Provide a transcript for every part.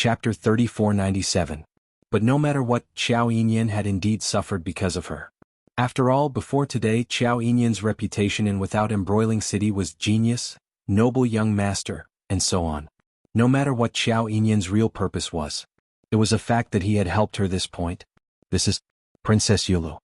Chapter 3497. But no matter what, Qiao Yinyan had indeed suffered because of her. After all, before today, Qiao Yinyan's reputation in Without Embroiling City was genius, noble young master, and so on. No matter what Qiao Yinyan's real purpose was, it was a fact that he had helped her this point. This is Princess Yulu.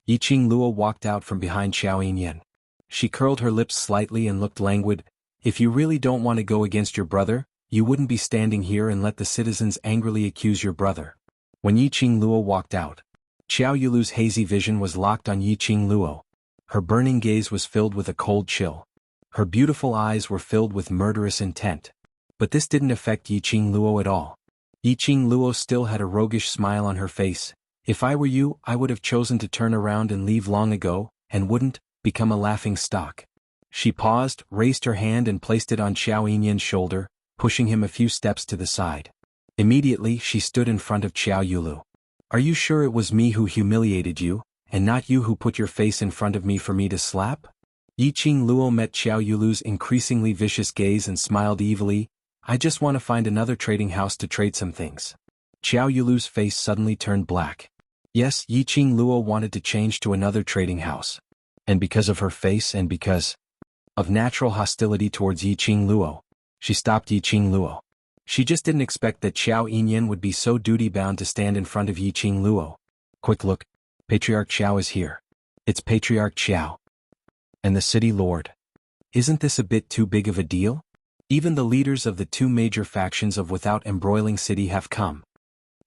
Yiqing Luo walked out from behind Qiao Yinyan. She curled her lips slightly and looked languid. If you really don't want to go against your brother, you wouldn't be standing here and let the citizens angrily accuse your brother. When Yiqing Luo walked out, Qiao Yulu's hazy vision was locked on Yiqing Luo. Her burning gaze was filled with a cold chill. Her beautiful eyes were filled with murderous intent. But this didn't affect Yiqing Luo at all. Yiqing Luo still had a roguish smile on her face. If I were you, I would have chosen to turn around and leave long ago, and wouldn't become a laughing stock. She paused, raised her hand and placed it on Qiao Yinyan's shoulder, pushing him a few steps to the side. Immediately, she stood in front of Qiao Yulu. Are you sure it was me who humiliated you, and not you who put your face in front of me for me to slap? Yiqing Luo met Qiao Yulu's increasingly vicious gaze and smiled evilly. I just want to find another trading house to trade some things. Qiao Yulu's face suddenly turned black. Yes, Yiqing Luo wanted to change to another trading house. And because of her face and because of natural hostility towards Yiqing Luo, she stopped Yiqing Luo. She just didn't expect that Qiao Yinyan would be so duty-bound to stand in front of Yiqing Luo. Quick look, Patriarch Qiao is here. It's Patriarch Qiao. And the city lord. Isn't this a bit too big of a deal? Even the leaders of the two major factions of Without Embroiling City have come.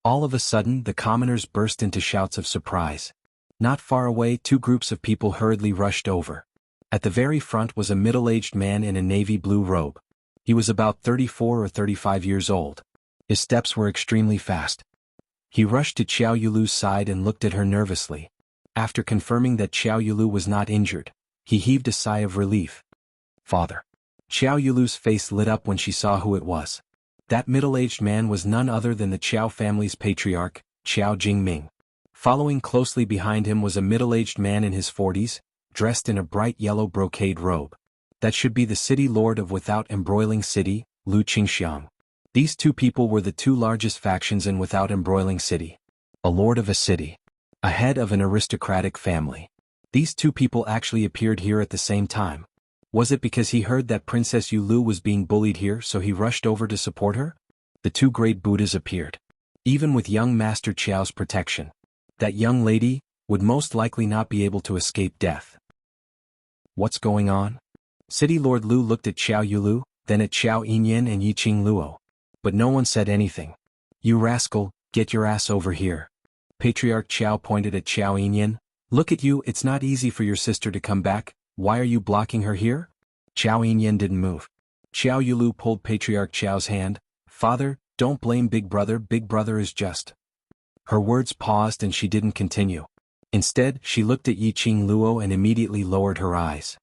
All of a sudden, the commoners burst into shouts of surprise. Not far away, two groups of people hurriedly rushed over. At the very front was a middle-aged man in a navy blue robe. He was about 34 or 35 years old. His steps were extremely fast. He rushed to Qiao Yulu's side and looked at her nervously. After confirming that Qiao Yulu was not injured, he heaved a sigh of relief. Father. Qiao Yulu's face lit up when she saw who it was. That middle-aged man was none other than the Qiao family's patriarch, Qiao Jingming. Following closely behind him was a middle-aged man in his 40s, dressed in a bright yellow brocade robe. That should be the city lord of Without Embroiling City, Lu Qingxiang. These two people were the two largest factions in Without Embroiling City. A lord of a city. A head of an aristocratic family. These two people actually appeared here at the same time. Was it because he heard that Princess Yulu was being bullied here so he rushed over to support her? The two great Buddhas appeared. Even with young Master Qiao's protection, that young lady would most likely not be able to escape death. What's going on? City Lord Lu looked at Qiao Yulu, then at Qiao Yinyan and Yiqing Luo. But no one said anything. You rascal, get your ass over here. Patriarch Qiao pointed at Qiao Yinyan. Look at you, it's not easy for your sister to come back. Why are you blocking her here? Qiao Yinyan didn't move. Qiao Yulu pulled Patriarch Qiao's hand. Father, don't blame Big Brother is just. Her words paused and she didn't continue. Instead, she looked at Yiqing Luo and immediately lowered her eyes.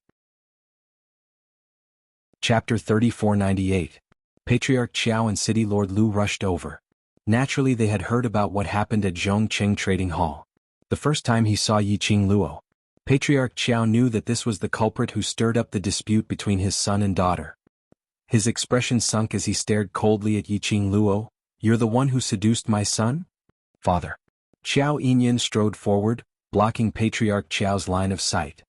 Chapter 3498. Patriarch Qiao and City Lord Lu rushed over. Naturally, they had heard about what happened at Zhongqing Trading Hall. The first time he saw Yiqing Luo, Patriarch Qiao knew that this was the culprit who stirred up the dispute between his son and daughter. His expression sunk as he stared coldly at Yiqing Luo. You're the one who seduced my son? Father. Qiao Yinyan strode forward, blocking Patriarch Qiao's line of sight.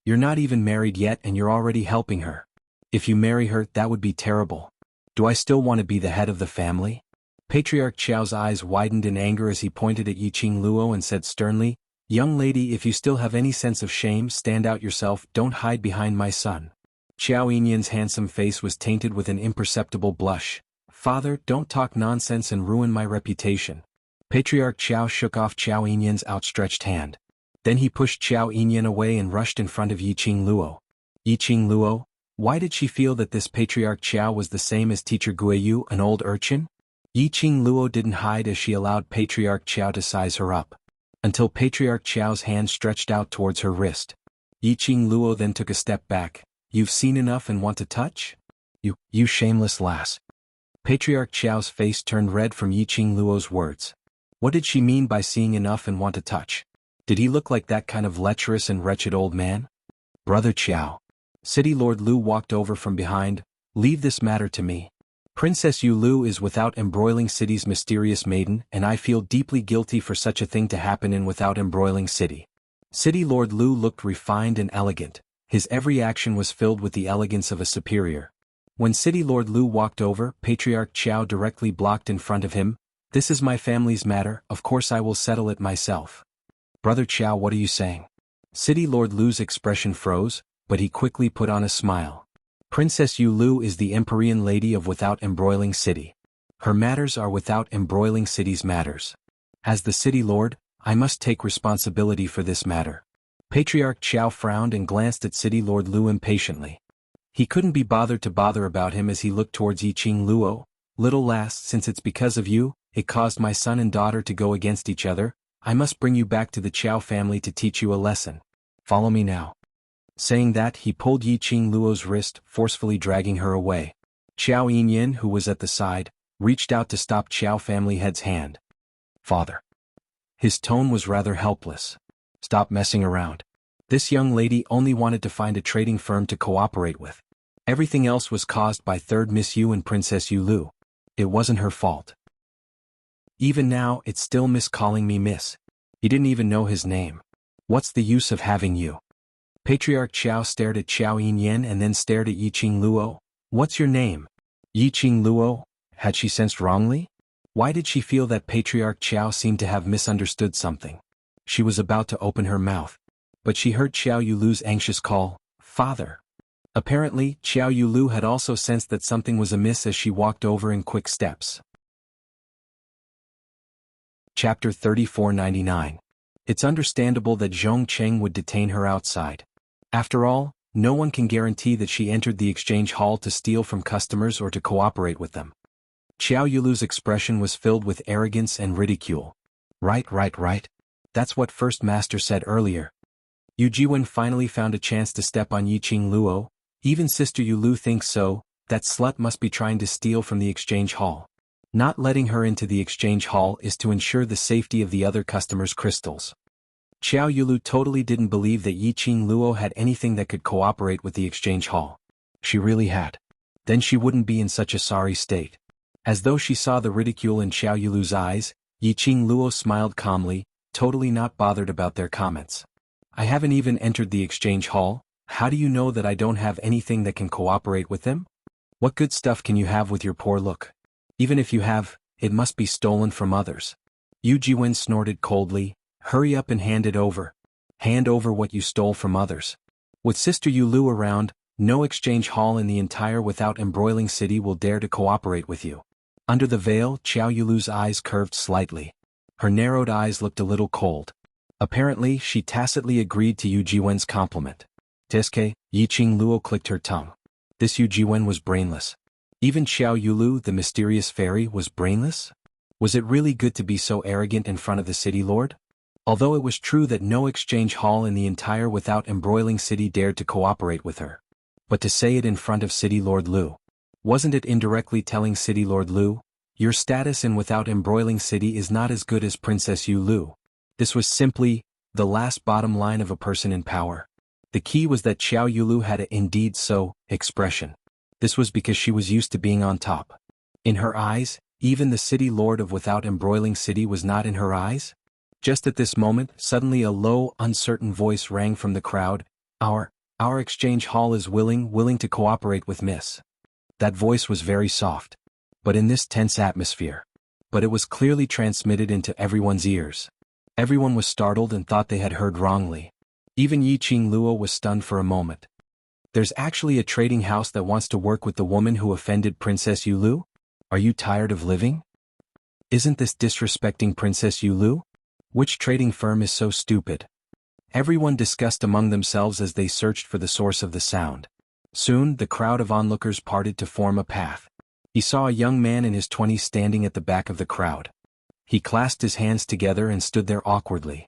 You're not even married yet and you're already helping her. If you marry her, that would be terrible. Do I still want to be the head of the family? Patriarch Qiao's eyes widened in anger as he pointed at Yiqing Luo and said sternly, Young lady, if you still have any sense of shame, stand out yourself, don't hide behind my son. Qiao Yinyan's handsome face was tainted with an imperceptible blush. Father, don't talk nonsense and ruin my reputation. Patriarch Qiao shook off Qiao Yinyan's outstretched hand. Then he pushed Qiao Yinyan away and rushed in front of Yiqing Luo. Yiqing Luo? Why did she feel that this Patriarch Qiao was the same as Teacher Guiyu, an old urchin? Yiqing Luo didn't hide as she allowed Patriarch Qiao to size her up. Until Patriarch Qiao's hand stretched out towards her wrist. Yiqing Luo then took a step back. You've seen enough and want to touch? You shameless lass. Patriarch Qiao's face turned red from Yiqing Luo's words. What did she mean by seeing enough and want to touch? Did he look like that kind of lecherous and wretched old man? Brother Qiao. City Lord Lu walked over from behind. Leave this matter to me. Princess Yulu is Without Embroiling City's mysterious maiden, and I feel deeply guilty for such a thing to happen in Without Embroiling City. City Lord Lu looked refined and elegant. His every action was filled with the elegance of a superior. When City Lord Lu walked over, Patriarch Qiao directly blocked in front of him. "This is my family's matter, of course I will settle it myself." "Brother Qiao, what are you saying?" City Lord Lu's expression froze, but he quickly put on a smile. "Princess Yulu is the Empyrean Lady of Without Embroiling City. Her matters are Without Embroiling City's matters. As the City Lord, I must take responsibility for this matter." Patriarch Qiao frowned and glanced at City Lord Lu impatiently. He couldn't be bothered to bother about him as he looked towards Yiqing Luo. "Little lass, since it's because of you, it caused my son and daughter to go against each other, I must bring you back to the Qiao family to teach you a lesson. Follow me now." Saying that, he pulled Yiqing Luo's wrist, forcefully dragging her away. Qiao Yinyan, who was at the side, reached out to stop Qiao family head's hand. "Father." His tone was rather helpless. "Stop messing around. This young lady only wanted to find a trading firm to cooperate with. Everything else was caused by Third Miss Yu and Princess Yulu. It wasn't her fault. Even now, it's still Miss calling me Miss. He didn't even know his name. What's the use of having you?" Patriarch Qiao stared at Qiao Yinyan and then stared at Yiqing Luo. "What's your name?" Yiqing Luo? Had she sensed wrongly? Why did she feel that Patriarch Qiao seemed to have misunderstood something? She was about to open her mouth, but she heard Qiao Yulu's anxious call, "Father." Apparently, Qiao Yulu had also sensed that something was amiss as she walked over in quick steps. Chapter 3499. It's understandable that Zhong Cheng would detain her outside. After all, no one can guarantee that she entered the exchange hall to steal from customers or to cooperate with them. Qiao Yulu's expression was filled with arrogance and ridicule. Right. That's what First Master said earlier. Yu Jiwen finally found a chance to step on Yiqing Luo. Even Sister Yulu thinks so. That slut must be trying to steal from the exchange hall. Not letting her into the exchange hall is to ensure the safety of the other customers' crystals. Qiao Yulu totally didn't believe that Yiqing Luo had anything that could cooperate with the exchange hall. She really had. Then she wouldn't be in such a sorry state. As though she saw the ridicule in Qiao Yulu's eyes, Yiqing Luo smiled calmly, totally not bothered about their comments. "I haven't even entered the exchange hall. How do you know that I don't have anything that can cooperate with them? What good stuff can you have with your poor look? Even if you have, it must be stolen from others." Yu Jiwen snorted coldly. "Hurry up and hand it over. Hand over what you stole from others. With Sister Yulu around, no exchange hall in the entire Without Embroiling City will dare to cooperate with you." Under the veil, Qiao Yulu's eyes curved slightly. Her narrowed eyes looked a little cold. Apparently, she tacitly agreed to Yu Jiwen's compliment. "Teske," Yiqing Luo clicked her tongue. This Yu Jiwen was brainless. Even Qiao Yulu, the mysterious fairy, was brainless? Was it really good to be so arrogant in front of the city lord? Although it was true that no exchange hall in the entire Without Embroiling City dared to cooperate with her. But to say it in front of City Lord Lu, wasn't it indirectly telling City Lord Lu, "Your status in Without Embroiling City is not as good as Princess Yulu"? This was simply the last bottom line of a person in power. The key was that Qiao Yulu had a "indeed so" expression. This was because she was used to being on top. In her eyes, even the City Lord of Without Embroiling City was not in her eyes? Just at this moment, suddenly a low, uncertain voice rang from the crowd. Our exchange hall is willing to cooperate with Miss." That voice was very soft. But in this tense atmosphere. But it was clearly transmitted into everyone's ears. Everyone was startled and thought they had heard wrongly. Even Yiqing Luo was stunned for a moment. "There's actually a trading house that wants to work with the woman who offended Princess Yulu? Are you tired of living? Isn't this disrespecting Princess Yulu? Which trading firm is so stupid?" Everyone discussed among themselves as they searched for the source of the sound. Soon, the crowd of onlookers parted to form a path. He saw a young man in his 20s standing at the back of the crowd. He clasped his hands together and stood there awkwardly.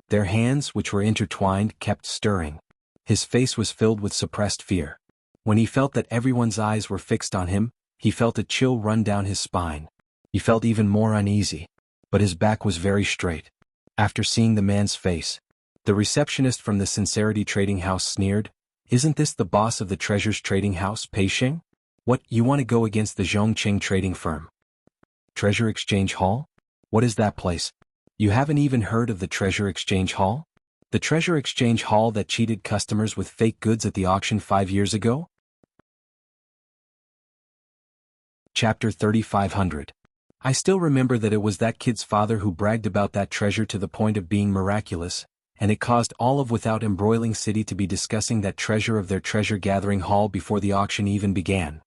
Their hands, which were intertwined, kept stirring. His face was filled with suppressed fear. When he felt that everyone's eyes were fixed on him, he felt a chill run down his spine. He felt even more uneasy. But his back was very straight. After seeing the man's face, the receptionist from the Sincerity Trading House sneered, "Isn't this the boss of the Treasures Trading House, Pei Xing? What, you want to go against the Zhongqing trading firm? Treasure Exchange Hall? What is that place? You haven't even heard of the Treasure Exchange Hall? The Treasure Exchange Hall that cheated customers with fake goods at the auction 5 years ago? Chapter 3500. I still remember that it was that kid's father who bragged about that treasure to the point of being miraculous, and it caused all of Without Embroiling City to be discussing that treasure of their treasure-gathering hall before the auction even began.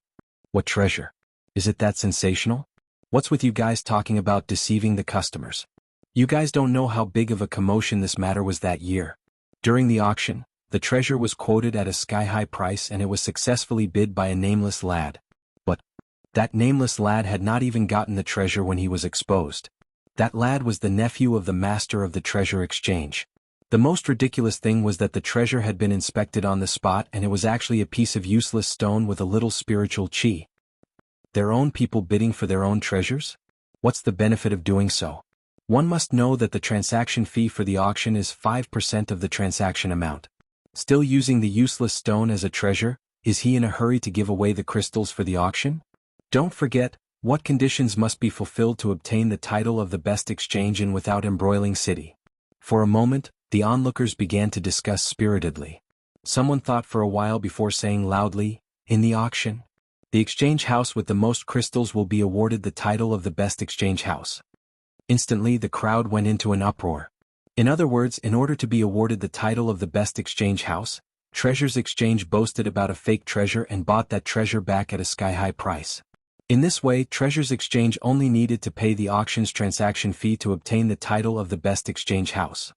What treasure? Is it that sensational? What's with you guys talking about deceiving the customers? You guys don't know how big of a commotion this matter was that year. During the auction, the treasure was quoted at a sky-high price and it was successfully bid by a nameless lad. But that nameless lad had not even gotten the treasure when he was exposed. That lad was the nephew of the master of the treasure exchange. The most ridiculous thing was that the treasure had been inspected on the spot and it was actually a piece of useless stone with a little spiritual chi. Their own people bidding for their own treasures? What's the benefit of doing so? One must know that the transaction fee for the auction is 5% of the transaction amount. Still using the useless stone as a treasure, is he in a hurry to give away the crystals for the auction? Don't forget, what conditions must be fulfilled to obtain the title of the best exchange in Without Embroiling City. For a moment, the onlookers began to discuss spiritedly. Someone thought for a while before saying loudly, in the auction, the exchange house with the most crystals will be awarded the title of the best exchange house. Instantly the crowd went into an uproar. In other words, in order to be awarded the title of the best exchange house, Treasures Exchange boasted about a fake treasure and bought that treasure back at a sky-high price. In this way, Treasures Exchange only needed to pay the auction's transaction fee to obtain the title of the best exchange house.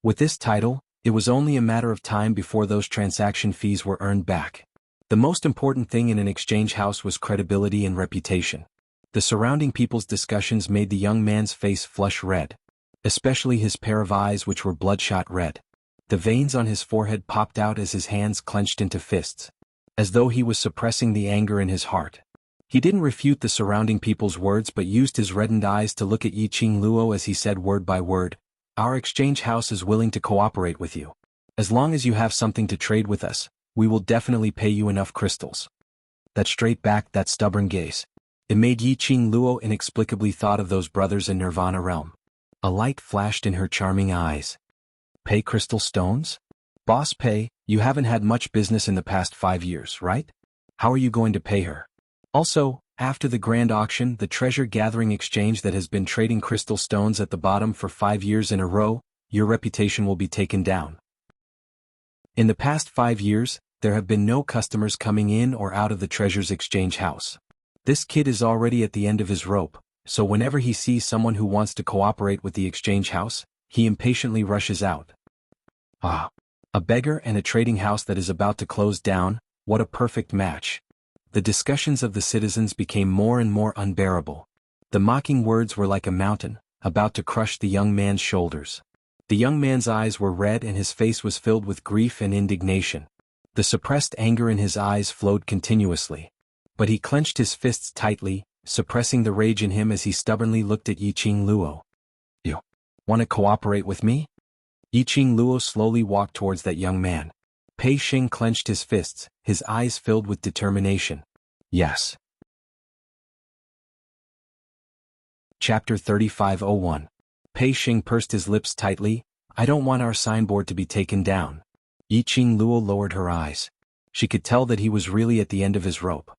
With this title, it was only a matter of time before those transaction fees were earned back. The most important thing in an exchange house was credibility and reputation. The surrounding people's discussions made the young man's face flush red. Especially his pair of eyes, which were bloodshot red. The veins on his forehead popped out as his hands clenched into fists, as though he was suppressing the anger in his heart. He didn't refute the surrounding people's words but used his reddened eyes to look at Yiqing Luo as he said word by word, "Our exchange house is willing to cooperate with you. As long as you have something to trade with us, we will definitely pay you enough crystals." That straight back, that stubborn gaze. It made Yiqing Luo inexplicably thought of those brothers in Nirvana realm. A light flashed in her charming eyes. Pay crystal stones? Boss pay, you haven't had much business in the past 5 years, right? How are you going to pay her? Also, after the grand auction, the treasure-gathering exchange that has been trading crystal stones at the bottom for 5 years in a row, your reputation will be taken down. In the past 5 years, there have been no customers coming in or out of the treasures exchange house. This kid is already at the end of his rope, so whenever he sees someone who wants to cooperate with the exchange house, he impatiently rushes out. Ah, a beggar and a trading house that is about to close down, what a perfect match. The discussions of the citizens became more and more unbearable. The mocking words were like a mountain, about to crush the young man's shoulders. The young man's eyes were red and his face was filled with grief and indignation. The suppressed anger in his eyes flowed continuously. But he clenched his fists tightly, suppressing the rage in him as he stubbornly looked at Yiqing Luo. "You want to cooperate with me?" Yiqing Luo slowly walked towards that young man. Pei Xing clenched his fists, his eyes filled with determination. Yes. Chapter 3501. Pei Xing pursed his lips tightly. I don't want our signboard to be taken down. Yiqing Luo lowered her eyes. She could tell that he was really at the end of his rope.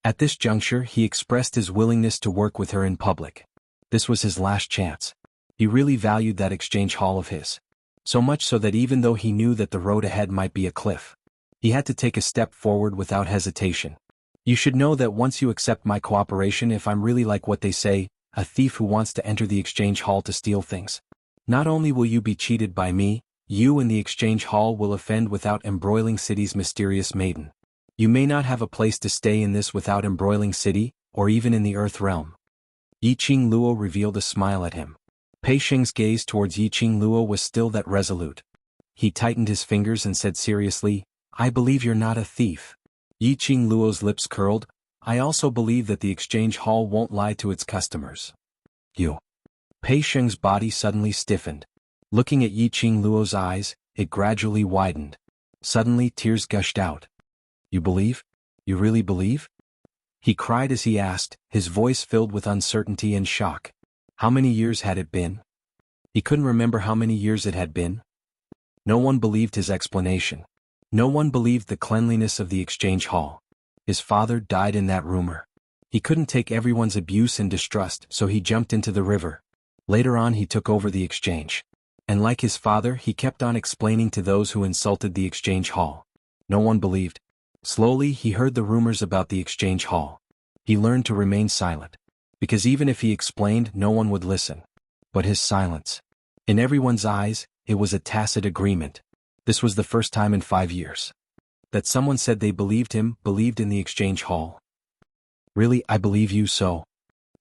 At this juncture, he expressed his willingness to work with her in public. This was his last chance. He really valued that exchange hall of his. So much so that even though he knew that the road ahead might be a cliff, he had to take a step forward without hesitation. You should know that once you accept my cooperation, if I'm really like what they say, a thief who wants to enter the exchange hall to steal things, not only will you be cheated by me, you and the exchange hall will offend Without Embroiling City's mysterious maiden. You may not have a place to stay in this Without Embroiling City, or even in the Earth realm. Yiqing Luo revealed a smile at him. Pei Xing's gaze towards Yiqing Luo was still that resolute. He tightened his fingers and said seriously, I believe you're not a thief. Yiqing Luo's lips curled. I also believe that the exchange hall won't lie to its customers. You. Pei Xing's body suddenly stiffened. Looking at Yiqing Luo's eyes, it gradually widened. Suddenly tears gushed out. You believe? You really believe? He cried as he asked, his voice filled with uncertainty and shock. How many years had it been? He couldn't remember how many years it had been. No one believed his explanation. No one believed the cleanliness of the exchange hall. His father died in that rumor. He couldn't take everyone's abuse and distrust, so he jumped into the river. Later on he took over the exchange. And like his father, he kept on explaining to those who insulted the exchange hall. No one believed. Slowly he heard the rumors about the exchange hall. He learned to remain silent. Because even if he explained, no one would listen. But his silence. In everyone's eyes, it was a tacit agreement. This was the first time in 5 years that someone said they believed him, believed in the exchange hall. Really, I believe you, so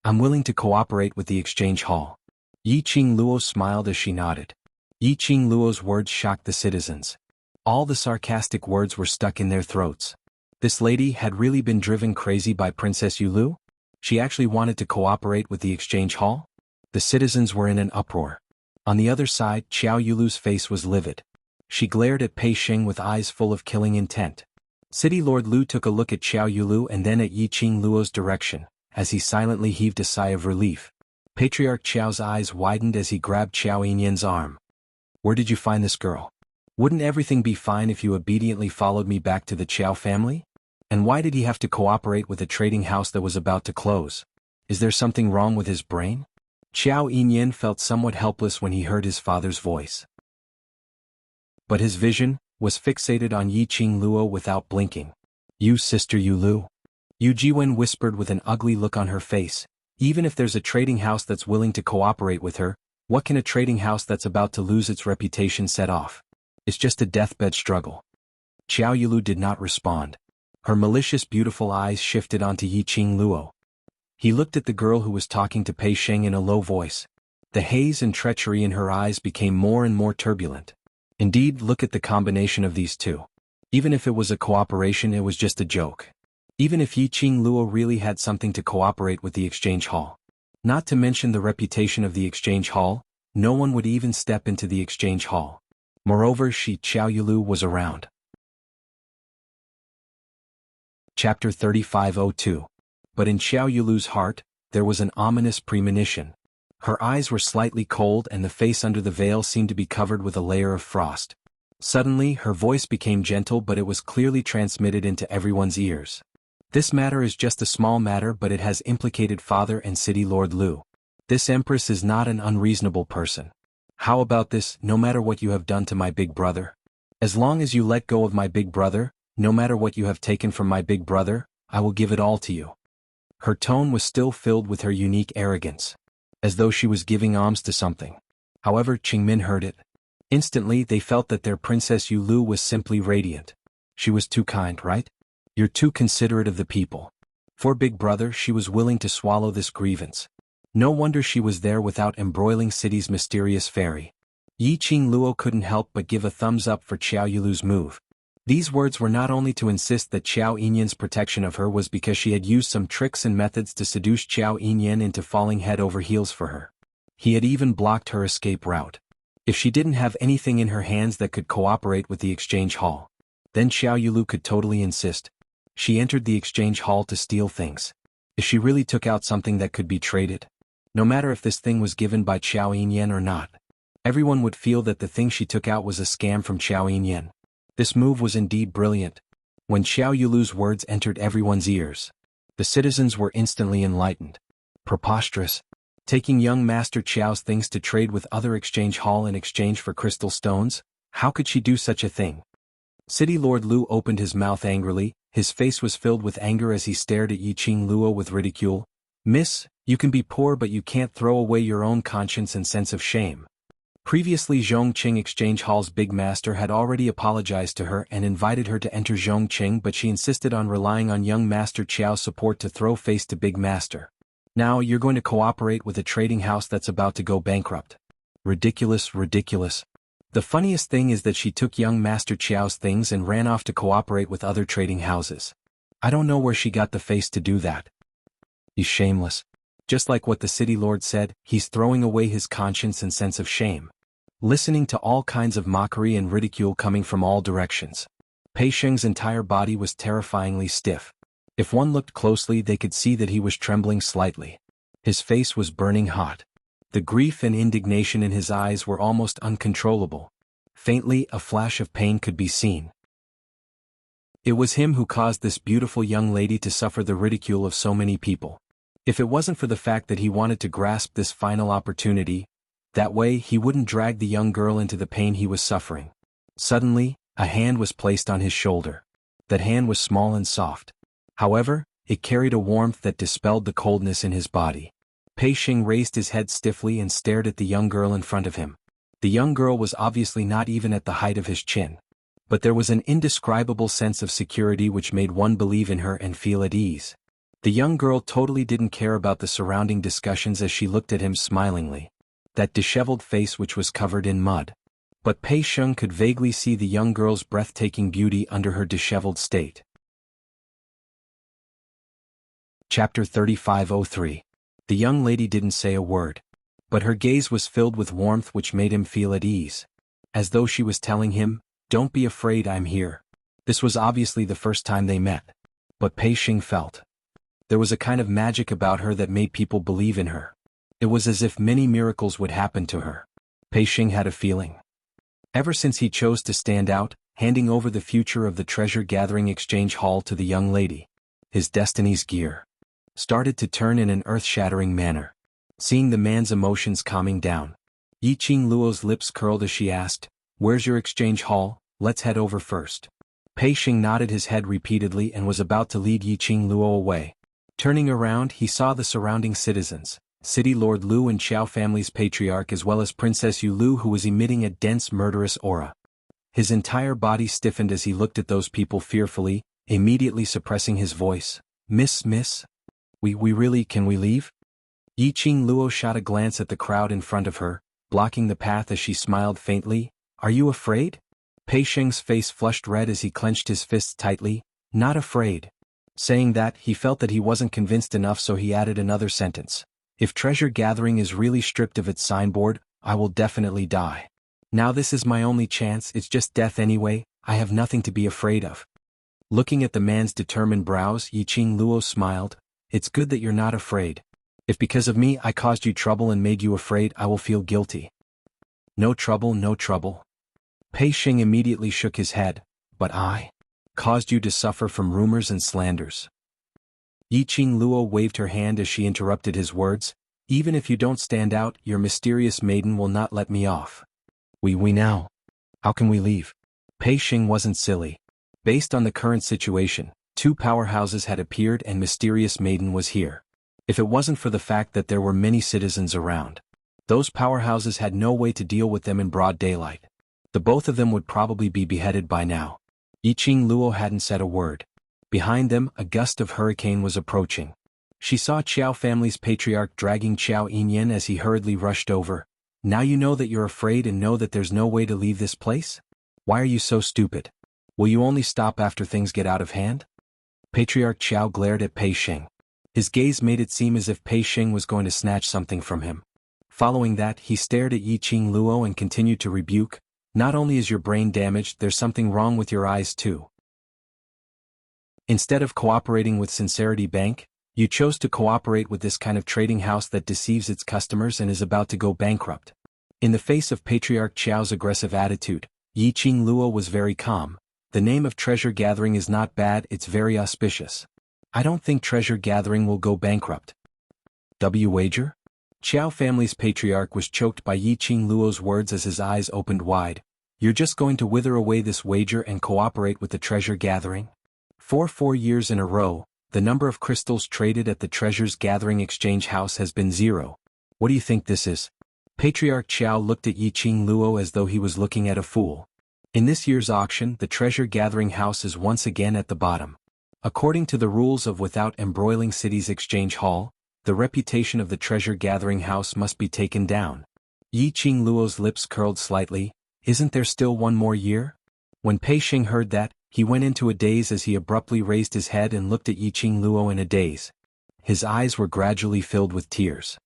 I'm willing to cooperate with the exchange hall. Yi Qingluo smiled as she nodded. Yi Qingluo's words shocked the citizens. All the sarcastic words were stuck in their throats. This lady had really been driven crazy by Princess Yulu? She actually wanted to cooperate with the exchange hall? The citizens were in an uproar. On the other side, Xiao Yulu's face was livid. She glared at Pei Sheng with eyes full of killing intent. City Lord Lu took a look at Xiao Yulu and then at Yi Qingluo's direction, as he silently heaved a sigh of relief. Patriarch Qiao's eyes widened as he grabbed Xiao Yinyan's arm. Where did you find this girl? Wouldn't everything be fine if you obediently followed me back to the Qiao family? And why did he have to cooperate with a trading house that was about to close? Is there something wrong with his brain? Xiao Yinyan felt somewhat helpless when he heard his father's voice. But his vision was fixated on Yi Qingluo without blinking. You sister Yulu. Yu Jiwen whispered with an ugly look on her face. Even if there's a trading house that's willing to cooperate with her, what can a trading house that's about to lose its reputation set off? It's just a deathbed struggle. Xiao Yulu did not respond. Her malicious beautiful eyes shifted onto Yi Qingluo. He looked at the girl who was talking to Pei Sheng in a low voice. The haze and treachery in her eyes became more and more turbulent. Indeed, look at the combination of these two. Even if it was a cooperation, it was just a joke. Even if Yi Qingluo really had something to cooperate with the exchange hall. Not to mention the reputation of the exchange hall, no one would even step into the exchange hall. Moreover, Xiao Yulu was around. Chapter 3502. But in Xiao Yulu's heart, there was an ominous premonition. Her eyes were slightly cold and the face under the veil seemed to be covered with a layer of frost. Suddenly, her voice became gentle, but it was clearly transmitted into everyone's ears. This matter is just a small matter, but it has implicated Father and City Lord Lu. This Empress is not an unreasonable person. How about this? No matter what you have done to my big brother? As long as you let go of my big brother, no matter what you have taken from my big brother, I will give it all to you. Her tone was still filled with her unique arrogance. As though she was giving alms to something. However, Qingmin heard it. Instantly they felt that their Princess Yulu was simply radiant. She was too kind, right? You're too considerate of the people. For big brother, she was willing to swallow this grievance. No wonder she was there without embroiling City's mysterious fairy. Yi Qingluo couldn't help but give a thumbs up for Xiao Yulu's move. These words were not only to insist that Xiao Yinyan's protection of her was because she had used some tricks and methods to seduce Xiao Yinyan into falling head over heels for her. He had even blocked her escape route. If she didn't have anything in her hands that could cooperate with the exchange hall, then Xiao Yulu could totally insist. She entered the exchange hall to steal things. If she really took out something that could be traded, no matter if this thing was given by Xiao Yinyan or not, everyone would feel that the thing she took out was a scam from Xiao Yinyan. This move was indeed brilliant. When Xiao Yulu's words entered everyone's ears, the citizens were instantly enlightened. Preposterous. Taking young Master Qiao's things to trade with other exchange hall in exchange for crystal stones? How could she do such a thing? City Lord Lu opened his mouth angrily. His face was filled with anger as he stared at Yi Qingluo with ridicule. Miss, you can be poor but you can't throw away your own conscience and sense of shame. Previously, Zhongqing Exchange Hall's big master had already apologized to her and invited her to enter Zhongqing, but she insisted on relying on young Master Qiao's support to throw face to big master. Now you're going to cooperate with a trading house that's about to go bankrupt. Ridiculous, ridiculous. The funniest thing is that she took young Master Qiao's things and ran off to cooperate with other trading houses. I don't know where she got the face to do that. He's shameless. Just like what the city lord said, he's throwing away his conscience and sense of shame. Listening to all kinds of mockery and ridicule coming from all directions. Pei Sheng's entire body was terrifyingly stiff. If one looked closely, they could see that he was trembling slightly. His face was burning hot. The grief and indignation in his eyes were almost uncontrollable. Faintly, a flash of pain could be seen. It was him who caused this beautiful young lady to suffer the ridicule of so many people. If it wasn't for the fact that he wanted to grasp this final opportunity, that way he wouldn't drag the young girl into the pain he was suffering. Suddenly, a hand was placed on his shoulder. That hand was small and soft. However, it carried a warmth that dispelled the coldness in his body. Pei Xing raised his head stiffly and stared at the young girl in front of him. The young girl was obviously not even at the height of his chin. But there was an indescribable sense of security which made one believe in her and feel at ease. The young girl totally didn't care about the surrounding discussions as she looked at him smilingly. That disheveled face which was covered in mud. But Pei Xing could vaguely see the young girl's breathtaking beauty under her disheveled state. Chapter 3503. The young lady didn't say a word. But her gaze was filled with warmth which made him feel at ease. As though she was telling him, "Don't be afraid, I'm here." This was obviously the first time they met. But Pei Xing felt. There was a kind of magic about her that made people believe in her. It was as if many miracles would happen to her. Pei Xing had a feeling. Ever since he chose to stand out, handing over the future of the treasure-gathering exchange hall to the young lady, his destiny's gear started to turn in an earth-shattering manner. Seeing the man's emotions calming down, Yiqing Luo's lips curled as she asked, "Where's your exchange hall? Let's head over first." Pei Xing nodded his head repeatedly and was about to lead Yiqing Luo away. Turning around, he saw the surrounding citizens, City Lord Lu and Qiao family's patriarch as well as Princess Yu Lu, who was emitting a dense murderous aura. His entire body stiffened as he looked at those people fearfully, immediately suppressing his voice. Miss, can we leave?" Yiqing Luo shot a glance at the crowd in front of her, blocking the path as she smiled faintly. "Are you afraid?" Pei Xing's face flushed red as he clenched his fists tightly. "Not afraid." Saying that, he felt that he wasn't convinced enough, so he added another sentence. "If treasure gathering is really stripped of its signboard, I will definitely die. Now this is my only chance, it's just death anyway, I have nothing to be afraid of." Looking at the man's determined brows, Yiqing Luo smiled. "It's good that you're not afraid. If because of me I caused you trouble and made you afraid, I will feel guilty." "No trouble, no trouble." Pei Xing immediately shook his head. "But I caused you to suffer from rumors and slanders." Yiqing Luo waved her hand as she interrupted his words. "Even if you don't stand out, your mysterious maiden will not let me off." We now. How can we leave?" Pei Xing wasn't silly. Based on the current situation, two powerhouses had appeared and mysterious maiden was here. If it wasn't for the fact that there were many citizens around, those powerhouses had no way to deal with them in broad daylight. The both of them would probably be beheaded by now. Yiqing Luo hadn't said a word. Behind them, a gust of hurricane was approaching. She saw Qiao family's patriarch dragging Qiao Yinyan as he hurriedly rushed over. "Now you know that you're afraid and know that there's no way to leave this place? Why are you so stupid? Will you only stop after things get out of hand?" Patriarch Qiao glared at Pei Xing. His gaze made it seem as if Pei Xing was going to snatch something from him. Following that, he stared at Yiqing Luo and continued to rebuke. "Not only is your brain damaged, there's something wrong with your eyes too. Instead of cooperating with Sincerity Bank, you chose to cooperate with this kind of trading house that deceives its customers and is about to go bankrupt." In the face of Patriarch Qiao's aggressive attitude, Yiqing Luo was very calm. "The name of treasure gathering is not bad, it's very auspicious. I don't think treasure gathering will go bankrupt." Wager? Qiao family's patriarch was choked by Yiqing Luo's words as his eyes opened wide. "You're just going to wither away this wager and cooperate with the treasure gathering?" For 4 years in a row, the number of crystals traded at the treasures gathering exchange house has been 0. What do you think this is? Patriarch Qiao looked at Yiqing Luo as though he was looking at a fool. In this year's auction, the treasure gathering house is once again at the bottom. According to the rules of Without Embroiling City's exchange hall, the reputation of the treasure gathering house must be taken down. Yiqing Luo's lips curled slightly. "Isn't there still 1 more year?" When Pei Xing heard that, he went into a daze as he abruptly raised his head and looked at Yiqing Luo in a daze. His eyes were gradually filled with tears.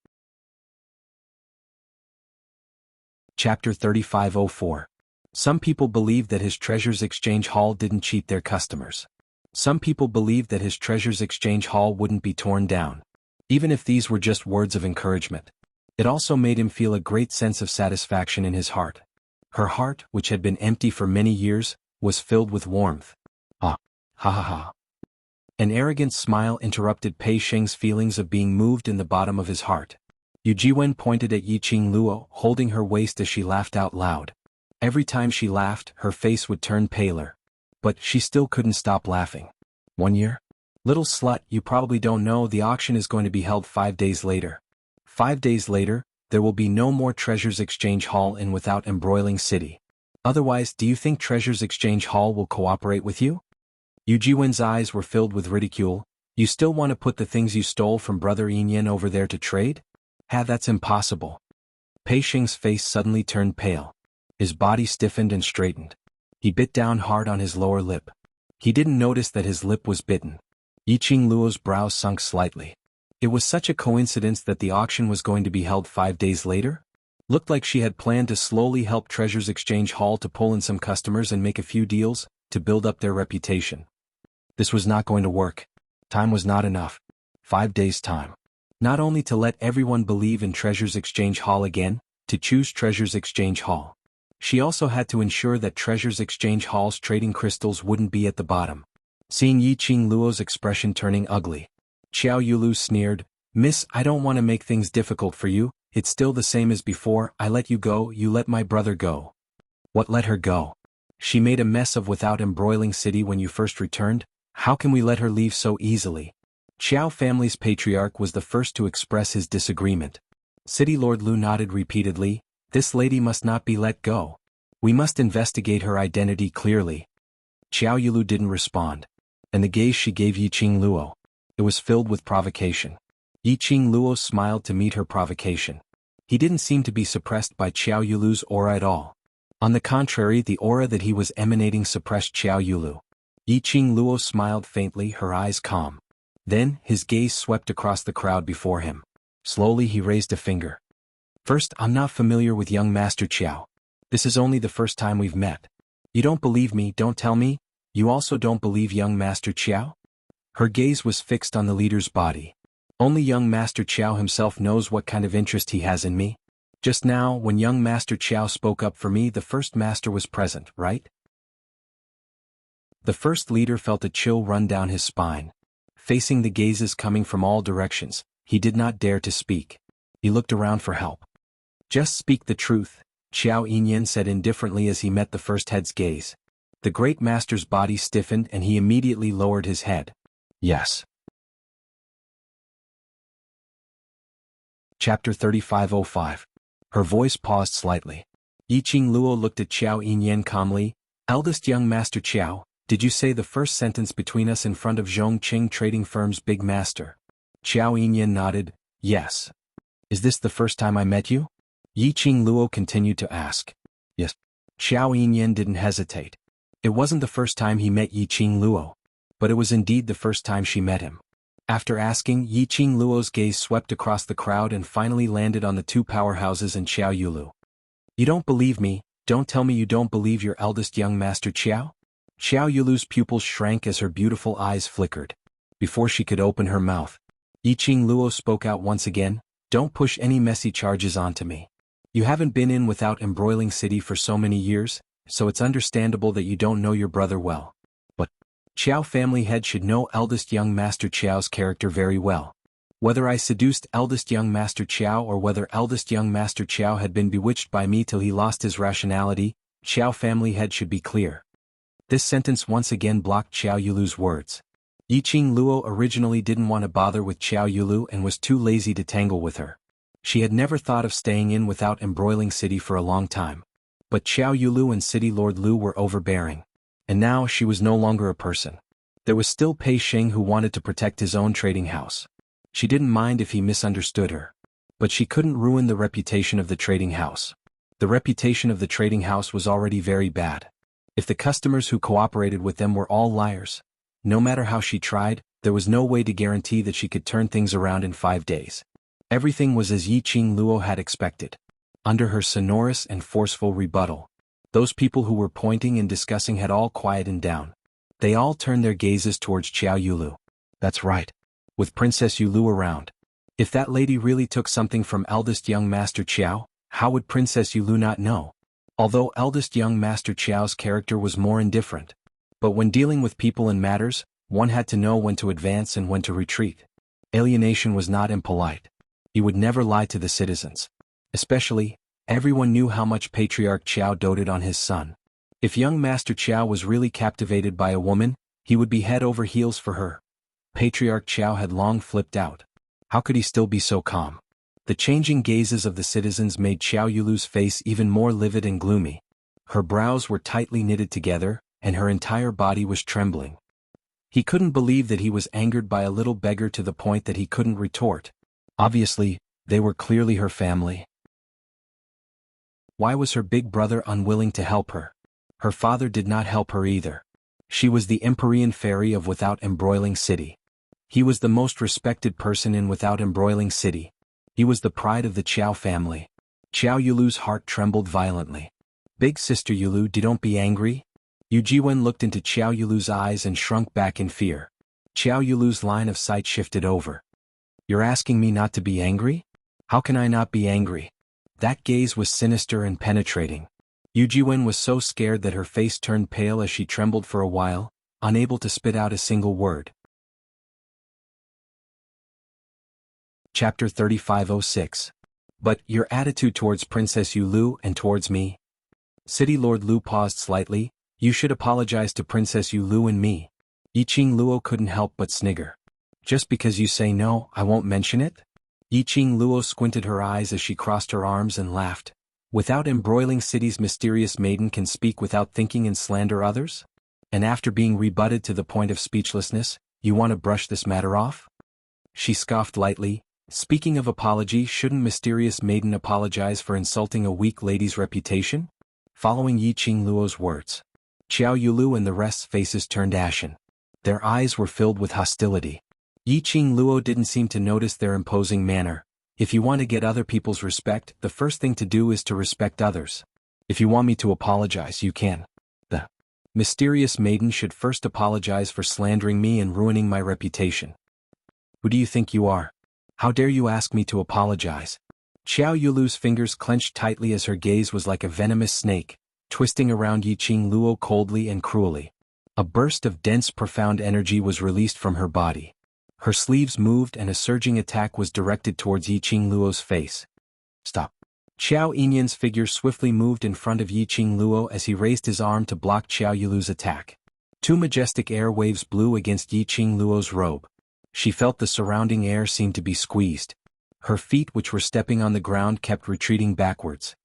Chapter 3504. Some people believed that his treasures exchange hall didn't cheat their customers. Some people believed that his treasures exchange hall wouldn't be torn down, even if these were just words of encouragement. It also made him feel a great sense of satisfaction in his heart. Her heart, which had been empty for many years, was filled with warmth. Ah, ha ha ha. An arrogant smile interrupted Pei Sheng's feelings of being moved in the bottom of his heart. Yu Jiwen pointed at Yiqing Luo, holding her waist as she laughed out loud. Every time she laughed, her face would turn paler. But she still couldn't stop laughing. 1 year? Little slut, you probably don't know the auction is going to be held 5 days later. 5 days later, there will be no more Treasures Exchange Hall in Without Embroiling City. Otherwise, do you think Treasures Exchange Hall will cooperate with you? Yu Jiwen's eyes were filled with ridicule. You still want to put the things you stole from Brother Yin over there to trade? That's impossible. Pei Sheng's face suddenly turned pale. His body stiffened and straightened. He bit down hard on his lower lip. He didn't notice that his lip was bitten. Yiqing Luo's brows sunk slightly. It was such a coincidence that the auction was going to be held 5 days later? Looked like she had planned to slowly help Treasures Exchange Hall to pull in some customers and make a few deals, to build up their reputation. This was not going to work. Time was not enough. 5 days' time. Not only to let everyone believe in Treasures Exchange Hall again, to choose Treasures Exchange Hall. She also had to ensure that Treasures Exchange Hall's trading crystals wouldn't be at the bottom. Seeing Yiqing Luo's expression turning ugly, Xiao Yulu sneered, "Miss, I don't want to make things difficult for you, it's still the same as before, I let you go, you let my brother go." What let her go? She made a mess of Without Embroiling City when you first returned, how can we let her leave so easily? Xiao family's patriarch was the first to express his disagreement. City Lord Lu nodded repeatedly, this lady must not be let go. We must investigate her identity clearly. Xiao Yulu didn't respond. And the gaze she gave Yiqing Luo, it was filled with provocation. Yiqing Luo smiled to meet her provocation. He didn't seem to be suppressed by Xiao Yulu's aura at all. On the contrary, the aura that he was emanating suppressed Xiao Yulu. Yiqing Luo smiled faintly, her eyes calm. Then, his gaze swept across the crowd before him. Slowly he raised a finger. First, I'm not familiar with young Master Qiao. This is only the first time we've met. You don't believe me, don't tell me? You also don't believe young Master Qiao? Her gaze was fixed on the leader's body. Only young Master Qiao himself knows what kind of interest he has in me. Just now, when young Master Qiao spoke up for me, the first master was present, right? The first leader felt a chill run down his spine. Facing the gazes coming from all directions, he did not dare to speak. He looked around for help. Just speak the truth, Xiao Yinyan said indifferently as he met the first head's gaze. The great master's body stiffened and he immediately lowered his head. Yes. Chapter 3505. Her voice paused slightly. Yiqing Luo looked at Xiao Yinyan calmly. Eldest young Master Qiao, did you say the first sentence between us in front of Zhongqing Trading Firm's big master? Xiao Yinyan nodded, yes. Is this the first time I met you? Yiqing Luo continued to ask. Yes. Xiao Yinyan didn't hesitate. It wasn't the first time he met Yiqing Luo, but it was indeed the first time she met him. After asking, Yiqing Luo's gaze swept across the crowd and finally landed on the two powerhouses and Xiao Yulu. You don't believe me, don't tell me you don't believe your eldest young Master Qiao? Xiao Yulu's pupils shrank as her beautiful eyes flickered. Before she could open her mouth, Yiqing Luo spoke out once again, don't push any messy charges onto me. You haven't been in Without Embroiling City for so many years, so it's understandable that you don't know your brother well. But Qiao family head should know eldest young Master Qiao's character very well. Whether I seduced eldest young Master Qiao or whether eldest young Master Qiao had been bewitched by me till he lost his rationality, Qiao family head should be clear. This sentence once again blocked Xiao Yulu's words. Yiqing Luo originally didn't want to bother with Xiao Yulu and was too lazy to tangle with her. She had never thought of staying in Without Embroiling City for a long time. But Xiao Yulu and City Lord Lu were overbearing. And now she was no longer a person. There was still Pei Sheng who wanted to protect his own trading house. She didn't mind if he misunderstood her. But she couldn't ruin the reputation of the trading house. The reputation of the trading house was already very bad. If the customers who cooperated with them were all liars, no matter how she tried, there was no way to guarantee that she could turn things around in 5 days. Everything was as Yiqing Luo had expected. Under her sonorous and forceful rebuttal, those people who were pointing and discussing had all quietened down. They all turned their gazes towards Xiao Yulu. That's right. With Princess Yulu around. If that lady really took something from eldest young Master Qiao, how would Princess Yulu not know? Although eldest young Master Qiao's character was more indifferent. But when dealing with people and matters, one had to know when to advance and when to retreat. Alienation was not impolite. He would never lie to the citizens. Especially, everyone knew how much Patriarch Qiao doted on his son. If young Master Qiao was really captivated by a woman, he would be head over heels for her. Patriarch Qiao had long flipped out. How could he still be so calm? The changing gazes of the citizens made Xiao Yulu's face even more livid and gloomy. Her brows were tightly knitted together, and her entire body was trembling. He couldn't believe that he was angered by a little beggar to the point that he couldn't retort. Obviously, they were clearly her family. Why was her big brother unwilling to help her? Her father did not help her either. She was the Empyrean fairy of Without Embroiling City. He was the most respected person in Without Embroiling City. He was the pride of the Qiao family. Xiao Yulu's heart trembled violently. Big sister Yulu, don't be angry. Yu Jiwen looked into Xiao Yulu's eyes and shrunk back in fear. Xiao Yulu's line of sight shifted over. You're asking me not to be angry? How can I not be angry? That gaze was sinister and penetrating. Yu Jiwen was so scared that her face turned pale as she trembled for a while, unable to spit out a single word. Chapter 3506. But your attitude towards Princess Yulu and towards me? City Lord Lu paused slightly. You should apologize to Princess Yulu and me. Yiqing Luo couldn't help but snigger. Just because you say no, I won't mention it? Yiqing Luo squinted her eyes as she crossed her arms and laughed. Without Embroiling City's mysterious maiden can speak without thinking and slander others? And after being rebutted to the point of speechlessness, you want to brush this matter off? She scoffed lightly. Speaking of apology, shouldn't mysterious maiden apologize for insulting a weak lady's reputation? Following Yiqing Luo's words, Xiao Yulu and the rest's faces turned ashen. Their eyes were filled with hostility. Yiqing Luo didn't seem to notice their imposing manner. If you want to get other people's respect, the first thing to do is to respect others. If you want me to apologize, you can. The mysterious maiden should first apologize for slandering me and ruining my reputation. Who do you think you are? How dare you ask me to apologize? Xiao Yulu's fingers clenched tightly as her gaze was like a venomous snake, twisting around Yiqing Luo coldly and cruelly. A burst of dense, profound energy was released from her body. Her sleeves moved and a surging attack was directed towards Yiqing Luo's face. Stop. Xiao Yinyan's figure swiftly moved in front of Yiqing Luo as he raised his arm to block Xiao Yulu's attack. Two majestic air waves blew against Yiqing Luo's robe. She felt the surrounding air seem to be squeezed. Her feet, which were stepping on the ground, kept retreating backwards.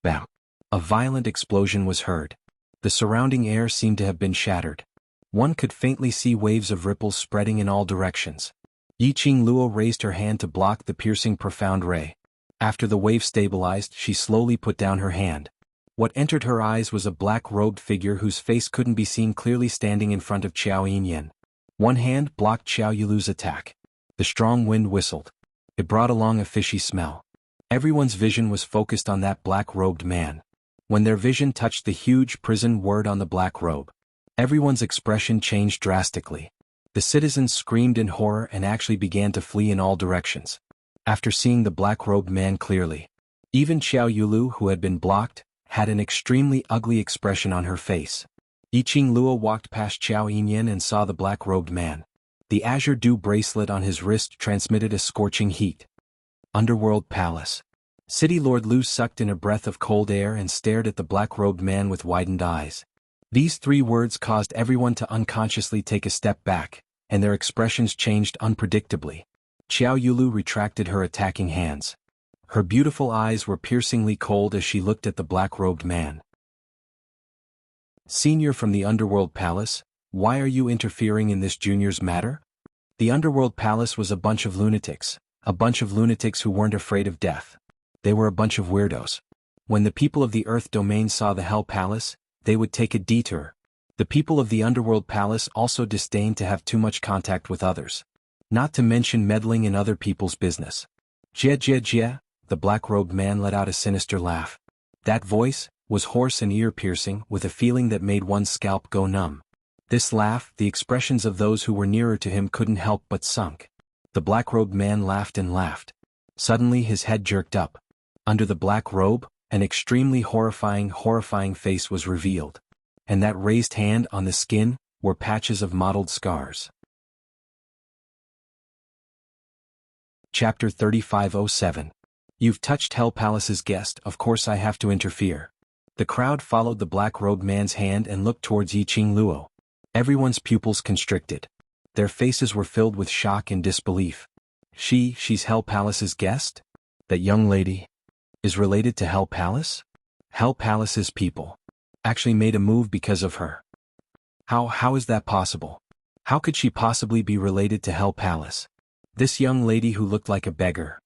Bam! A violent explosion was heard. The surrounding air seemed to have been shattered. One could faintly see waves of ripples spreading in all directions. Yiqing Luo raised her hand to block the piercing profound ray. After the wave stabilized, she slowly put down her hand. What entered her eyes was a black-robed figure whose face couldn't be seen clearly standing in front of Xiao Yinyan. One hand blocked Xiao Yulu's attack. The strong wind whistled. It brought along a fishy smell. Everyone's vision was focused on that black-robed man. When their vision touched the huge prison word on the black robe, everyone's expression changed drastically. The citizens screamed in horror and actually began to flee in all directions. After seeing the black-robed man clearly, even Xiao Yulu, who had been blocked, had an extremely ugly expression on her face. Yiqing Luo walked past Xiao Yinyan and saw the black-robed man. The azure dew bracelet on his wrist transmitted a scorching heat. Underworld Palace. City Lord Lu sucked in a breath of cold air and stared at the black-robed man with widened eyes. These three words caused everyone to unconsciously take a step back, and their expressions changed unpredictably. Xiao Yulu retracted her attacking hands. Her beautiful eyes were piercingly cold as she looked at the black-robed man. Senior from the Underworld Palace, why are you interfering in this junior's matter? The Underworld Palace was a bunch of lunatics who weren't afraid of death. They were a bunch of weirdos. When the people of the Earth Domain saw the Hell Palace, they would take a detour. The people of the Underworld Palace also disdained to have too much contact with others. Not to mention meddling in other people's business. Jia jia jia, the black-robed man let out a sinister laugh. That voice was hoarse and ear-piercing, with a feeling that made one's scalp go numb. This laugh, the expressions of those who were nearer to him couldn't help but sunk. The black-robed man laughed and laughed. Suddenly his head jerked up. Under the black robe, an extremely horrifying face was revealed. And that raised hand on the skin were patches of mottled scars. Chapter 3507. You've touched Hell Palace's guest, of course I have to interfere. The crowd followed the black-robed man's hand and looked towards Yiqing Luo. Everyone's pupils constricted. Their faces were filled with shock and disbelief. She's Hell Palace's guest? That young lady is related to Hell Palace? Hell Palace's people actually made a move because of her. How is that possible? How could she possibly be related to Hell Palace? This young lady who looked like a beggar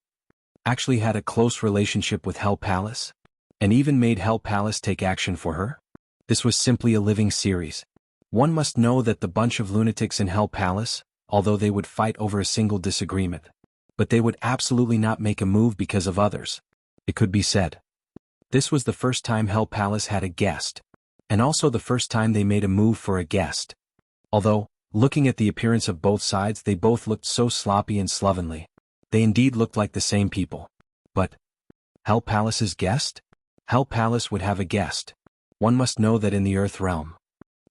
actually had a close relationship with Hell Palace? And even made Hell Palace take action for her? This was simply a living series. One must know that the bunch of lunatics in Hell Palace, although they would fight over a single disagreement, but they would absolutely not make a move because of others. It could be said. This was the first time Hell Palace had a guest, and also the first time they made a move for a guest. Although, looking at the appearance of both sides, they both looked so sloppy and slovenly. They indeed looked like the same people. But Hell Palace's guest? Hell Palace would have a guest. One must know that in the Earth Realm,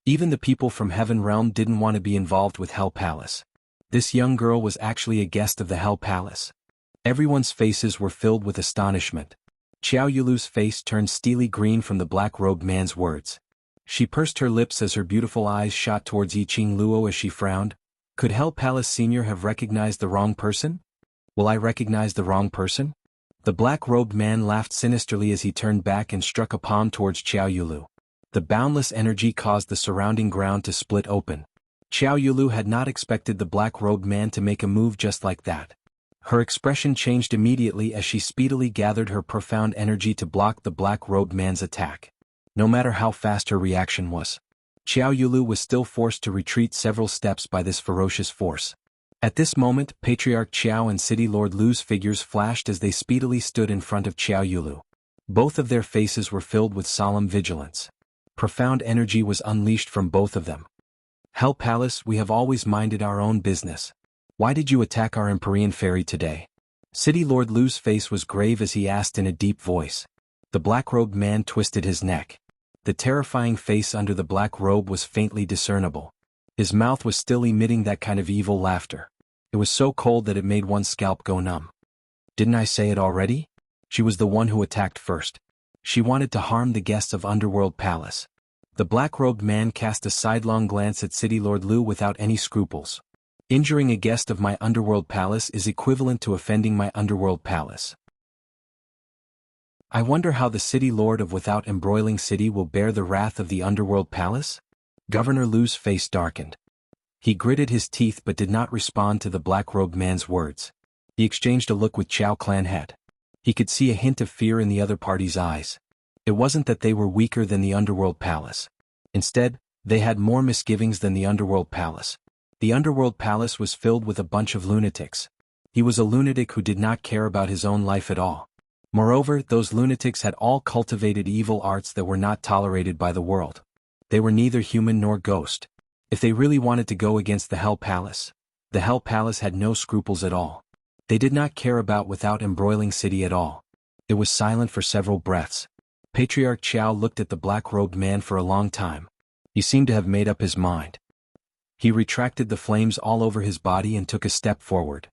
even the people from Heaven Realm didn't want to be involved with Hell Palace. This young girl was actually a guest of the Hell Palace. Everyone's faces were filled with astonishment. Xiao Yulu's face turned steely green from the black-robed man's words. She pursed her lips as her beautiful eyes shot towards Yiqing Luo as she frowned. Could Hell Palace Senior have recognized the wrong person? Will I recognize the wrong person? The black-robed man laughed sinisterly as he turned back and struck a palm towards Xiao Yulu. The boundless energy caused the surrounding ground to split open. Xiao Yulu had not expected the black-robed man to make a move just like that. Her expression changed immediately as she speedily gathered her profound energy to block the black-robed man's attack. No matter how fast her reaction was, Xiao Yulu was still forced to retreat several steps by this ferocious force. At this moment, Patriarch Qiao and City Lord Lu's figures flashed as they speedily stood in front of Xiao Yulu. Both of their faces were filled with solemn vigilance. Profound energy was unleashed from both of them. Hell Palace, we have always minded our own business. Why did you attack our Empyrean Fairy today? City Lord Lu's face was grave as he asked in a deep voice. The black-robed man twisted his neck. The terrifying face under the black robe was faintly discernible. His mouth was still emitting that kind of evil laughter. It was so cold that it made one's scalp go numb. Didn't I say it already? She was the one who attacked first. She wanted to harm the guests of Underworld Palace. The black-robed man cast a sidelong glance at City Lord Lu without any scruples. Injuring a guest of my Underworld Palace is equivalent to offending my Underworld Palace. I wonder how the City Lord of Without Embroiling City will bear the wrath of the Underworld Palace? Governor Lu's face darkened. He gritted his teeth but did not respond to the black-robed man's words. He exchanged a look with Chao Clan head. He could see a hint of fear in the other party's eyes. It wasn't that they were weaker than the Underworld Palace. Instead, they had more misgivings than the Underworld Palace. The Underworld Palace was filled with a bunch of lunatics. He was a lunatic who did not care about his own life at all. Moreover, those lunatics had all cultivated evil arts that were not tolerated by the world. They were neither human nor ghost. If they really wanted to go against the Hell Palace had no scruples at all. They did not care about Without Embroiling City at all. It was silent for several breaths. Patriarch Qiao looked at the black-robed man for a long time. He seemed to have made up his mind. He retracted the flames all over his body and took a step forward.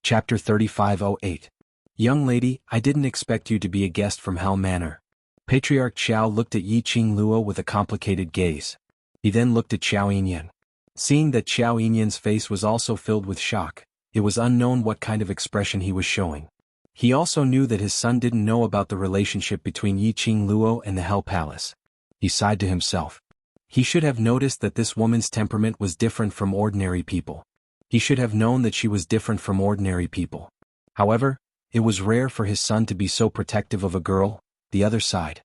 Chapter 3508. Young lady, I didn't expect you to be a guest from Hell Manor. Patriarch Qiao looked at Yiqing Luo with a complicated gaze. He then looked at Xiao Yinyan. Seeing that Xiao Yinyan's face was also filled with shock, it was unknown what kind of expression he was showing. He also knew that his son didn't know about the relationship between Yiqing Luo and the Hell Palace. He sighed to himself. He should have noticed that this woman's temperament was different from ordinary people. He should have known that she was different from ordinary people. However, it was rare for his son to be so protective of a girl. The other side.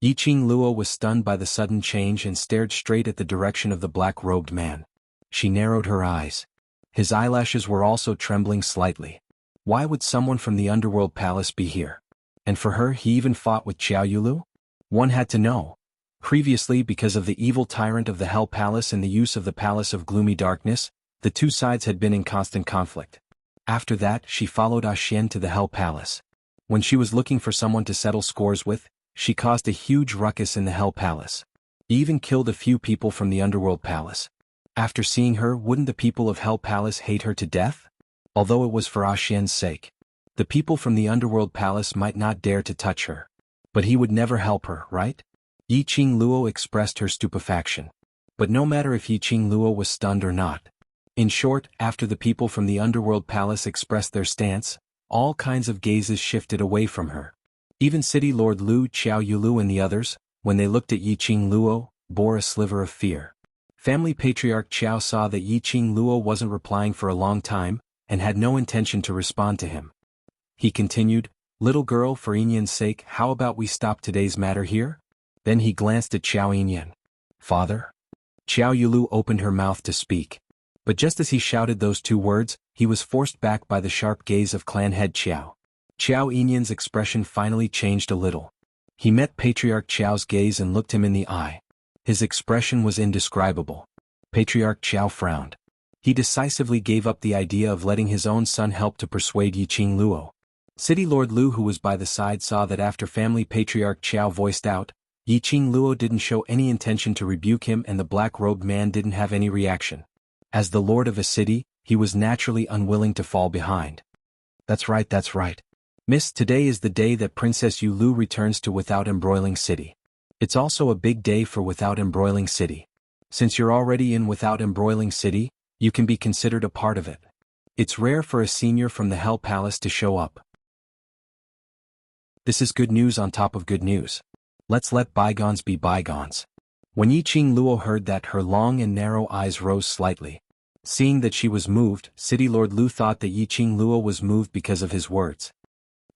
Yiqing Luo was stunned by the sudden change and stared straight at the direction of the black-robed man. She narrowed her eyes. His eyelashes were also trembling slightly. Why would someone from the Underworld Palace be here? And for her he even fought with Xiao Yulu? One had to know. Previously, because of the evil tyrant of the Hell Palace and the use of the Palace of Gloomy Darkness, the two sides had been in constant conflict. After that, she followed Xian to the Hell Palace. When she was looking for someone to settle scores with, she caused a huge ruckus in the Hell Palace. He even killed a few people from the Underworld Palace. After seeing her, wouldn't the people of Hell Palace hate her to death? Although it was for Xian's sake. The people from the Underworld Palace might not dare to touch her. But he would never help her, right? Yi Qing Luo expressed her stupefaction. But no matter if Yi Qing Luo was stunned or not. In short, after the people from the Underworld Palace expressed their stance, all kinds of gazes shifted away from her. Even City Lord Lu Xiao Yulu and the others, when they looked at Yi Qing Luo, bore a sliver of fear. Family Patriarch Qiao saw that Yi Qing Luo wasn't replying for a long time, and had no intention to respond to him. He continued, "Little girl, for Yinyan's sake, how about we stop today's matter here?" Then he glanced at Xiao Yinyan. "Father?" Xiao Yulu opened her mouth to speak. But just as he shouted those two words, he was forced back by the sharp gaze of clan head Xiao. Xiao Yinyan's expression finally changed a little. He met Patriarch Qiao's gaze and looked him in the eye. His expression was indescribable. Patriarch Qiao frowned. He decisively gave up the idea of letting his own son help to persuade Yi Qing Luo. City Lord Lu, who was by the side, saw that after Family Patriarch Qiao voiced out, Yi Qing Luo didn't show any intention to rebuke him and the black-robed man didn't have any reaction. As the lord of a city, he was naturally unwilling to fall behind. That's right. Miss, today is the day that Princess Yu Lu returns to Without Embroiling City. It's also a big day for Without Embroiling City. Since you're already in Without Embroiling City, you can be considered a part of it. It's rare for a senior from the Hell Palace to show up. This is good news on top of good news. Let's let bygones be bygones. When Yi Qing Luo heard that, her long and narrow eyes rose slightly. Seeing that she was moved, City Lord Lu thought that Yi Qing Luo was moved because of his words.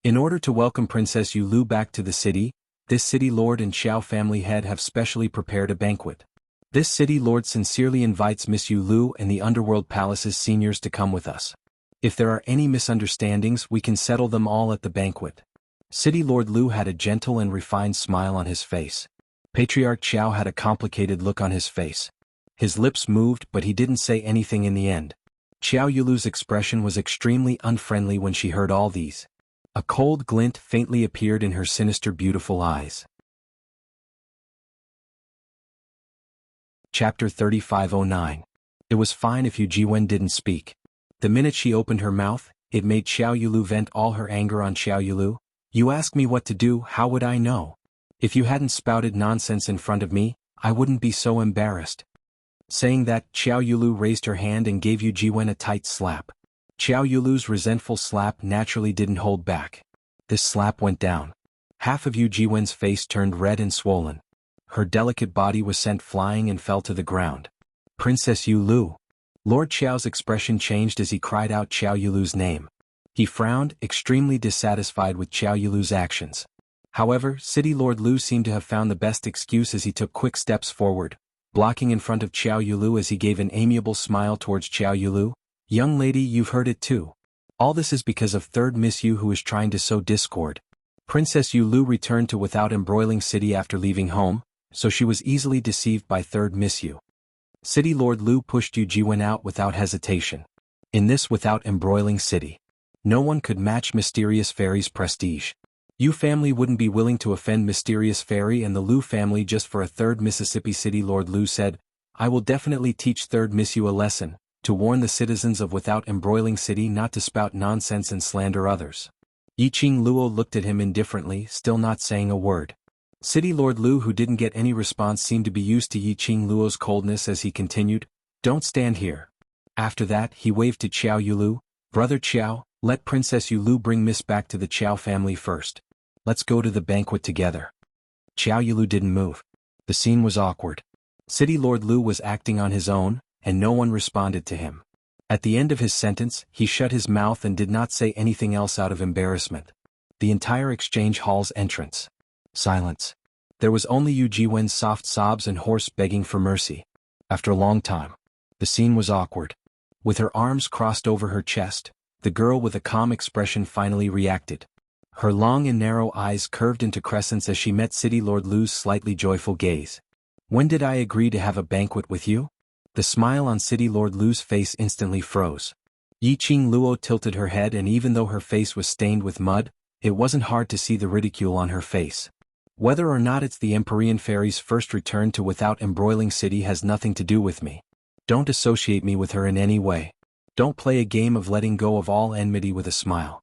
In order to welcome Princess Yu Lu back to the city, this city lord and Xiao family head have specially prepared a banquet. This city lord sincerely invites Miss Yu Lu and the Underworld Palace's seniors to come with us. If there are any misunderstandings, we can settle them all at the banquet. City Lord Lu had a gentle and refined smile on his face. Patriarch Qiao had a complicated look on his face. His lips moved, but he didn't say anything in the end. Xiao Yulu's expression was extremely unfriendly when she heard all these. A cold glint faintly appeared in her sinister, beautiful eyes. Chapter 3509. It was fine if Yu Jiwen didn't speak. The minute she opened her mouth, it made Xiao Yulu vent all her anger on Xiao Yulu. "You ask me what to do, how would I know? If you hadn't spouted nonsense in front of me, I wouldn't be so embarrassed." Saying that, Xiao Yulu raised her hand and gave Yu Jiwen a tight slap. Xiao Yulu's resentful slap naturally didn't hold back. This slap went down. Half of Yu Jiwen's face turned red and swollen. Her delicate body was sent flying and fell to the ground. "Princess Yu Lu." Lord Xiao's expression changed as he cried out Xiao Yulu's name. He frowned, extremely dissatisfied with Xiao Yulu's actions. However, City Lord Lu seemed to have found the best excuse as he took quick steps forward, blocking in front of Xiao Yulu as he gave an amiable smile towards Xiao Yulu. "Young lady, you've heard it too. All this is because of third Miss Yu, who is trying to sow discord. Princess Yu Lu returned to Without Embroiling City after leaving home, so she was easily deceived by third Miss Yu." City Lord Lu pushed Yu Jiwen out without hesitation. In this Without Embroiling City, no one could match Mysterious Fairy's prestige. Yu family wouldn't be willing to offend Mysterious Fairy and the Lu family just for a third Mississippi. City Lord Lu said, "I will definitely teach third Miss Yu a lesson, to warn the citizens of Without Embroiling City not to spout nonsense and slander others." Yi Qing Luo looked at him indifferently, still not saying a word. City Lord Lu, who didn't get any response, seemed to be used to Yi Qing Luo's coldness as he continued, "Don't stand here." After that, he waved to Xiao Yulu, "Brother Xiao, let Princess Yu Lu bring Miss back to the Qiao family first. Let's go to the banquet together." Xiao Yulu didn't move. The scene was awkward. City Lord Lu was acting on his own, and no one responded to him. At the end of his sentence, he shut his mouth and did not say anything else out of embarrassment. The entire exchange hall's entrance. Silence. There was only Yu Jiwen's soft sobs and hoarse begging for mercy. After a long time, the scene was awkward. With her arms crossed over her chest, the girl with a calm expression finally reacted. Her long and narrow eyes curved into crescents as she met City Lord Lu's slightly joyful gaze. "When did I agree to have a banquet with you?" The smile on City Lord Lu's face instantly froze. Yiqing Luo tilted her head, and even though her face was stained with mud, it wasn't hard to see the ridicule on her face. "Whether or not it's the Empyrean Fairy's first return to Without Embroiling City has nothing to do with me. Don't associate me with her in any way. Don't play a game of letting go of all enmity with a smile.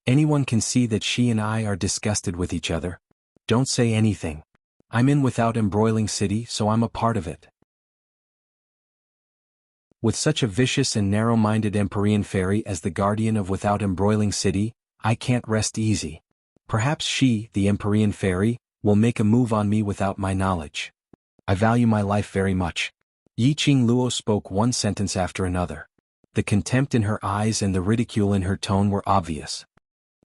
Anyone can see that she and I are disgusted with each other. Don't say anything. I'm in Without Embroiling City, so I'm a part of it. With such a vicious and narrow-minded Empyrean Fairy as the guardian of Without Embroiling City, I can't rest easy. Perhaps she, the Empyrean Fairy, will make a move on me without my knowledge. I value my life very much." Yiqing Luo spoke one sentence after another. The contempt in her eyes and the ridicule in her tone were obvious.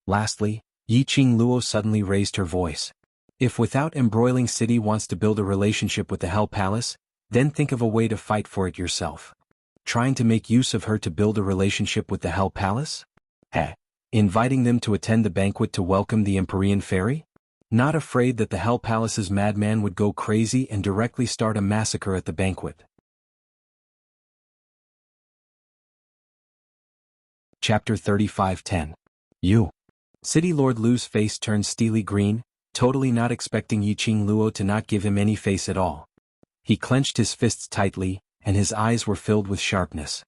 Lastly, Yiqing Luo suddenly raised her voice. "If Without Embroiling City wants to build a relationship with the Hell Palace, then think of a way to fight for it yourself. Trying to make use of her to build a relationship with the Hell Palace? Inviting them to attend the banquet to welcome the Empyrean Fairy? Not afraid that the Hell Palace's madman would go crazy and directly start a massacre at the banquet." Chapter 35:10. You. City Lord Lu's face turned steely green, totally not expecting Yiqing Luo to not give him any face at all. He clenched his fists tightly, and his eyes were filled with sharpness.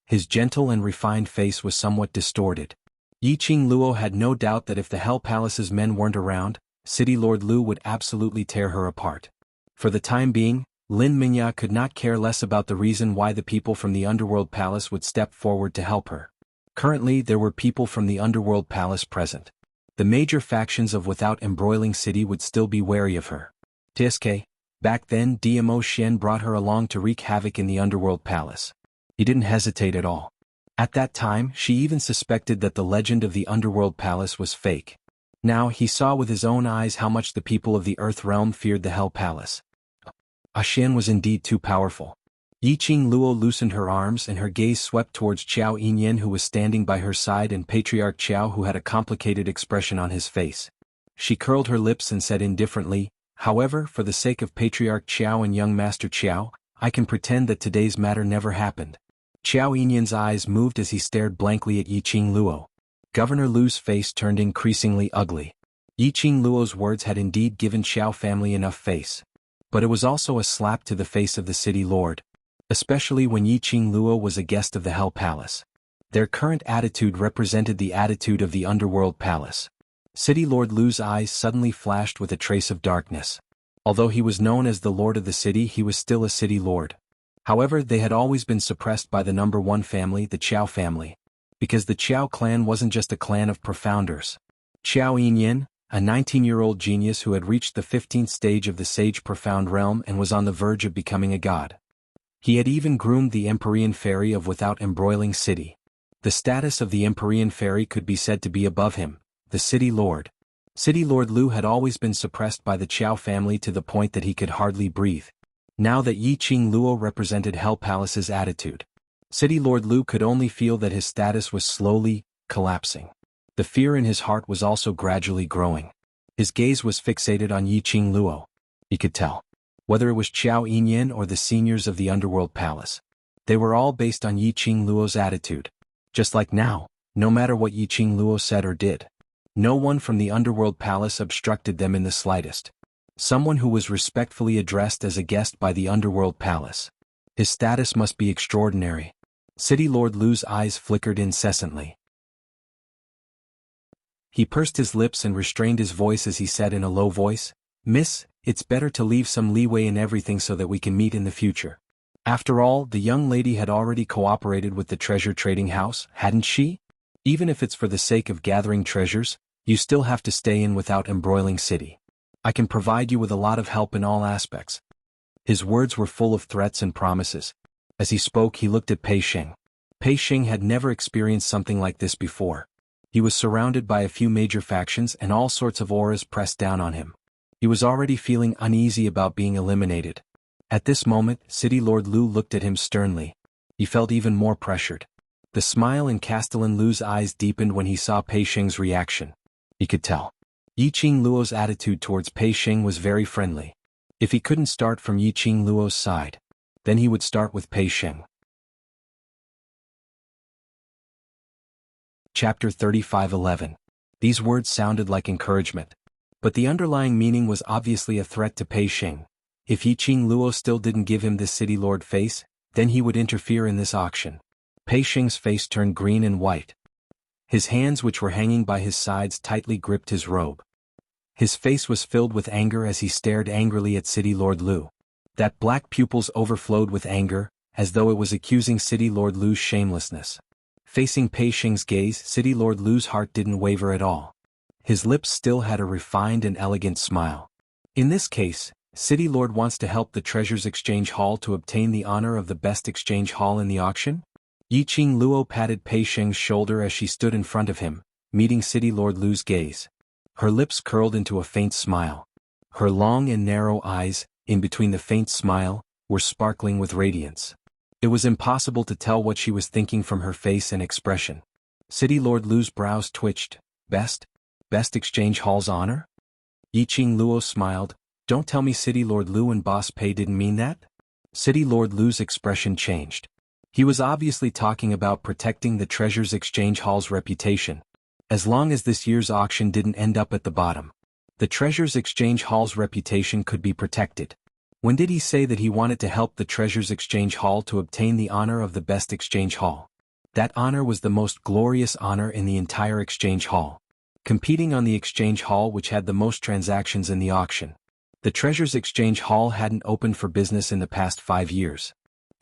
His gentle and refined face was somewhat distorted. Yiqing Luo had no doubt that if the Hell Palace's men weren't around, City Lord Lu would absolutely tear her apart. For the time being, Lin Mingya could not care less about the reason why the people from the Underworld Palace would step forward to help her. Currently there were people from the Underworld Palace present. The major factions of Without Embroiling City would still be wary of her. Tiske. Back then Dmo Shen brought her along to wreak havoc in the Underworld Palace. He didn't hesitate at all. At that time she even suspected that the legend of the Underworld Palace was fake. Now he saw with his own eyes how much the people of the Earth Realm feared the Hell Palace. Shen was indeed too powerful. Yiqing Luo loosened her arms and her gaze swept towards Qiao Yinyan, who was standing by her side, and Patriarch Qiao, who had a complicated expression on his face. She curled her lips and said indifferently, "However, for the sake of Patriarch Qiao and young Master Qiao, I can pretend that today's matter never happened." Qiao Yinyan's eyes moved as he stared blankly at Yiqing Luo. Governor Lu's face turned increasingly ugly. Yiqing Luo's words had indeed given Qiao family enough face. But it was also a slap to the face of the city lord. Especially when Yiqing Luo was a guest of the Hell Palace. Their current attitude represented the attitude of the Underworld Palace. City Lord Lu's eyes suddenly flashed with a trace of darkness. Although he was known as the Lord of the City, he was still a city lord. However, they had always been suppressed by the number one family, the Qiao family. Because the Qiao clan wasn't just a clan of profounders. Qiao Yinyan, a 19-year-old genius who had reached the 15th stage of the Sage Profound Realm and was on the verge of becoming a god. He had even groomed the Empyrean Fairy of Without Embroiling City. The status of the Empyrean Fairy could be said to be above him, the City Lord. City Lord Lu had always been suppressed by the Qiao family to the point that he could hardly breathe. Now that Yiqing Luo represented Hell Palace's attitude, City Lord Lu could only feel that his status was slowly collapsing. The fear in his heart was also gradually growing. His gaze was fixated on Yiqing Luo. He could tell. Whether it was Qiao Yinyan or the seniors of the Underworld Palace, they were all based on Yiqing Luo's attitude. Just like now, no matter what Yiqing Luo said or did, no one from the Underworld Palace obstructed them in the slightest. Someone who was respectfully addressed as a guest by the Underworld Palace. His status must be extraordinary. City Lord Lu's eyes flickered incessantly. He pursed his lips and restrained his voice as he said in a low voice, "Miss, it's better to leave some leeway in everything so that we can meet in the future." After all, the young lady had already cooperated with the treasure trading house, hadn't she? Even if it's for the sake of gathering treasures, you still have to stay in Without Embroiling City. I can provide you with a lot of help in all aspects. His words were full of threats and promises. As he spoke, he looked at Pei Sheng. Pei Sheng had never experienced something like this before. He was surrounded by a few major factions and all sorts of auras pressed down on him. He was already feeling uneasy about being eliminated. At this moment, City Lord Lu looked at him sternly. He felt even more pressured. The smile in Castellan Lu's eyes deepened when he saw Pei Sheng's reaction. He could tell. Yiqing Luo's attitude towards Pei Xing was very friendly. If he couldn't start from Yiqing Luo's side, then he would start with Pei Xing. Chapter 35:11. These words sounded like encouragement, but the underlying meaning was obviously a threat to Pei Xing. If Yiqing Luo still didn't give him this city lord face, then he would interfere in this auction. Pei Xing's face turned green and white. His hands, which were hanging by his sides, tightly gripped his robe. His face was filled with anger as he stared angrily at City Lord Lu. That black pupils overflowed with anger, as though it was accusing City Lord Lu's shamelessness. Facing Pei Xing's gaze, City Lord Lu's heart didn't waver at all. His lips still had a refined and elegant smile. In this case, City Lord wants to help the Treasures Exchange Hall to obtain the honor of the best exchange hall in the auction? Yiqing Luo patted Pei Xing's shoulder as she stood in front of him, meeting City Lord Lu's gaze. Her lips curled into a faint smile. Her long and narrow eyes, in between the faint smile, were sparkling with radiance. It was impossible to tell what she was thinking from her face and expression. City Lord Lu's brows twitched. Best exchange hall's honor? Yiqing Luo smiled. Don't tell me City Lord Lu and Boss Pei didn't mean that? City Lord Lu's expression changed. He was obviously talking about protecting the Treasures Exchange Hall's reputation. As long as this year's auction didn't end up at the bottom, the Treasures Exchange Hall's reputation could be protected. When did he say that he wanted to help the Treasures Exchange Hall to obtain the honor of the best exchange hall? That honor was the most glorious honor in the entire exchange hall. Competing on the exchange hall which had the most transactions in the auction. The Treasures Exchange Hall hadn't opened for business in the past 5 years.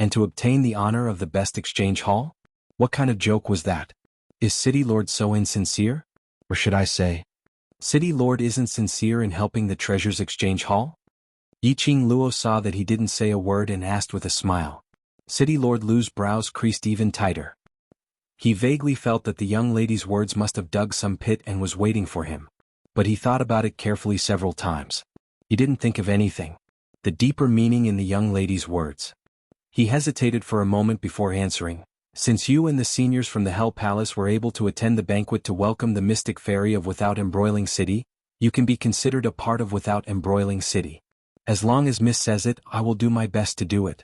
And to obtain the honor of the best exchange hall? What kind of joke was that? Is City Lord so insincere? Or should I say, City Lord isn't sincere in helping the Treasures Exchange Hall? Yiqing Luo saw that he didn't say a word and asked with a smile. City Lord Lu's brows creased even tighter. He vaguely felt that the young lady's words must have dug some pit and was waiting for him. But he thought about it carefully several times. He didn't think of anything. The deeper meaning in the young lady's words. He hesitated for a moment before answering. Since you and the seniors from the Hell Palace were able to attend the banquet to welcome the mystic fairy of Without Embroiling City, you can be considered a part of Without Embroiling City. As long as Miss says it, I will do my best to do it.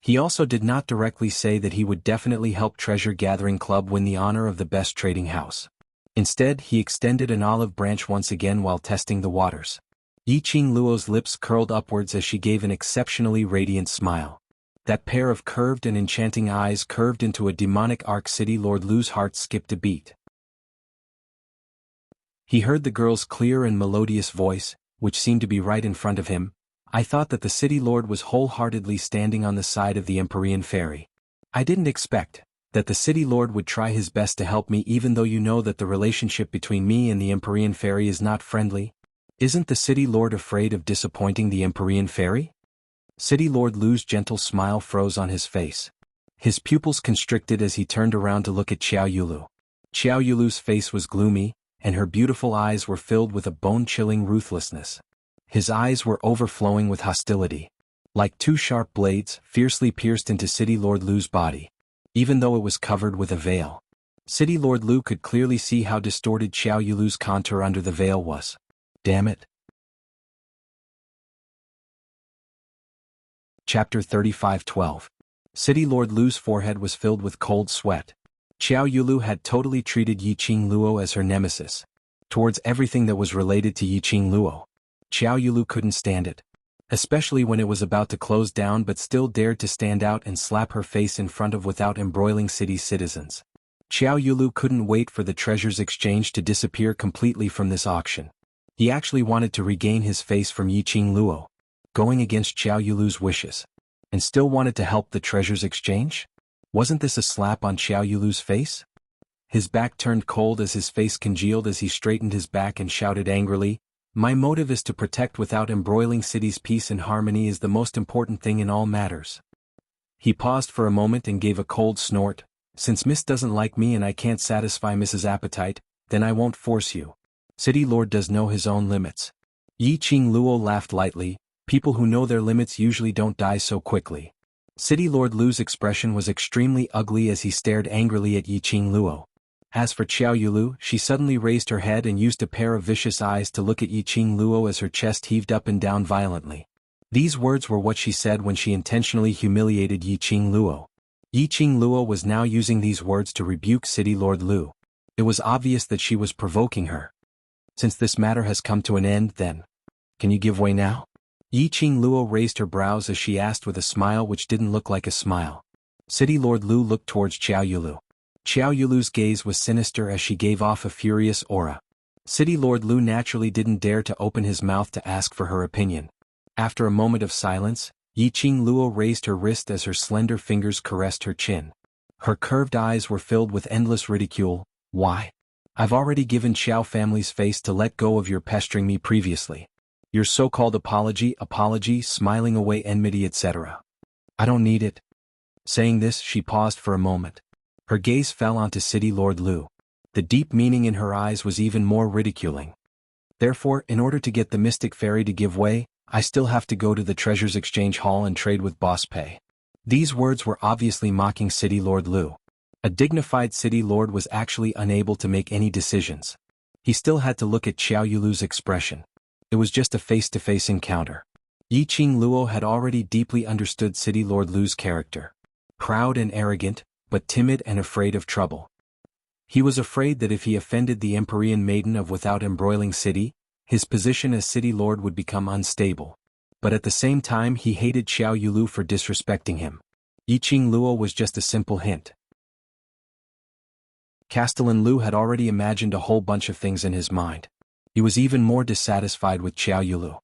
He also did not directly say that he would definitely help Treasure Gathering Club win the honor of the best trading house. Instead, he extended an olive branch once again while testing the waters. Yiqing Luo's lips curled upwards as she gave an exceptionally radiant smile. That pair of curved and enchanting eyes curved into a demonic arc. City Lord Lu's heart skipped a beat. He heard the girl's clear and melodious voice, which seemed to be right in front of him. I thought that the City Lord was wholeheartedly standing on the side of the Empyrean Fairy. I didn't expect that the City Lord would try his best to help me, even though you know that the relationship between me and the Empyrean Fairy is not friendly. Isn't the City Lord afraid of disappointing the Empyrean Fairy? City Lord Lu's gentle smile froze on his face. His pupils constricted as he turned around to look at Xiao Yulu. Xiao Yulu's face was gloomy, and her beautiful eyes were filled with a bone-chilling ruthlessness. His eyes were overflowing with hostility. Like two sharp blades, fiercely pierced into City Lord Lu's body. Even though it was covered with a veil. City Lord Lu could clearly see how distorted Xiao Yulu's contour under the veil was. Damn it. Chapter 35:12. City Lord Lu's forehead was filled with cold sweat. Xiao Yulu had totally treated Yiqing Luo as her nemesis. Towards everything that was related to Yiqing Luo. Xiao Yulu couldn't stand it. Especially when it was about to close down, but still dared to stand out and slap her face in front of Without Embroiling City citizens. Xiao Yulu couldn't wait for the Treasures Exchange to disappear completely from this auction. He actually wanted to regain his face from Yiqing Luo, going against Xiao Yulu's wishes, and still wanted to help the Treasures Exchange? Wasn't this a slap on Xiao Yulu's face? His back turned cold as his face congealed as he straightened his back and shouted angrily, My motive is to protect Without Embroiling City's peace and harmony is the most important thing in all matters. He paused for a moment and gave a cold snort. Since Miss doesn't like me and I can't satisfy Mrs. appetite, then I won't force you. City Lord does know his own limits. Yiqing Luo laughed lightly. People who know their limits usually don't die so quickly. City Lord Lu's expression was extremely ugly as he stared angrily at Yiqing Luo. As for Xiao Yulu, she suddenly raised her head and used a pair of vicious eyes to look at Yiqing Luo as her chest heaved up and down violently. These words were what she said when she intentionally humiliated Yiqing Luo. Yiqing Luo was now using these words to rebuke City Lord Lu. It was obvious that she was provoking her. Since this matter has come to an end, then, can you give way now? Yiqing Luo raised her brows as she asked with a smile which didn't look like a smile. City Lord Lu looked towards Xiao Yulu. Xiao Yulu's gaze was sinister as she gave off a furious aura. City Lord Lu naturally didn't dare to open his mouth to ask for her opinion. After a moment of silence, Yiqing Luo raised her wrist as her slender fingers caressed her chin. Her curved eyes were filled with endless ridicule. Why? I've already given Xiao family's face to let go of your pestering me previously. Your so-called apology, smiling away enmity, etc. I don't need it. Saying this, she paused for a moment. Her gaze fell onto City Lord Lu. The deep meaning in her eyes was even more ridiculing. Therefore, in order to get the Mystic Fairy to give way, I still have to go to the Treasures Exchange Hall and trade with Boss Pei. These words were obviously mocking City Lord Lu. A dignified City Lord was actually unable to make any decisions. He still had to look at Xiao Yulu's expression. It was just a face-to-face encounter. Yiqing Luo had already deeply understood City Lord Lu's character. Proud and arrogant, but timid and afraid of trouble. He was afraid that if he offended the Empyrean Maiden of Without Embroiling City, his position as City Lord would become unstable. But at the same time he hated Xiao Yulu for disrespecting him. Yiqing Luo was just a simple hint. Castellan Lu had already imagined a whole bunch of things in his mind. He was even more dissatisfied with Xiao Yulu.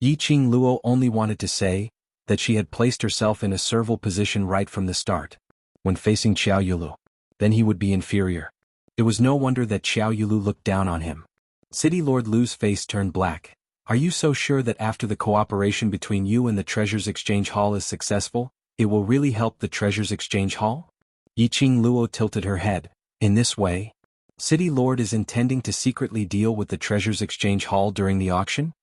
Yiqing Luo only wanted to say that she had placed herself in a servile position right from the start. When facing Xiao Yulu, then he would be inferior. It was no wonder that Xiao Yulu looked down on him. City Lord Lu's face turned black. Are you so sure that after the cooperation between you and the Treasures Exchange Hall is successful, it will really help the Treasures Exchange Hall? Yiqing Luo tilted her head. In this way, City Lord is intending to secretly deal with the Treasures Exchange Hall during the auction?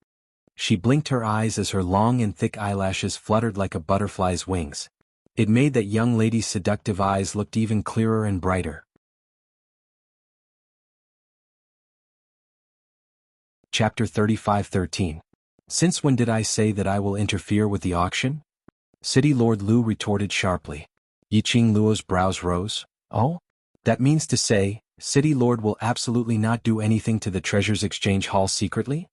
She blinked her eyes as her long and thick eyelashes fluttered like a butterfly's wings. It made that young lady's seductive eyes look even clearer and brighter. Chapter 35:13. Since when did I say that I will interfere with the auction? City Lord Lu retorted sharply. Yiqing Luo's brows rose. Oh? That means to say, City Lord will absolutely not do anything to the Treasures Exchange Hall secretly?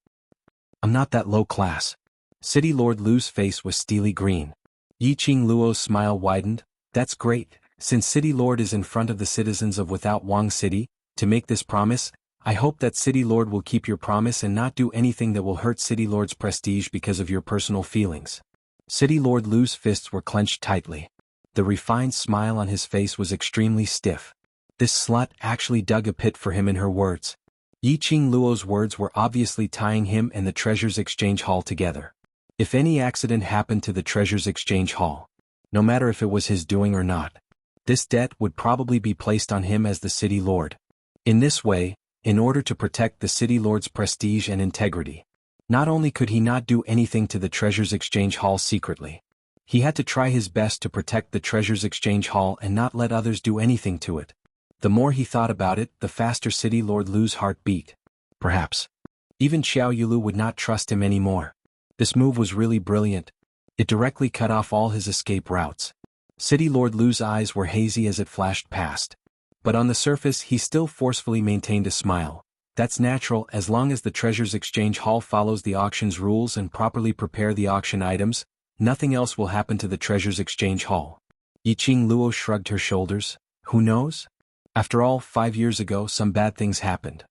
I'm not that low class. City Lord Lu's face was steely green. Yiqing Luo's smile widened. That's great. Since City Lord is in front of the citizens of Without Wang City, to make this promise, I hope that City Lord will keep your promise and not do anything that will hurt City Lord's prestige because of your personal feelings. City Lord Lu's fists were clenched tightly. The refined smile on his face was extremely stiff. This slut actually dug a pit for him in her words. Yiqing Luo's words were obviously tying him and the Treasures Exchange Hall together. If any accident happened to the Treasures Exchange Hall, no matter if it was his doing or not, this debt would probably be placed on him as the City Lord. In this way, in order to protect the City Lord's prestige and integrity, not only could he not do anything to the Treasures Exchange Hall secretly, he had to try his best to protect the Treasures Exchange Hall and not let others do anything to it. The more he thought about it, the faster City Lord Lu's heart beat. Perhaps even Xiao Yulu would not trust him anymore. This move was really brilliant. It directly cut off all his escape routes. City Lord Lu's eyes were hazy as it flashed past. But on the surface he still forcefully maintained a smile. That's natural as long as the Treasures Exchange Hall follows the auction's rules and properly prepare the auction items, nothing else will happen to the Treasures Exchange Hall. Yiqing Luo shrugged her shoulders. Who knows? After all, 5 years ago some bad things happened.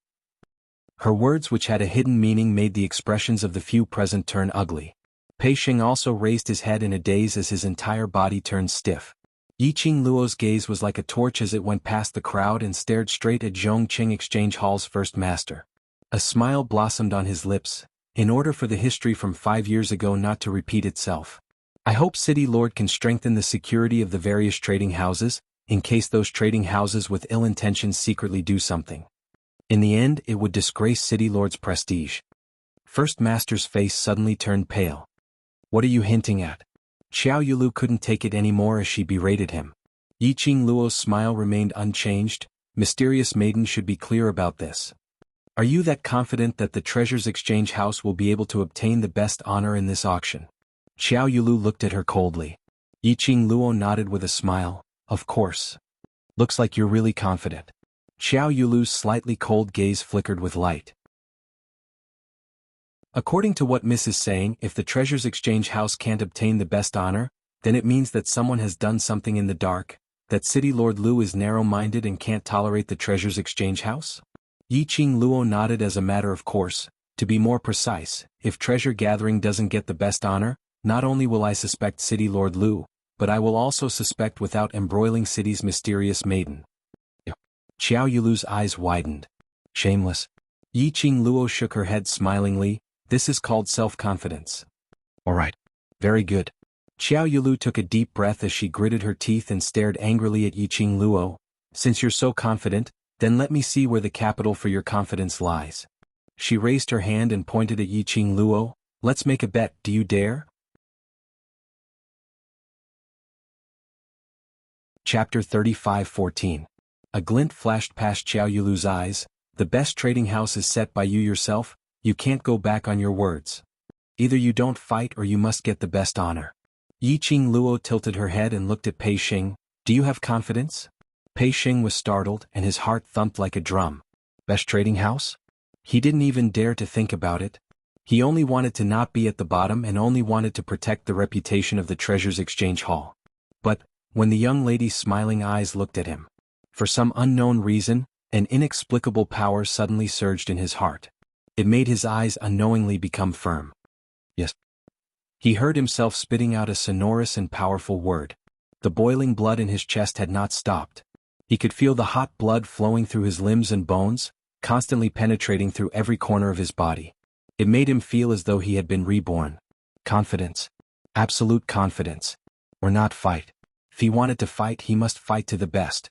Her words, which had a hidden meaning, made the expressions of the few present turn ugly. Pei Sheng also raised his head in a daze as his entire body turned stiff. Yiqing Luo's gaze was like a torch as it went past the crowd and stared straight at Zhongqing Exchange Hall's first master. A smile blossomed on his lips, in order for the history from 5 years ago not to repeat itself. I hope City Lord can strengthen the security of the various trading houses, in case those trading houses with ill intentions secretly do something. In the end, it would disgrace City Lord's prestige. First Master's face suddenly turned pale. What are you hinting at? Xiao Yulu couldn't take it anymore as she berated him. Yiqing Luo's smile remained unchanged. mysterious maiden should be clear about this. Are you that confident that the Treasures Exchange House will be able to obtain the best honor in this auction? Xiao Yulu looked at her coldly. Yiqing Luo nodded with a smile. Of course. Looks like you're really confident. Xiao Yulu's slightly cold gaze flickered with light. According to what Miss is saying, if the Treasures Exchange House can't obtain the best honor, then it means that someone has done something in the dark, that City Lord Lu is narrow-minded and can't tolerate the Treasures Exchange House? Yiqing Luo nodded as a matter of course. To be more precise, if treasure gathering doesn't get the best honor, not only will I suspect City Lord Lu, but I will also suspect Without Embroiling City's mysterious maiden. Xiao Yulu's eyes widened. Shameless. Yiqing Luo shook her head smilingly. This is called self-confidence. Alright. Very good. Xiao Yulu took a deep breath as she gritted her teeth and stared angrily at Yiqing Luo. Since you're so confident, then let me see where the capital for your confidence lies. She raised her hand and pointed at Yiqing Luo. Let's make a bet, do you dare? Chapter 35:14. A glint flashed past Xiao Yulu's eyes. The best trading house is set by you yourself, you can't go back on your words. Either you don't fight or you must get the best honor. Yiqing Luo tilted her head and looked at Pei Xing. Do you have confidence? Pei Xing was startled and his heart thumped like a drum. Best trading house? He didn't even dare to think about it. He only wanted to not be at the bottom and only wanted to protect the reputation of the Treasures Exchange Hall. But, when the young lady's smiling eyes looked at him, for some unknown reason, an inexplicable power suddenly surged in his heart. It made his eyes unknowingly become firm. Yes. He heard himself spitting out a sonorous and powerful word. The boiling blood in his chest had not stopped. He could feel the hot blood flowing through his limbs and bones, constantly penetrating through every corner of his body. It made him feel as though he had been reborn. Confidence. Absolute confidence. Or not fight. If he wanted to fight, he must fight to the best.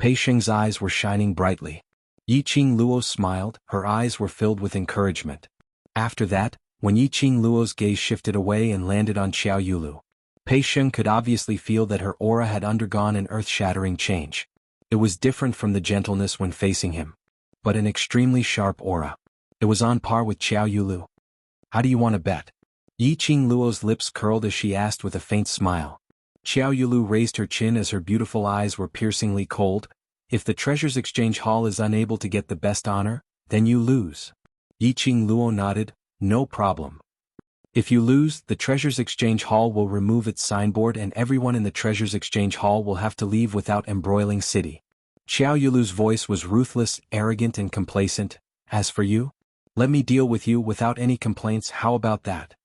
Pei Xing's eyes were shining brightly. Yiqing Luo smiled, her eyes were filled with encouragement. After that, when Yiqing Luo's gaze shifted away and landed on Xiao Yulu, Pei Xing could obviously feel that her aura had undergone an earth-shattering change. It was different from the gentleness when facing him, but an extremely sharp aura. It was on par with Xiao Yulu. How do you want to bet? Yiqing Luo's lips curled as she asked with a faint smile. Xiao Yulu raised her chin as her beautiful eyes were piercingly cold. If the Treasures Exchange Hall is unable to get the best honor, then you lose. Yiqing Luo nodded. No problem. If you lose, the Treasures Exchange Hall will remove its signboard and everyone in the Treasures Exchange Hall will have to leave Without Embroiling City. Xiao Yulu's voice was ruthless, arrogant and complacent. As for you? Let me deal with you without any complaints, how about that?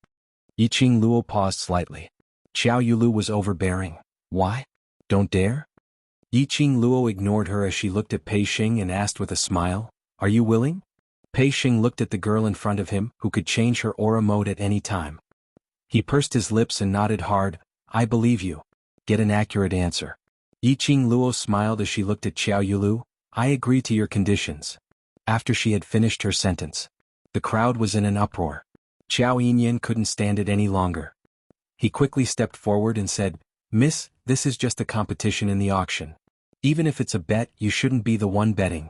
Yiqing Luo paused slightly. Xiao Yulu was overbearing. Why? Don't dare? Yiqing Luo ignored her as she looked at Pei Xing and asked with a smile, Are you willing? Pei Xing looked at the girl in front of him, who could change her aura mode at any time. He pursed his lips and nodded hard. I believe you. Get an accurate answer. Yiqing Luo smiled as she looked at Xiao Yulu. I agree to your conditions. After she had finished her sentence, the crowd was in an uproar. Xiao Yinyan couldn't stand it any longer. He quickly stepped forward and said, Miss, this is just a competition in the auction. Even if it's a bet, you shouldn't be the one betting.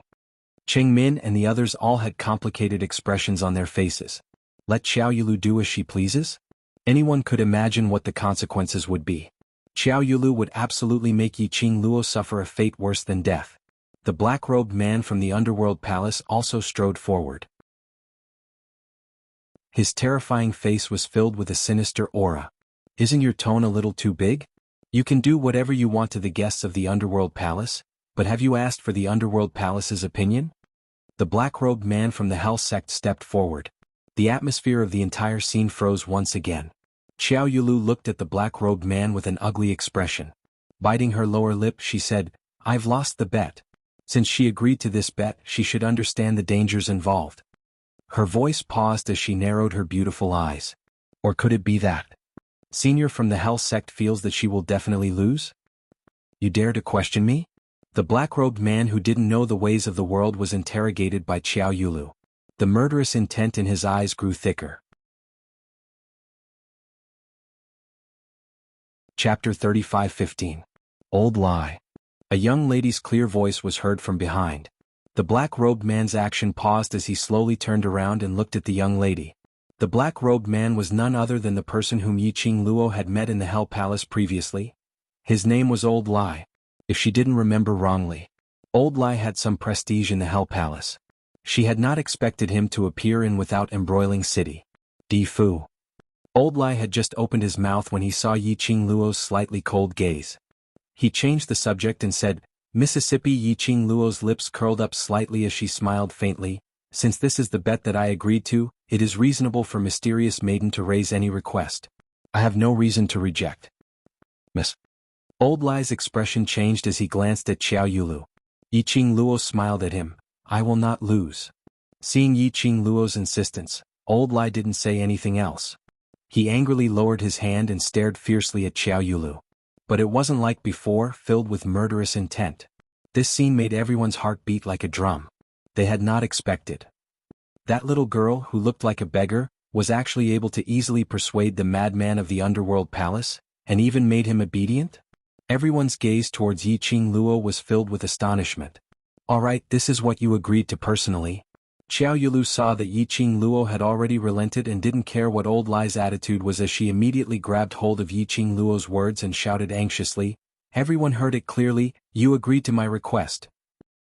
Cheng Min and the others all had complicated expressions on their faces. Let Xiao Yulu do as she pleases? Anyone could imagine what the consequences would be. Xiao Yulu would absolutely make Yiqing Luo suffer a fate worse than death. The black-robed man from the underworld palace also strode forward. His terrifying face was filled with a sinister aura. Isn't your tone a little too big? You can do whatever you want to the guests of the underworld palace, but have you asked for the underworld palace's opinion? The black-robed man from the Hell sect stepped forward. The atmosphere of the entire scene froze once again. Xiao Yulu looked at the black-robed man with an ugly expression. Biting her lower lip, she said, I've lost the bet. Since she agreed to this bet, she should understand the dangers involved. Her voice paused as she narrowed her beautiful eyes. Or could it be that Senior from the Hell sect feels that she will definitely lose? You dare to question me? The black-robed man who didn't know the ways of the world was interrogated by Xiao Yulu. The murderous intent in his eyes grew thicker. Chapter 35:15. Old Lie. A young lady's clear voice was heard from behind. The black-robed man's action paused as he slowly turned around and looked at the young lady. The black-robed man was none other than the person whom Yiqing Luo had met in the Hell Palace previously. His name was Old Lai. If she didn't remember wrongly, Old Lai had some prestige in the Hell Palace. She had not expected him to appear in Without Embroiling City. Di Fu. Old Lai had just opened his mouth when he saw Yiqing Luo's slightly cold gaze. He changed the subject and said, Mississippi. Yiqing Luo's lips curled up slightly as she smiled faintly. Since this is the bet that I agreed to, it is reasonable for Mysterious Maiden to raise any request. I have no reason to reject. Miss. Old Lai's expression changed as he glanced at Xiao Yulu. Yiqing Luo smiled at him. I will not lose. Seeing Yiqing Luo's insistence, Old Lai didn't say anything else. He angrily lowered his hand and stared fiercely at Xiao Yulu. But it wasn't like before, filled with murderous intent. This scene made everyone's heart beat like a drum. They had not expected. That little girl, who looked like a beggar, was actually able to easily persuade the madman of the underworld palace, and even made him obedient? Everyone's gaze towards Yiqing Luo was filled with astonishment. All right, this is what you agreed to personally. Xiao Yulu saw that Yiqing Luo had already relented and didn't care what Old Lai's attitude was as she immediately grabbed hold of Yiqing Luo's words and shouted anxiously. Everyone heard it clearly, you agreed to my request.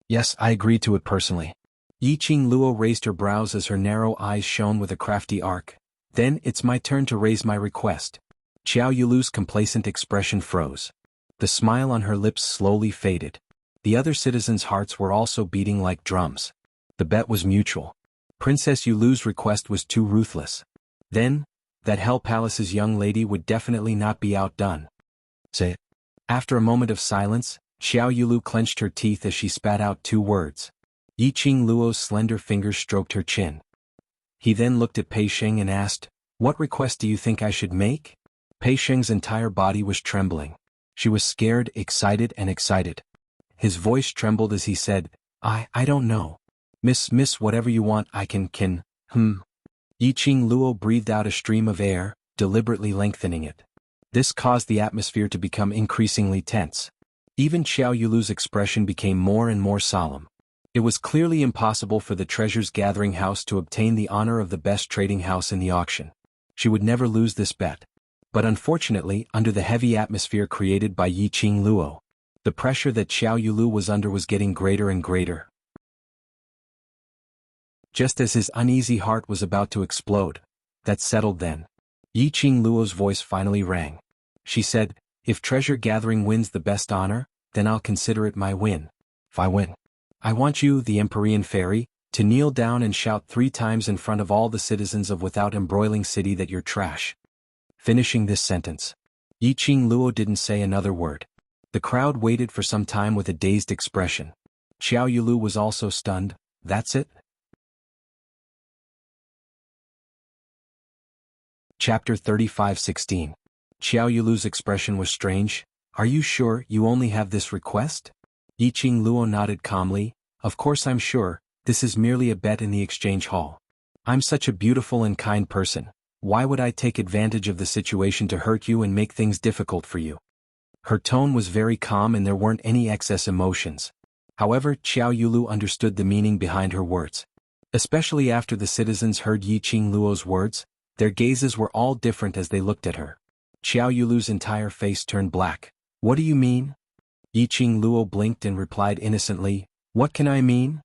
Yes, I agreed to it personally. Yiqing Luo raised her brows as her narrow eyes shone with a crafty arc. Then, it's my turn to raise my request. Xiao Yulu's complacent expression froze. The smile on her lips slowly faded. The other citizens' hearts were also beating like drums. The bet was mutual. Princess Yulu's request was too ruthless. Then, that Hell Palace's young lady would definitely not be outdone. Say it. After a moment of silence, Xiao Yulu clenched her teeth as she spat out two words. Yiqing Luo's slender fingers stroked her chin. He then looked at Pei Sheng and asked, What request do you think I should make? Pei Sheng's entire body was trembling. She was scared, excited. His voice trembled as he said, I don't know. Miss, whatever you want, I can. Yiqing Luo breathed out a stream of air, deliberately lengthening it. This caused the atmosphere to become increasingly tense. Even Xiao Yulu's expression became more and more solemn. It was clearly impossible for the Treasures Gathering House to obtain the honor of the best trading house in the auction. She would never lose this bet. But unfortunately, under the heavy atmosphere created by Yiqing Luo, the pressure that Xiao Yulu was under was getting greater and greater. Just as his uneasy heart was about to explode, that settled then. Yiqing Luo's voice finally rang. She said, If Treasure Gathering wins the best honor, then I'll consider it my win. If I win, I want you, the Empyrean Fairy, to kneel down and shout 3 times in front of all the citizens of Without Embroiling City that you're trash. Finishing this sentence, Yiqing Luo didn't say another word. The crowd waited for some time with a dazed expression. Xiao Yulu was also stunned. That's it? Chapter 35:16. Xiao Yulu's expression was strange. Are you sure you only have this request? Yiqing Luo nodded calmly. Of course I'm sure, this is merely a bet in the exchange hall. I'm such a beautiful and kind person. Why would I take advantage of the situation to hurt you and make things difficult for you? Her tone was very calm and there weren't any excess emotions. However, Xiao Yulu understood the meaning behind her words. Especially after the citizens heard Yiqing Luo's words, their gazes were all different as they looked at her. Xiao Yulu's entire face turned black. What do you mean? Yiqing Luo blinked and replied innocently, What can I mean?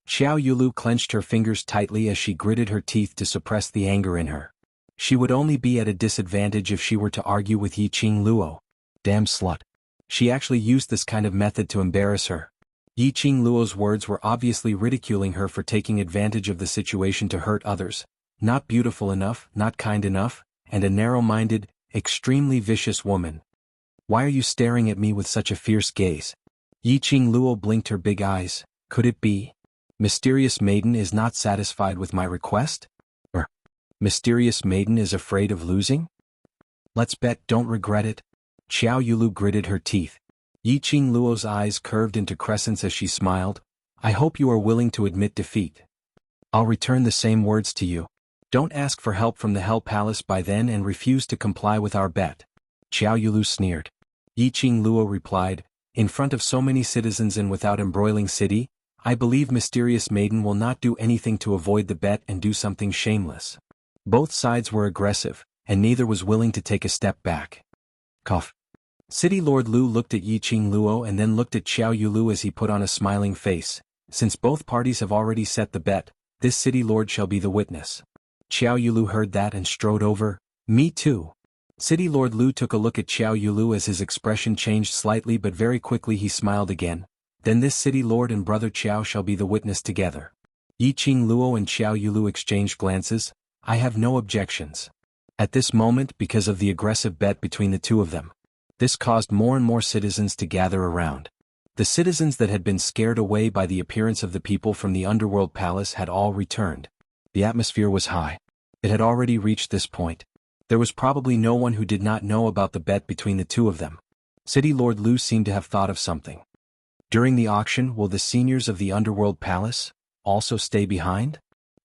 Xiao Yulu clenched her fingers tightly as she gritted her teeth to suppress the anger in her. She would only be at a disadvantage if she were to argue with Yiqing Luo. Damn slut. She actually used this kind of method to embarrass her. Yiqing Luo's words were obviously ridiculing her for taking advantage of the situation to hurt others. Not beautiful enough, not kind enough, and a narrow-minded, extremely vicious woman. Why are you staring at me with such a fierce gaze? Yiqing Luo blinked her big eyes. Could it be? Mysterious Maiden is not satisfied with my request? Or, Mysterious Maiden is afraid of losing? Let's bet don't regret it. Xiao Yulu gritted her teeth. Yiqing Luo's eyes curved into crescents as she smiled. I hope you are willing to admit defeat. I'll return the same words to you. Don't ask for help from the Hell Palace by then and refuse to comply with our bet. Xiao Yulu sneered. Yiqing Luo replied, In front of so many citizens and without embroiling city, I believe mysterious maiden will not do anything to avoid the bet and do something shameless. Both sides were aggressive, and neither was willing to take a step back. Cough. City Lord Lu looked at Yiqing Luo and then looked at Xiao Yulu as he put on a smiling face. Since both parties have already set the bet, this city lord shall be the witness. Xiao Yulu heard that and strode over. Me too. City Lord Lu took a look at Xiao Yulu as his expression changed slightly, but very quickly he smiled again. Then this city lord and brother Xiao shall be the witness together. Yiqing Luo and Xiao Yulu exchanged glances. I have no objections. At this moment, because of the aggressive bet between the two of them, this caused more and more citizens to gather around. The citizens that had been scared away by the appearance of the people from the underworld palace had all returned. The atmosphere was high. It had already reached this point. There was probably no one who did not know about the bet between the two of them. City Lord Lu seemed to have thought of something. During the auction, will the seniors of the underworld palace also stay behind?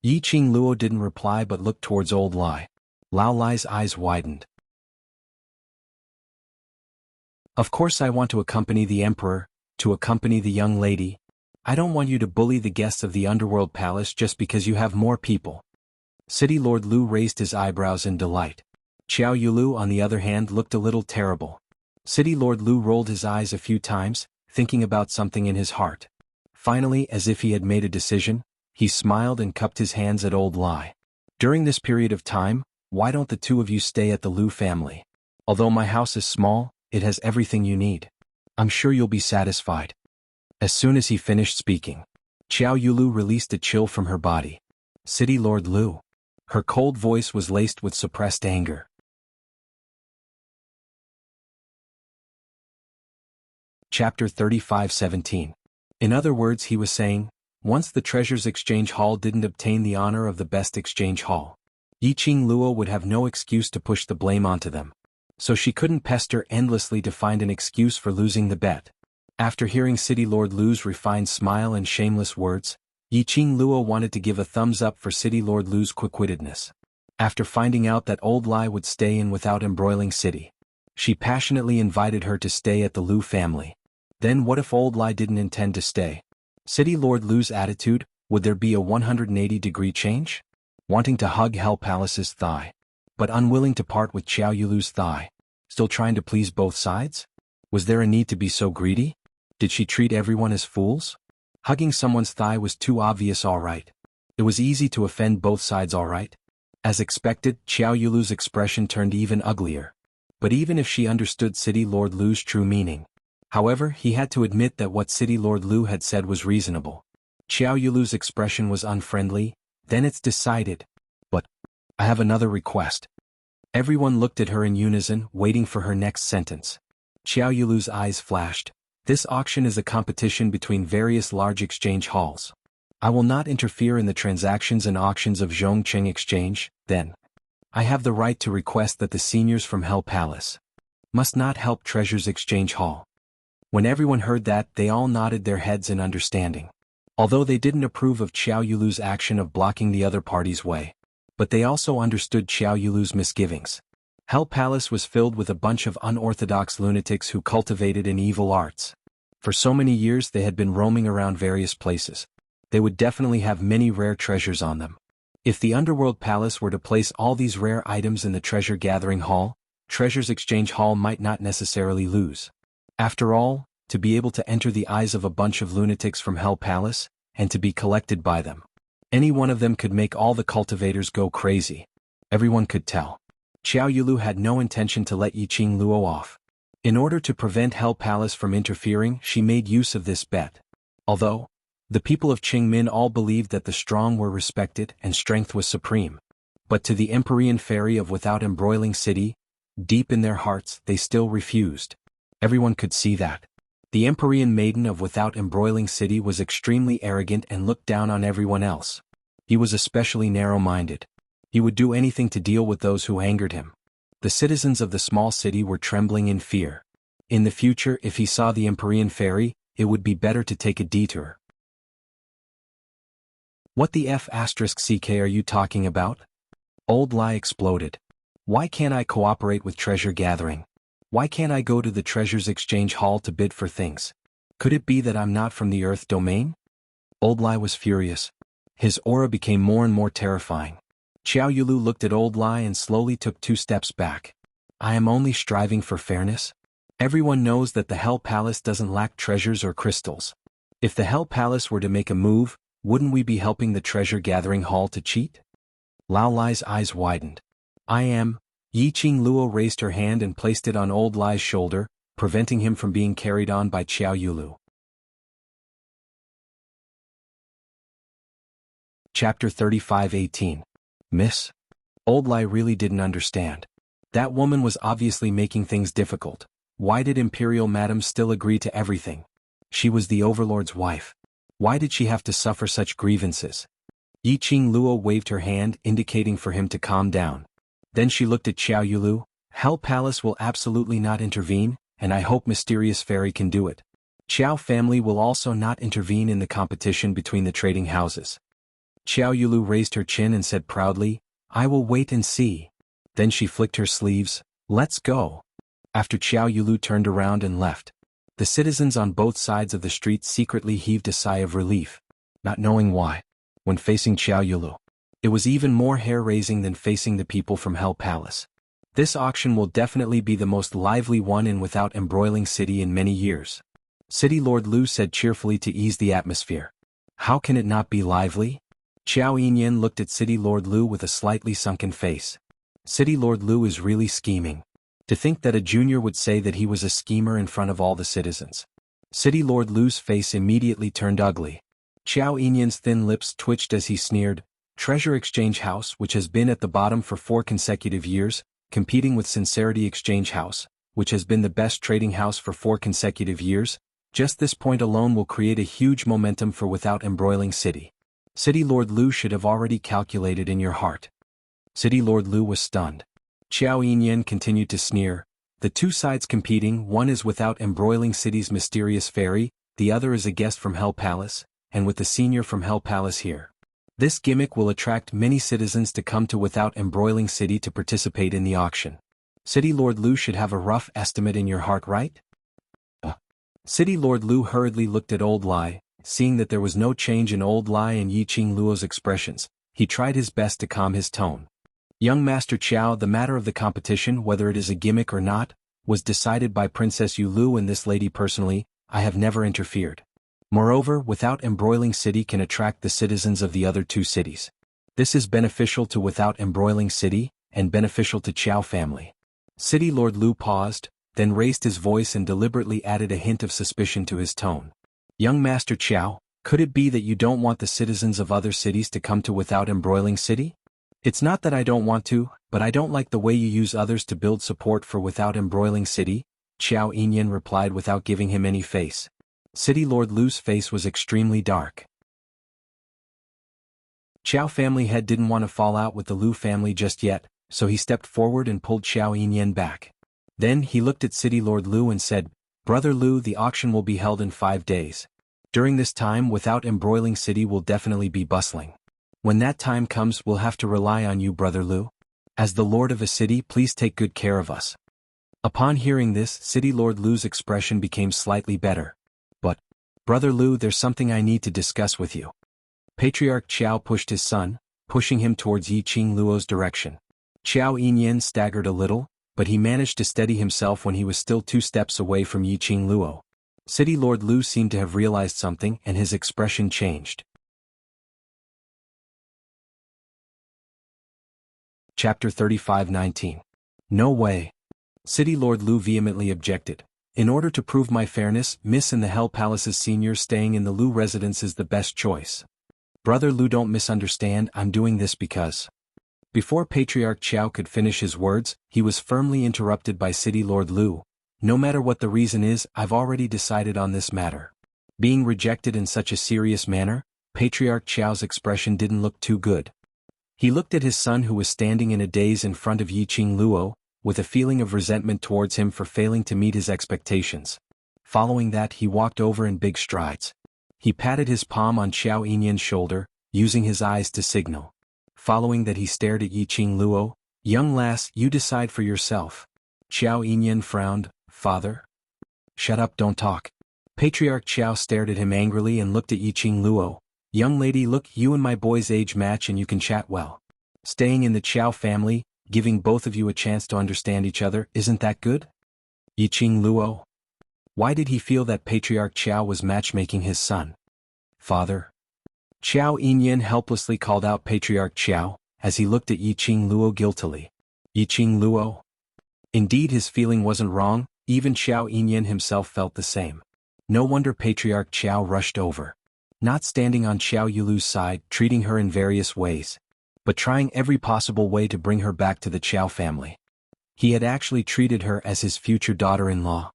Yiqing Luo didn't reply but looked towards Old Lai. Lao Lai's eyes widened. Of course I want to accompany the emperor, to accompany the young lady. I don't want you to bully the guests of the underworld palace just because you have more people. City Lord Lu raised his eyebrows in delight. Xiao Yulu on the other hand looked a little terrible. City Lord Lu rolled his eyes a few times, thinking about something in his heart. Finally, as if he had made a decision, he smiled and cupped his hands at Old Lai. During this period of time, why don't the two of you stay at the Lu family? Although my house is small, it has everything you need. I'm sure you'll be satisfied. As soon as he finished speaking, Xiao Yulu released a chill from her body. City Lord Lu. Her cold voice was laced with suppressed anger. Chapter 35:17. In other words, he was saying, once the Treasures Exchange Hall didn't obtain the honor of the best exchange hall, Yiqing Luo would have no excuse to push the blame onto them. So she couldn't pester endlessly to find an excuse for losing the bet. After hearing City Lord Lu's refined smile and shameless words, Yiqing Luo wanted to give a thumbs up for City Lord Lu's quick-wittedness. After finding out that Old Lai would stay in without embroiling city, she passionately invited her to stay at the Lu family. Then what if Old Lai didn't intend to stay? City Lord Lu's attitude, would there be a 180-degree change? Wanting to hug Hell Palace's thigh, but unwilling to part with Xiao Yulu's thigh, still trying to please both sides? Was there a need to be so greedy? Did she treat everyone as fools? Hugging someone's thigh was too obvious, all right. It was easy to offend both sides, all right. As expected, Xiao Yulu's expression turned even uglier. But even if she understood City Lord Lu's true meaning, however, he had to admit that what City Lord Lu had said was reasonable. Xiao Yulu's expression was unfriendly. Then it's decided. But I have another request. Everyone looked at her in unison, waiting for her next sentence. Xiao Yulu's eyes flashed. This auction is a competition between various large exchange halls. I will not interfere in the transactions and auctions of Zhongcheng Exchange, then. I have the right to request that the seniors from Hell Palace must not help Treasures Exchange Hall. When everyone heard that, they all nodded their heads in understanding. Although they didn't approve of Xiao Yulu's action of blocking the other party's way, but they also understood Xiao Yulu's misgivings. Hell Palace was filled with a bunch of unorthodox lunatics who cultivated in evil arts. For so many years they had been roaming around various places. They would definitely have many rare treasures on them. If the Underworld Palace were to place all these rare items in the Treasure Gathering Hall, Treasures Exchange Hall might not necessarily lose. After all, to be able to enter the eyes of a bunch of lunatics from Hell Palace, and to be collected by them. Any one of them could make all the cultivators go crazy. Everyone could tell. Xiao Yulu had no intention to let Yiqing Luo off. In order to prevent Hell Palace from interfering, she made use of this bet. Although the people of Qingmin all believed that the strong were respected and strength was supreme, but to the Empyrean fairy of without embroiling city, deep in their hearts they still refused. Everyone could see that. The Empyrean maiden of without embroiling city was extremely arrogant and looked down on everyone else. He was especially narrow-minded. He would do anything to deal with those who angered him. The citizens of the small city were trembling in fear. In the future, if he saw the Empyrean fairy, it would be better to take a detour. What the F***ck are you talking about? Old Lai exploded. Why can't I cooperate with treasure gathering? Why can't I go to the treasures exchange hall to bid for things? Could it be that I'm not from the Earth domain? Old Lai was furious. His aura became more and more terrifying. Xiao Yulu looked at Old Lai and slowly took 2 steps back. I am only striving for fairness. Everyone knows that the Hell Palace doesn't lack treasures or crystals. If the Hell Palace were to make a move, wouldn't we be helping the treasure-gathering hall to cheat? Lao Lai's eyes widened. I am. Yiqing Luo raised her hand and placed it on Old Lai's shoulder, preventing him from being carried on by Xiao Yulu. Chapter 35:18. Miss? Old Lai really didn't understand. That woman was obviously making things difficult. Why did Imperial Madam still agree to everything? She was the Overlord's wife. Why did she have to suffer such grievances? Yiqing Luo waved her hand, indicating for him to calm down. Then she looked at Xiao Yulu. Hell Palace will absolutely not intervene, and I hope Mysterious Fairy can do it. Xiao family will also not intervene in the competition between the trading houses. Xiao Yulu raised her chin and said proudly, I will wait and see. Then she flicked her sleeves. Let's go. After Xiao Yulu turned around and left, the citizens on both sides of the street secretly heaved a sigh of relief, not knowing why. When facing Xiao Yulu, it was even more hair-raising than facing the people from Hell Palace. This auction will definitely be the most lively one in Without Embroiling City in many years. City Lord Lu said cheerfully to ease the atmosphere. How can it not be lively? Xiao Yinyan looked at City Lord Lu with a slightly sunken face. City Lord Lu is really scheming. To think that a junior would say that he was a schemer in front of all the citizens. City Lord Lu's face immediately turned ugly. Xiao Yinyan's thin lips twitched as he sneered, Treasure Exchange House, which has been at the bottom for 4 consecutive years, competing with Sincerity Exchange House, which has been the best trading house for 4 consecutive years, just this point alone will create a huge momentum for Without Embroiling City. City Lord Lu should have already calculated in your heart. City Lord Lu was stunned. Xiao Yinyan continued to sneer. The 2 sides competing, one is Without Embroiling City's Mysterious Fairy, the other is a guest from Hell Palace, and with the senior from Hell Palace here. This gimmick will attract many citizens to come to Without Embroiling City to participate in the auction. City Lord Lu should have a rough estimate in your heart, right? City Lord Lu hurriedly looked at Old Lai. Seeing that there was no change in Old Lai and Yiqing Luo's expressions, he tried his best to calm his tone. Young Master Qiao, the matter of the competition, whether it is a gimmick or not, was decided by Princess Yu Lu and this lady personally. I have never interfered. Moreover, Without Embroiling City can attract the citizens of the other 2 cities. This is beneficial to Without Embroiling City, and beneficial to Qiao family. City Lord Lu paused, then raised his voice and deliberately added a hint of suspicion to his tone. Young Master Qiao, could it be that you don't want the citizens of other cities to come to Without Embroiling City? It's not that I don't want to, but I don't like the way you use others to build support for Without Embroiling City, Xiao Yinyan replied without giving him any face. City Lord Lu's face was extremely dark. Qiao family head didn't want to fall out with the Lu family just yet, so he stepped forward and pulled Xiao Yinyan back. Then he looked at City Lord Lu and said, Brother Lu, the auction will be held in 5 days. During this time, Without Embroiling City will definitely be bustling. When that time comes, we'll have to rely on you, Brother Lu. As the Lord of a city, please take good care of us. Upon hearing this, City Lord Lu's expression became slightly better. But, Brother Lu, there's something I need to discuss with you. Patriarch Qiao pushed his son, pushing him towards Yiqing Luo's direction. Xiao Yinyan staggered a little, but he managed to steady himself when he was still 2 steps away from Yiqing Luo. City Lord Lu seemed to have realized something and his expression changed. Chapter 35:19. No way. City Lord Lu vehemently objected. In order to prove my fairness, Miss in the Hell Palace's senior staying in the Lu residence is the best choice. Brother Lu, don't misunderstand, I'm doing this because... Before Patriarch Qiao could finish his words, he was firmly interrupted by City Lord Lu. No matter what the reason is, I've already decided on this matter. Being rejected in such a serious manner, Patriarch Qiao's expression didn't look too good. He looked at his son who was standing in a daze in front of Yiqing Luo, with a feeling of resentment towards him for failing to meet his expectations. Following that, he walked over in big strides. He patted his palm on Xiao Yinyan's shoulder, using his eyes to signal. Following that, he stared at Yiqing Luo. Young lass, you decide for yourself. Qiao Yinyan frowned. Father? Shut up, don't talk. Patriarch Qiao stared at him angrily and looked at Yiqing Luo. Young lady, look, you and my boy's age match and you can chat well. Staying in the Qiao family, giving both of you a chance to understand each other, isn't that good? Yiqing Luo? Why did he feel that Patriarch Qiao was matchmaking his son? Father? Qiao Yinyan helplessly called out Patriarch Qiao, as he looked at Yiqing Luo guiltily. Yiqing Luo? Indeed, his feeling wasn't wrong, even Qiao Yinyan himself felt the same. No wonder Patriarch Qiao rushed over. Not standing on Qiao Yulu's side, treating her in various ways, but trying every possible way to bring her back to the Qiao family. He had actually treated her as his future daughter-in-law.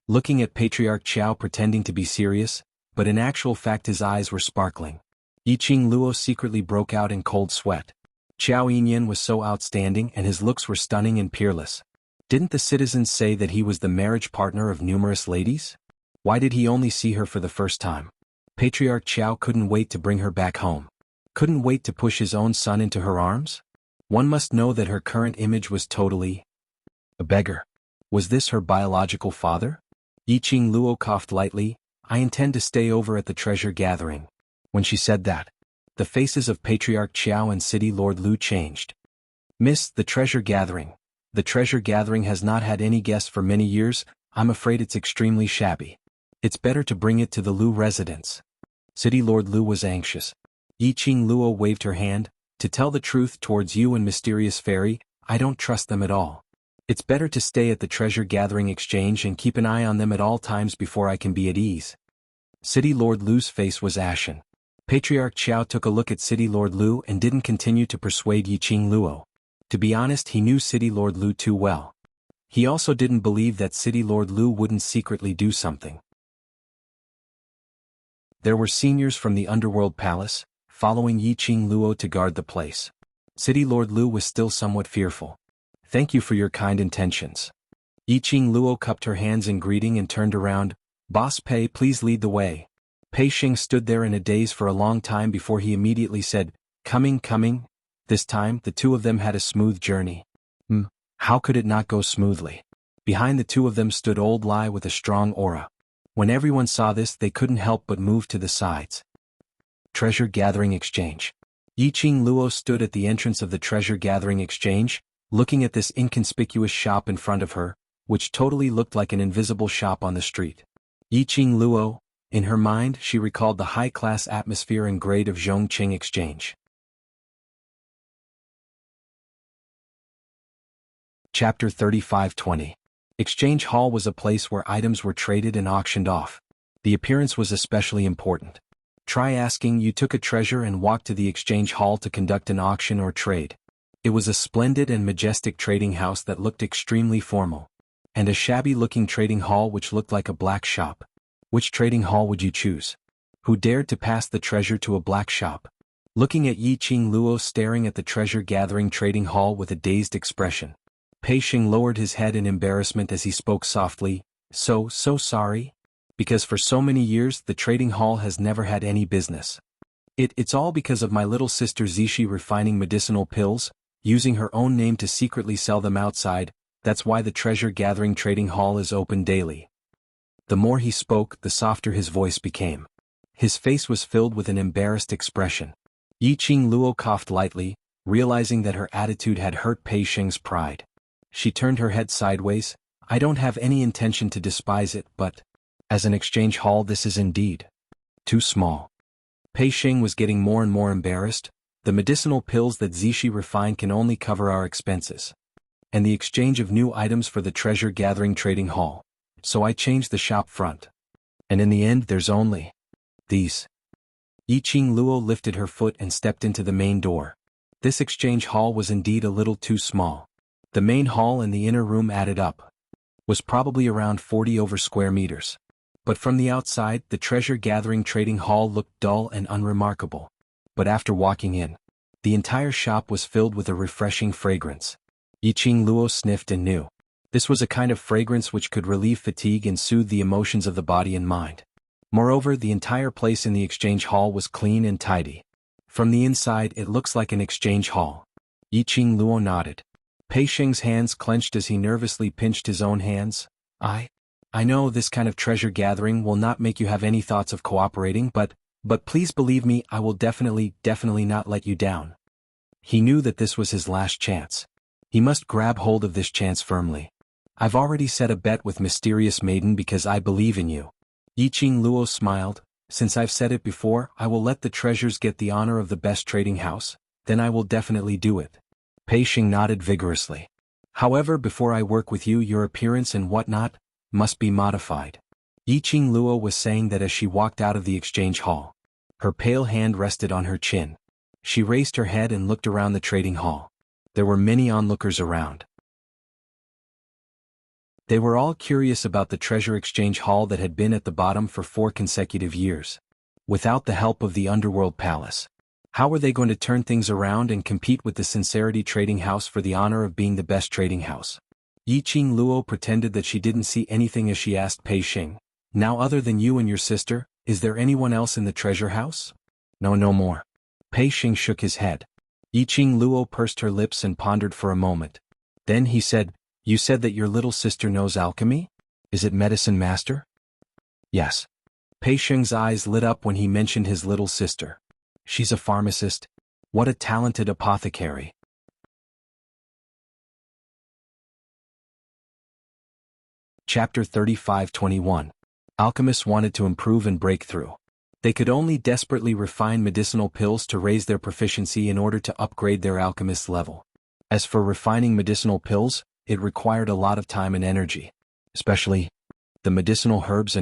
Looking at Patriarch Qiao pretending to be serious, but in actual fact his eyes were sparkling. Yiqing Luo secretly broke out in cold sweat. Qiao Yinyan was so outstanding and his looks were stunning and peerless. Didn't the citizens say that he was the marriage partner of numerous ladies? Why did he only see her for the first time? Patriarch Qiao couldn't wait to bring her back home. Couldn't wait to push his own son into her arms? One must know that her current image was totally a beggar. Was this her biological father? Yiqing Luo coughed lightly. I intend to stay over at the treasure gathering. When she said that, the faces of Patriarch Qiao and City Lord Lu changed. Miss, the treasure gathering. The treasure gathering has not had any guests for many years. I'm afraid it's extremely shabby. It's better to bring it to the Lu residence. City Lord Lu was anxious. Yiqing Luo waved her hand. To tell the truth towards you and Mysterious Fairy, I don't trust them at all. It's better to stay at the treasure gathering exchange and keep an eye on them at all times before I can be at ease. City Lord Lu's face was ashen. Patriarch Qiao took a look at City Lord Lu and didn't continue to persuade Yiqing Luo. To be honest, he knew City Lord Lu too well. He also didn't believe that City Lord Lu wouldn't secretly do something. There were seniors from the Underworld Palace, following Yiqing Luo to guard the place. City Lord Lu was still somewhat fearful. Thank you for your kind intentions. Yiqing Luo cupped her hands in greeting and turned around. Boss Pei, please lead the way. Pei Xing stood there in a daze for a long time before he immediately said, Coming. This time, the two of them had a smooth journey. How could it not go smoothly? Behind the two of them stood Old Lai with a strong aura. When everyone saw this, they couldn't help but move to the sides. Treasure Gathering Exchange. Yiqing Luo stood at the entrance of the Treasure Gathering Exchange, looking at this inconspicuous shop in front of her, which totally looked like an invisible shop on the street. Yiqing Luo, in her mind, she recalled the high-class atmosphere and grade of Zhongqing Exchange. Chapter 35-20. Exchange Hall was a place where items were traded and auctioned off. The appearance was especially important. Try asking you took a treasure and walked to the Exchange Hall to conduct an auction or trade. It was a splendid and majestic trading house that looked extremely formal, and a shabby-looking trading hall which looked like a black shop. Which trading hall would you choose? Who dared to pass the treasure to a black shop? Looking at Yiqing Luo staring at the treasure-gathering trading hall with a dazed expression, Pei Xing lowered his head in embarrassment as he spoke softly, so sorry? Because for so many years the trading hall has never had any business. It's all because of my little sister Zishi refining medicinal pills, using her own name to secretly sell them outside. That's why the treasure-gathering trading hall is open daily. The more he spoke, the softer his voice became. His face was filled with an embarrassed expression. Yiqing Luo coughed lightly, realizing that her attitude had hurt Pei Xing's pride. She turned her head sideways. I don't have any intention to despise it, but as an exchange hall this is indeed too small. Pei Xing was getting more and more embarrassed. The medicinal pills that Zishi refined can only cover our expenses, and the exchange of new items for the treasure-gathering trading hall. So I changed the shop front. And in the end there's only these. Yiqing Luo lifted her foot and stepped into the main door. This exchange hall was indeed a little too small. The main hall and the inner room added up was probably around 40 over square meters. But from the outside, the treasure-gathering trading hall looked dull and unremarkable. But after walking in, the entire shop was filled with a refreshing fragrance. Yiqing Luo sniffed and knew. This was a kind of fragrance which could relieve fatigue and soothe the emotions of the body and mind. Moreover, the entire place in the exchange hall was clean and tidy. From the inside, it looks like an exchange hall. Yiqing Luo nodded. Pei Sheng's hands clenched as he nervously pinched his own hands. I know this kind of treasure gathering will not make you have any thoughts of cooperating, but please believe me, I will definitely not let you down. He knew that this was his last chance. He must grab hold of this chance firmly. I've already set a bet with Mysterious Maiden because I believe in you. Yiqing Luo smiled. Since I've said it before, I will let the treasures get the honor of the best trading house, then I will definitely do it. Pei Sheng nodded vigorously. However, before I work with you, your appearance and whatnot must be modified. Yiqing Luo was saying that as she walked out of the exchange hall. Her pale hand rested on her chin. She raised her head and looked around the trading hall. There were many onlookers around. They were all curious about the treasure exchange hall that had been at the bottom for 4 consecutive years. Without the help of the Underworld Palace. How were they going to turn things around and compete with the Sincerity Trading House for the honor of being the best trading house? Yiqing Luo pretended that she didn't see anything as she asked Pei Sheng, "Now other than you and your sister, is there anyone else in the treasure house?" No more. Pei Sheng shook his head. Yiqing Luo pursed her lips and pondered for a moment. Then he said, "You said that your little sister knows alchemy? Is it medicine master?" Yes. Pei Sheng's eyes lit up when he mentioned his little sister. She's a pharmacist. What a talented apothecary. Chapter 35-21. Alchemists wanted to improve and break through. They could only desperately refine medicinal pills to raise their proficiency in order to upgrade their alchemist's level. As for refining medicinal pills, it required a lot of time and energy. Especially the medicinal herbs.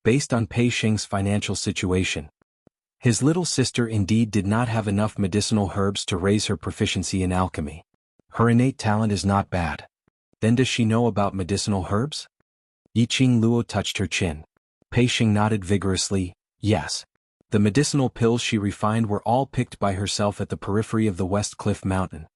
Based on Pei Sheng's financial situation, his little sister indeed did not have enough medicinal herbs to raise her proficiency in alchemy. Her innate talent is not bad. Then does she know about medicinal herbs? Yiqing Luo touched her chin. Pei Sheng nodded vigorously, yes. The medicinal pills she refined were all picked by herself at the periphery of the West Cliff Mountain.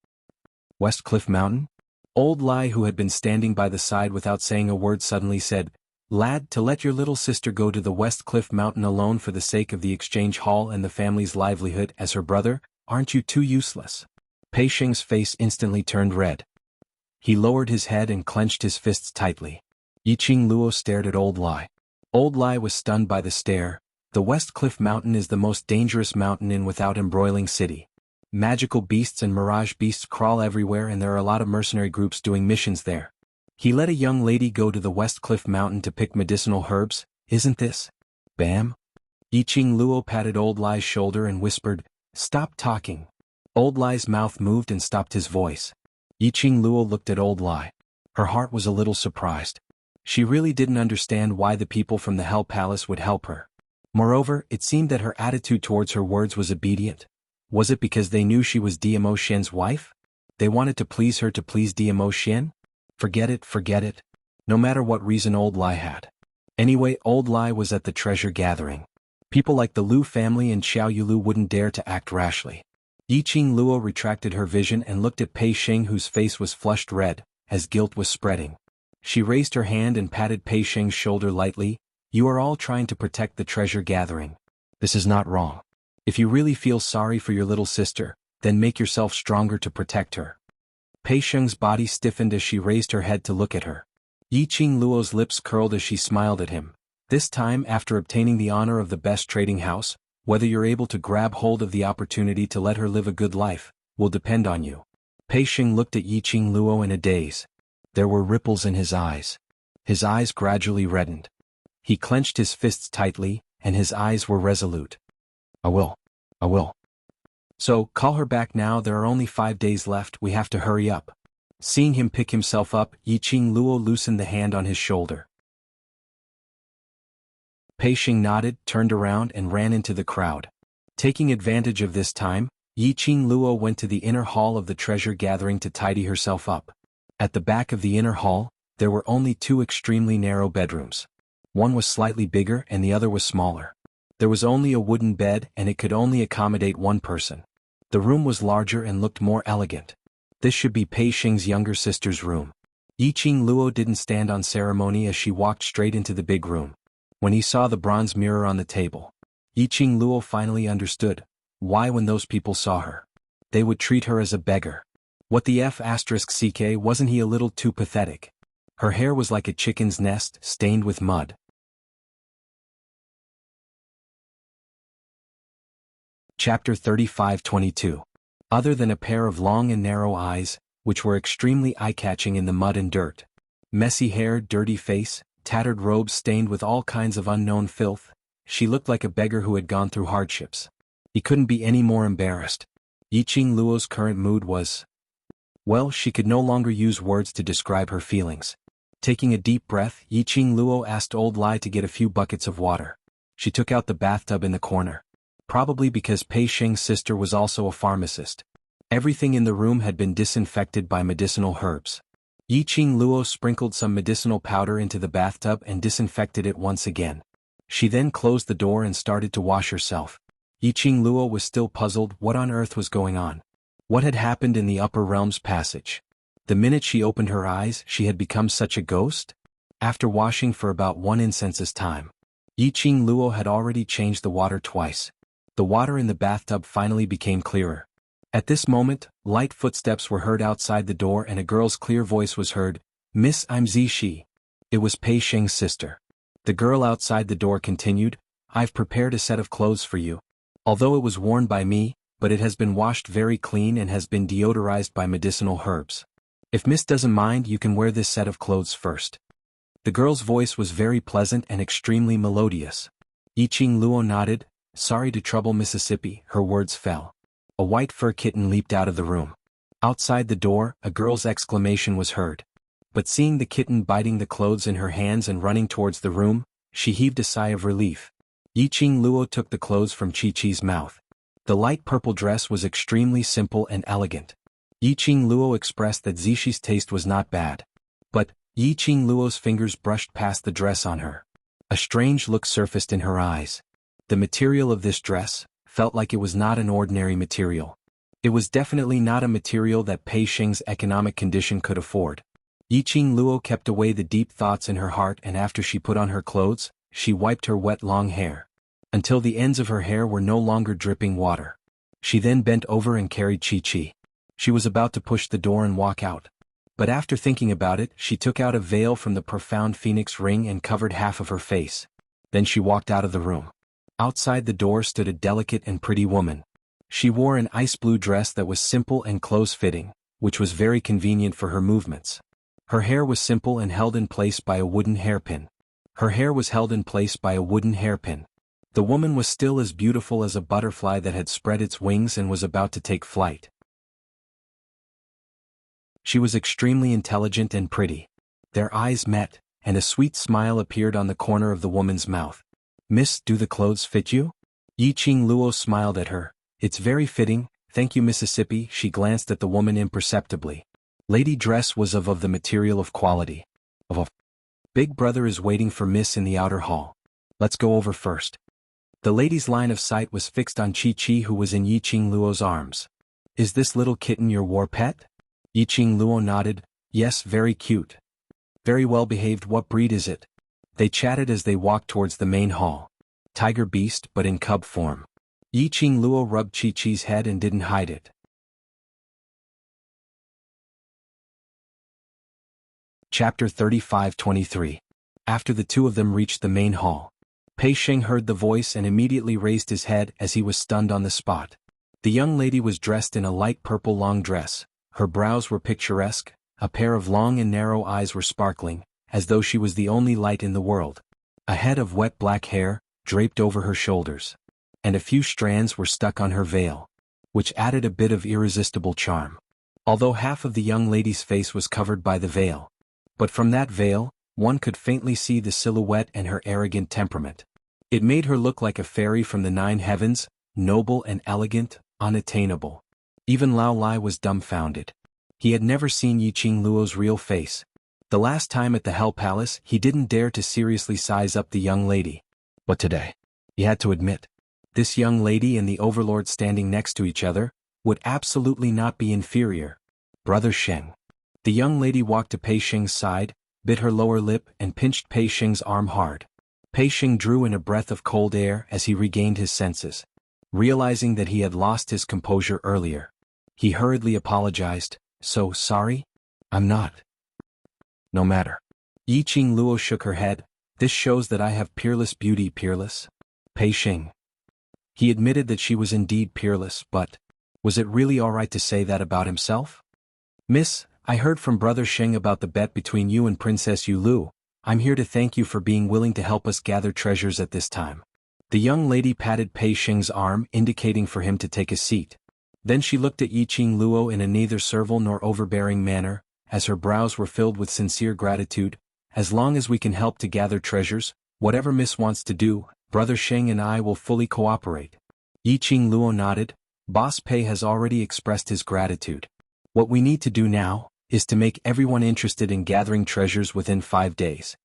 West Cliff Mountain? Old Lai, who had been standing by the side without saying a word, suddenly said, "Lad, to let your little sister go to the West Cliff Mountain alone for the sake of the exchange hall and the family's livelihood as her brother, aren't you too useless?" Pei Sheng's face instantly turned red. He lowered his head and clenched his fists tightly. Yiqing Luo stared at Old Lai. Old Lai was stunned by the stare. The West Cliff Mountain is the most dangerous mountain in Without Embroiling City. Magical beasts and mirage beasts crawl everywhere, and there are a lot of mercenary groups doing missions there. He let a young lady go to the West Cliff Mountain to pick medicinal herbs, isn't this? Bam? Yiqing Luo patted Old Lai's shoulder and whispered, "Stop talking." Old Lai's mouth moved and stopped his voice. Yiqing Luo looked at Old Lai. Her heart was a little surprised. She really didn't understand why the people from the Hell Palace would help her. Moreover, it seemed that her attitude towards her words was obedient. Was it because they knew she was Diamo Xian's wife? They wanted to please her to please Diamo Xian? Forget it. No matter what reason Old Lai had. Anyway, Old Lai was at the treasure gathering. People like the Lu family and Xiao Yulu wouldn't dare to act rashly. Yiqing Luo retracted her vision and looked at Pei Sheng, whose face was flushed red, as guilt was spreading. She raised her hand and patted Pei Sheng's shoulder lightly. "You are all trying to protect the treasure gathering. This is not wrong. If you really feel sorry for your little sister, then make yourself stronger to protect her." Pei Sheng's body stiffened as she raised her head to look at her. Yiqing Luo's lips curled as she smiled at him. This time, after obtaining the honor of the best trading house, whether you're able to grab hold of the opportunity to let her live a good life, will depend on you. Pei Sheng looked at Yiqing Luo in a daze. There were ripples in his eyes. His eyes gradually reddened. He clenched his fists tightly, and his eyes were resolute. I will. So, call her back now, there are only 5 days left, we have to hurry up. Seeing him pick himself up, Yiqing Luo loosened the hand on his shoulder. Pei Sheng nodded, turned around and ran into the crowd. Taking advantage of this time, Yiqing Luo went to the inner hall of the treasure gathering to tidy herself up. At the back of the inner hall, there were only 2 extremely narrow bedrooms. One was slightly bigger and the other was smaller. There was only a wooden bed and it could only accommodate 1 person. The room was larger and looked more elegant. This should be Pei Sheng's younger sister's room. Yiqing Luo didn't stand on ceremony as she walked straight into the big room. When he saw the bronze mirror on the table, Yiqing Luo finally understood why when those people saw her, they would treat her as a beggar. What the F***ck, wasn't he a little too pathetic? Her hair was like a chicken's nest, stained with mud. Chapter 35-22. Other than a pair of long and narrow eyes, which were extremely eye-catching in the mud and dirt. Messy hair, dirty face, tattered robes stained with all kinds of unknown filth, she looked like a beggar who had gone through hardships. He couldn't be any more embarrassed. Yiqing Luo's current mood was... well, she could no longer use words to describe her feelings. Taking a deep breath, Yiqing Luo asked Old Lai to get a few buckets of water. She took out the bathtub in the corner. Probably because Pei Sheng's sister was also a pharmacist. Everything in the room had been disinfected by medicinal herbs. Yiqing Luo sprinkled some medicinal powder into the bathtub and disinfected it once again. She then closed the door and started to wash herself. Yiqing Luo was still puzzled what on earth was going on. What had happened in the upper realms passage? The minute she opened her eyes, she had become such a ghost? After washing for about 1 incense's time, Yiqing Luo had already changed the water twice. The water in the bathtub finally became clearer. At this moment, light footsteps were heard outside the door and a girl's clear voice was heard, "Miss, I'm Zishi." It was Pei Sheng's sister. The girl outside the door continued, "I've prepared a set of clothes for you. Although it was worn by me, but it has been washed very clean and has been deodorized by medicinal herbs. If Miss doesn't mind, you can wear this set of clothes first." The girl's voice was very pleasant and extremely melodious. Yiqing Luo nodded. "Sorry to trouble Mississippi," her words fell. A white fur kitten leaped out of the room. Outside the door, a girl's exclamation was heard. But seeing the kitten biting the clothes in her hands and running towards the room, she heaved a sigh of relief. Yiqing Luo took the clothes from Chi-Chi's mouth. The light purple dress was extremely simple and elegant. Yiqing Luo expressed that Zishi's taste was not bad. But, Yiqing Luo's fingers brushed past the dress on her. A strange look surfaced in her eyes. The material of this dress felt like it was not an ordinary material. It was definitely not a material that Pei Sheng's economic condition could afford. Yiqing Luo kept away the deep thoughts in her heart, and after she put on her clothes, she wiped her wet long hair until the ends of her hair were no longer dripping water. She then bent over and carried Chi-Chi. She was about to push the door and walk out. But after thinking about it, she took out a veil from the profound phoenix ring and covered half of her face. Then she walked out of the room. Outside the door stood a delicate and pretty woman. She wore an ice blue dress that was simple and close-fitting, which was very convenient for her movements. Her hair was simple and held in place by a wooden hairpin. The woman was still as beautiful as a butterfly that had spread its wings and was about to take flight. She was extremely intelligent and pretty. Their eyes met, and a sweet smile appeared on the corner of the woman's mouth. "Miss, do the clothes fit you?" Yiqing Luo smiled at her. "It's very fitting, thank you Mississippi." She glanced at the woman imperceptibly. Lady dress was of the material of quality. Big brother is waiting for Miss in the outer hall. Let's go over first. The lady's line of sight was fixed on Chi-Chi, who was in Yiqing Luo's arms. "Is this little kitten your war pet?" Yiqing Luo nodded. "Yes, very cute. Very well behaved. What breed is it?" They chatted as they walked towards the main hall. "Tiger beast, but in cub form." Yiqing Luo rubbed Chi-Chi's head and didn't hide it. Chapter 35-23. After the two of them reached the main hall, Pei Sheng heard the voice and immediately raised his head as he was stunned on the spot. The young lady was dressed in a light purple long dress. Her brows were picturesque, a pair of long and narrow eyes were sparkling, as though she was the only light in the world. A head of wet black hair draped over her shoulders, and a few strands were stuck on her veil, which added a bit of irresistible charm. Although half of the young lady's face was covered by the veil, but from that veil, one could faintly see the silhouette and her arrogant temperament. It made her look like a fairy from the 9 heavens, noble and elegant, unattainable. Even Lao Lai was dumbfounded. He had never seen Yiqing Luo's real face. The last time at the Hell Palace, he didn't dare to seriously size up the young lady. But today, he had to admit, this young lady and the overlord standing next to each other would absolutely not be inferior. Brother Sheng. The young lady walked to Pei Sheng's side, bit her lower lip and pinched Pei Sheng's arm hard. Pei Sheng drew in a breath of cold air as he regained his senses. Realizing that he had lost his composure earlier, he hurriedly apologized. So sorry? I'm not. No matter. Yi Qing Luo shook her head. This shows that I have peerless beauty. Peerless? Pei Xing. He admitted that she was indeed peerless, but was it really alright to say that about himself? Miss, I heard from Brother Sheng about the bet between you and Princess Yu Lu. I'm here to thank you for being willing to help us gather treasures at this time. The young lady patted Pei Xing's arm, indicating for him to take a seat. Then she looked at Yi Qing Luo in a neither servile nor overbearing manner, as her brows were filled with sincere gratitude. As long as we can help to gather treasures, whatever Miss wants to do, Brother Sheng and I will fully cooperate. Yi Qing Luo nodded. Boss Pei has already expressed his gratitude. What we need to do now is to make everyone interested in gathering treasures within 5 days.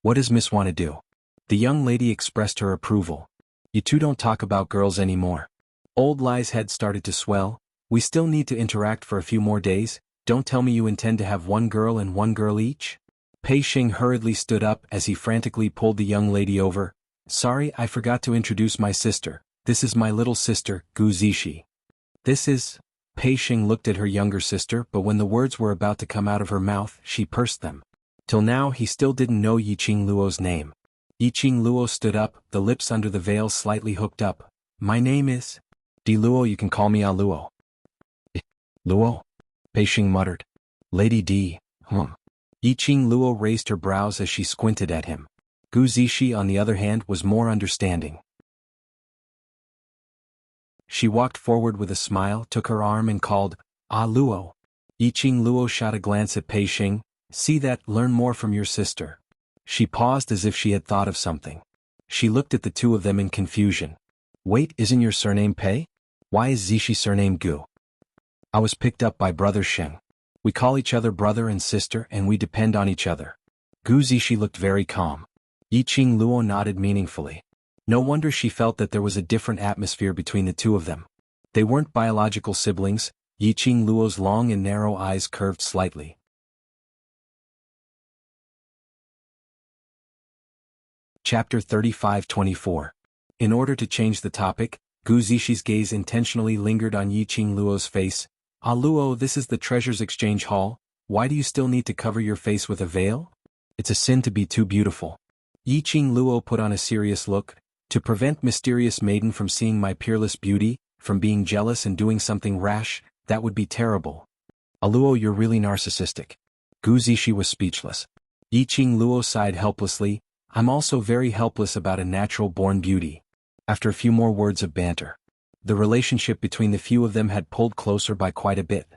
What does Miss want to do? The young lady expressed her approval. You two don't talk about girls anymore. Old Lai's head started to swell. We still need to interact for a few more days. Don't tell me you intend to have one girl and one girl each? Pei Xing hurriedly stood up as he frantically pulled the young lady over. Sorry, I forgot to introduce my sister. This is my little sister, Gu Zishi. This is... Pei Xing looked at her younger sister, but when the words were about to come out of her mouth, she pursed them. Till now he still didn't know Yi Qing Luo's name. Yi Qing Luo stood up, the lips under the veil slightly hooked up. My name is... Di Luo, you can call me A Luo. Luo? Pei Xing muttered. Lady Di, Yi Qing Luo raised her brows as she squinted at him. Gu Zishi, on the other hand, was more understanding. She walked forward with a smile, took her arm and called, Ah Luo. Yi Qing Luo shot a glance at Pei Xing. See that, learn more from your sister. She paused as if she had thought of something. She looked at the two of them in confusion. Wait, isn't your surname Pei? Why is Zishi surname Gu? I was picked up by Brother Sheng. We call each other brother and sister and we depend on each other. Gu Zishi looked very calm. Yi Qing Luo nodded meaningfully. No wonder she felt that there was a different atmosphere between the two of them. They weren't biological siblings. Yi Qing Luo's long and narrow eyes curved slightly. Chapter 35-24. In order to change the topic, Gu Zishi's gaze intentionally lingered on Yi Qing Luo's face. Ah Luo, this is the Treasures Exchange Hall. Why do you still need to cover your face with a veil? It's a sin to be too beautiful. Yi Qing Luo put on a serious look. To prevent mysterious maiden from seeing my peerless beauty, from being jealous and doing something rash, that would be terrible. Ah Luo, you're really narcissistic. Gu Zishi was speechless. Yi Qing Luo sighed helplessly. I'm also very helpless about a natural-born beauty. After a few more words of banter, the relationship between the few of them had pulled closer by quite a bit.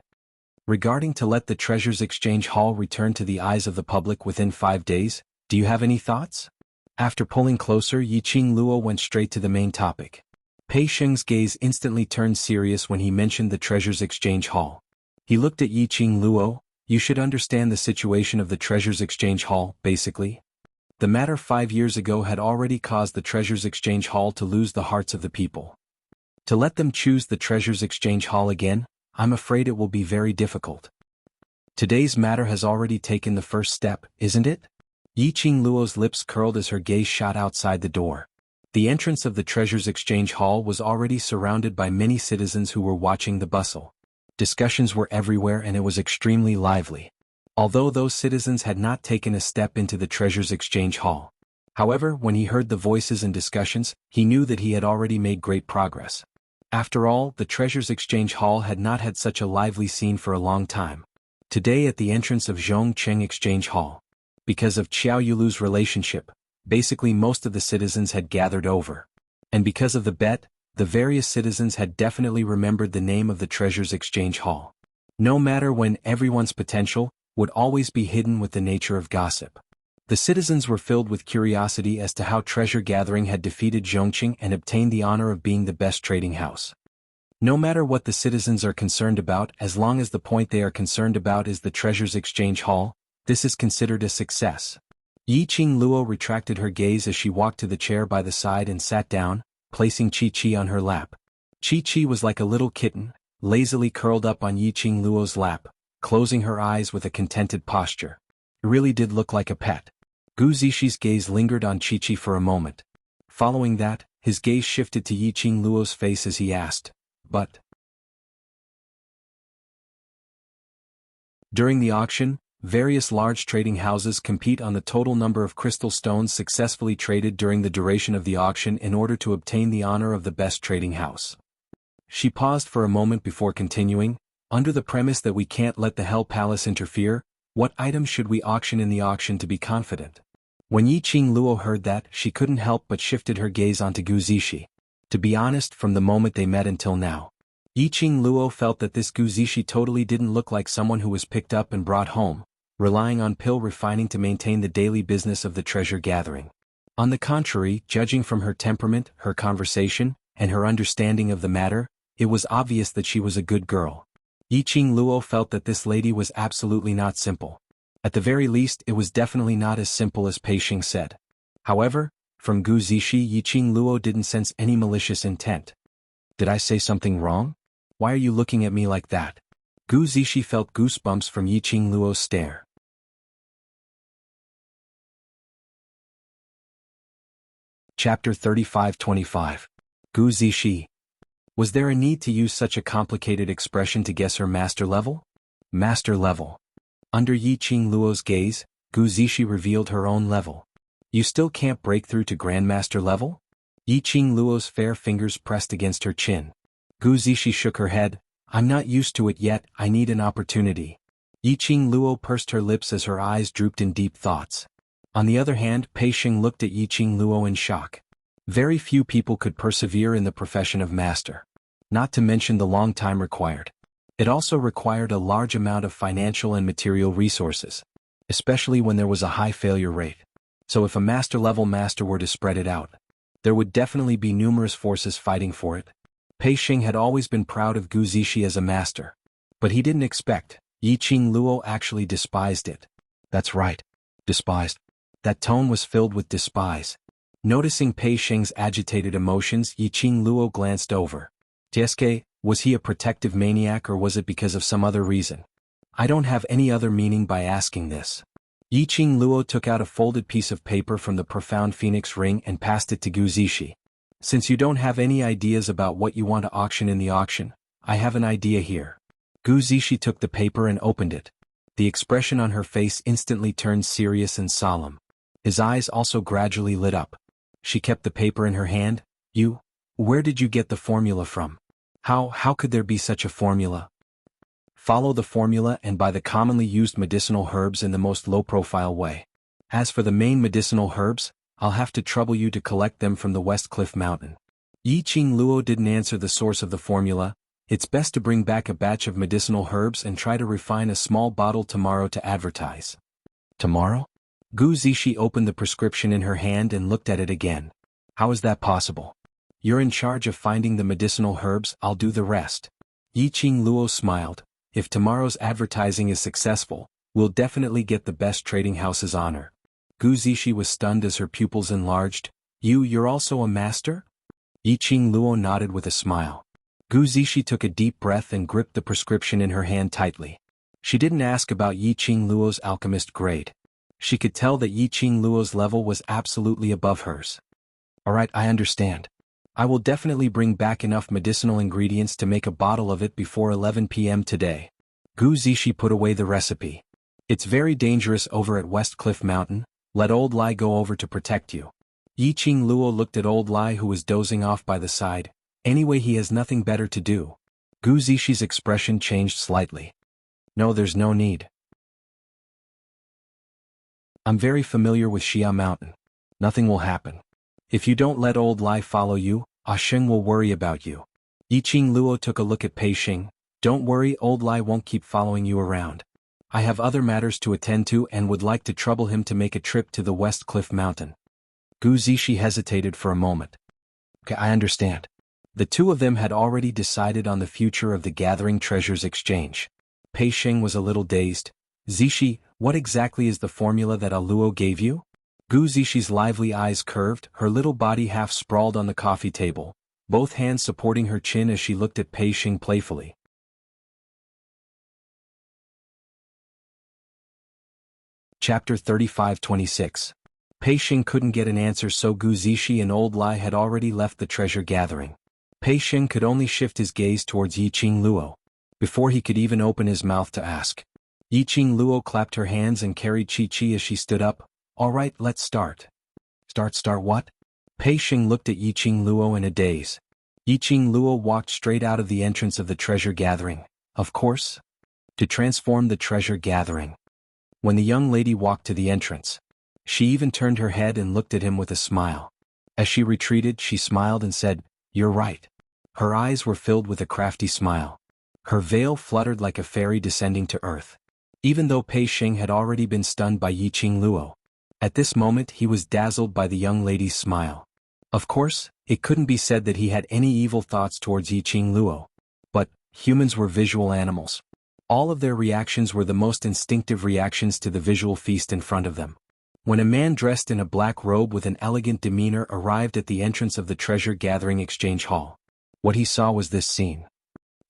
Regarding to let the Treasures Exchange Hall return to the eyes of the public within 5 days, do you have any thoughts? After pulling closer, Yi Qing Luo went straight to the main topic. Pei Xing's gaze instantly turned serious when he mentioned the Treasures Exchange Hall. He looked at Yi Qing Luo. You should understand the situation of the Treasures Exchange Hall, basically. The matter 5 years ago had already caused the Treasures Exchange Hall to lose the hearts of the people. To let them choose the Treasures Exchange Hall again, I'm afraid it will be very difficult. Today's matter has already taken the first step, isn't it? Yi Qing Luo's lips curled as her gaze shot outside the door. The entrance of the Treasures Exchange Hall was already surrounded by many citizens who were watching the bustle. Discussions were everywhere and it was extremely lively. Although those citizens had not taken a step into the Treasures Exchange Hall. However, when he heard the voices and discussions, he knew that he had already made great progress. After all, the Treasures Exchange Hall had not had such a lively scene for a long time. Today at the entrance of Zhongcheng Exchange Hall. Because of Qiao Yulu's relationship, basically most of the citizens had gathered over. And because of the bet, the various citizens had definitely remembered the name of the Treasures Exchange Hall. No matter when, everyone's potential would always be hidden with the nature of gossip. The citizens were filled with curiosity as to how Treasure Gathering had defeated Zhongqing and obtained the honor of being the best trading house. No matter what the citizens are concerned about, as long as the point they are concerned about is the Treasures Exchange Hall, this is considered a success. Yi Qing Luo retracted her gaze as she walked to the chair by the side and sat down, placing Chi-Chi on her lap. Chi-Chi was like a little kitten, lazily curled up on Yi Qing Luo's lap, closing her eyes with a contented posture. It really did look like a pet. Gu Zishi's gaze lingered on Chi-Chi for a moment. Following that, his gaze shifted to Yi Qing Luo's face as he asked, But During the auction, various large trading houses compete on the total number of crystal stones successfully traded during the duration of the auction in order to obtain the honor of the best trading house. She paused for a moment before continuing, under the premise that we can't let the Hell Palace interfere, what items should we auction in the auction to be confident? When Yiqing Luo heard that, she couldn't help but shifted her gaze onto Gu Zishi. To be honest, from the moment they met until now, Yiqing Luo felt that this Gu Zishi totally didn't look like someone who was picked up and brought home, relying on pill refining to maintain the daily business of the treasure gathering. On the contrary, judging from her temperament, her conversation, and her understanding of the matter, it was obvious that she was a good girl. Yiqing Luo felt that this lady was absolutely not simple. At the very least, it was definitely not as simple as Pei Xing said. However, from Gu Zishi, Yiqing Luo didn't sense any malicious intent. Did I say something wrong? Why are you looking at me like that? Gu Zishi felt goosebumps from Yiqing Luo's stare. Chapter 35-25. Gu Zishi. Was there a need to use such a complicated expression to guess her master level? Master level. Under Yiqing Luo's gaze, Gu Zishi revealed her own level. You still can't break through to Grandmaster level? Yiqing Luo's fair fingers pressed against her chin. Gu Zishi shook her head. I'm not used to it yet, I need an opportunity. Yiqing Luo pursed her lips as her eyes drooped in deep thoughts. On the other hand, Pei Xing looked at Yiqing Luo in shock. Very few people could persevere in the profession of master. Not to mention the long time required. It also required a large amount of financial and material resources, especially when there was a high failure rate. So if a master-level master were to spread it out, there would definitely be numerous forces fighting for it. Pei Xing had always been proud of Gu Zishi as a master. But he didn't expect Yiqing Luo actually despised it. That's right. Despised. That tone was filled with despise. Noticing Pei Xing's agitated emotions, Yiqing Luo glanced over. Tieske, was he a protective maniac or was it because of some other reason? I don't have any other meaning by asking this. Yiqing Luo took out a folded piece of paper from the profound phoenix ring and passed it to Gu Zishi. Since you don't have any ideas about what you want to auction in the auction, I have an idea here. Gu Zishi took the paper and opened it. The expression on her face instantly turned serious and solemn. His eyes also gradually lit up. She kept the paper in her hand. Where did you get the formula from? How could there be such a formula? Follow the formula and buy the commonly used medicinal herbs in the most low-profile way. As for the main medicinal herbs, I'll have to trouble you to collect them from the West Cliff Mountain. Yiqing Luo didn't answer the source of the formula. It's best to bring back a batch of medicinal herbs and try to refine a small bottle tomorrow to advertise. Tomorrow? Gu Zishi opened the prescription in her hand and looked at it again. How is that possible? You're in charge of finding the medicinal herbs, I'll do the rest. Yiqing Luo smiled. If tomorrow's advertising is successful, we'll definitely get the best trading house's honor. Gu Zishi was stunned as her pupils enlarged. You're also a master? Yiqing Luo nodded with a smile. Gu Zishi took a deep breath and gripped the prescription in her hand tightly. She didn't ask about Yiqing Luo's alchemist grade. She could tell that Yiqing Luo's level was absolutely above hers. Alright, I understand. I will definitely bring back enough medicinal ingredients to make a bottle of it before 11 p.m. today. Gu Zishi put away the recipe. It's very dangerous over at West Cliff Mountain. Let Old Lai go over to protect you. Yiqing Luo looked at Old Lai who was dozing off by the side. Anyway, he has nothing better to do. Gu Zishi's expression changed slightly. No, there's no need. I'm very familiar with Xia Mountain. Nothing will happen. If you don't let Old Lai follow you, Ah Sheng will worry about you. Yiqing Luo took a look at Pei Xing. Don't worry, Old Lai won't keep following you around. I have other matters to attend to and would like to trouble him to make a trip to the West Cliff Mountain. Gu Zishi hesitated for a moment. Okay, I understand. The two of them had already decided on the future of the Gathering Treasures exchange. Pei Xing was a little dazed. Zishi, what exactly is the formula that Luo gave you? Gu Zishi's lively eyes curved, her little body half sprawled on the coffee table, both hands supporting her chin as she looked at Pei Xing playfully. Chapter 35-26. Pei Xing couldn't get an answer, so Gu Zishi and Old Lai had already left the treasure gathering. Pei Xing could only shift his gaze towards Yiqing Luo before he could even open his mouth to ask. Yiqing Luo clapped her hands and carried Chi-Chi as she stood up. All right, let's start. Start what? Pei Xing looked at Yiqing Luo in a daze. Yiqing Luo walked straight out of the entrance of the treasure gathering. Of course. To transform the treasure gathering. When the young lady walked to the entrance, she even turned her head and looked at him with a smile. As she retreated, she smiled and said, "You're right." Her eyes were filled with a crafty smile. Her veil fluttered like a fairy descending to earth. Even though Pei Xing had already been stunned by Yiqing Luo, at this moment he was dazzled by the young lady's smile. Of course, it couldn't be said that he had any evil thoughts towards Yiqing Luo. But humans were visual animals. All of their reactions were the most instinctive reactions to the visual feast in front of them. When a man dressed in a black robe with an elegant demeanor arrived at the entrance of the treasure-gathering exchange hall, what he saw was this scene.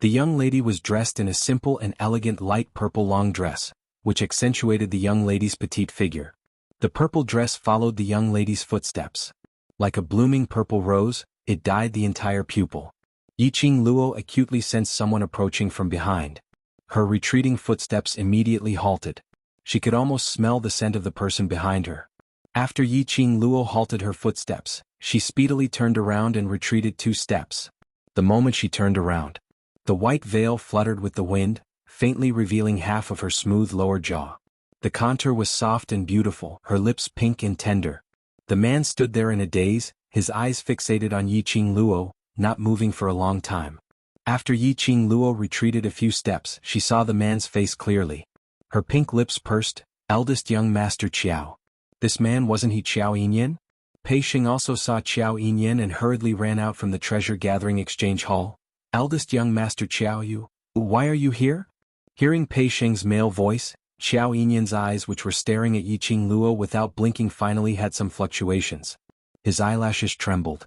The young lady was dressed in a simple and elegant light purple long dress, which accentuated the young lady's petite figure. The purple dress followed the young lady's footsteps. Like a blooming purple rose, it dyed the entire pupil. Yiqing Luo acutely sensed someone approaching from behind. Her retreating footsteps immediately halted. She could almost smell the scent of the person behind her. After Yiqing Luo halted her footsteps, she speedily turned around and retreated 2 steps. The moment she turned around, the white veil fluttered with the wind, faintly revealing half of her smooth lower jaw. The contour was soft and beautiful, her lips pink and tender. The man stood there in a daze, his eyes fixated on Yiqing Luo, not moving for a long time. After Yiqing Luo retreated a few steps, she saw the man's face clearly. Her pink lips pursed. Eldest young master Qiao. This man, wasn't he Qiao Yinyan? Pei Xing also saw Qiao Yinyan and hurriedly ran out from the treasure-gathering exchange hall. Eldest young master Qiao, why are you here? Hearing Pei Xing's male voice, Qiao Yinyan's eyes, which were staring at Yiqing Luo without blinking, finally had some fluctuations. His eyelashes trembled.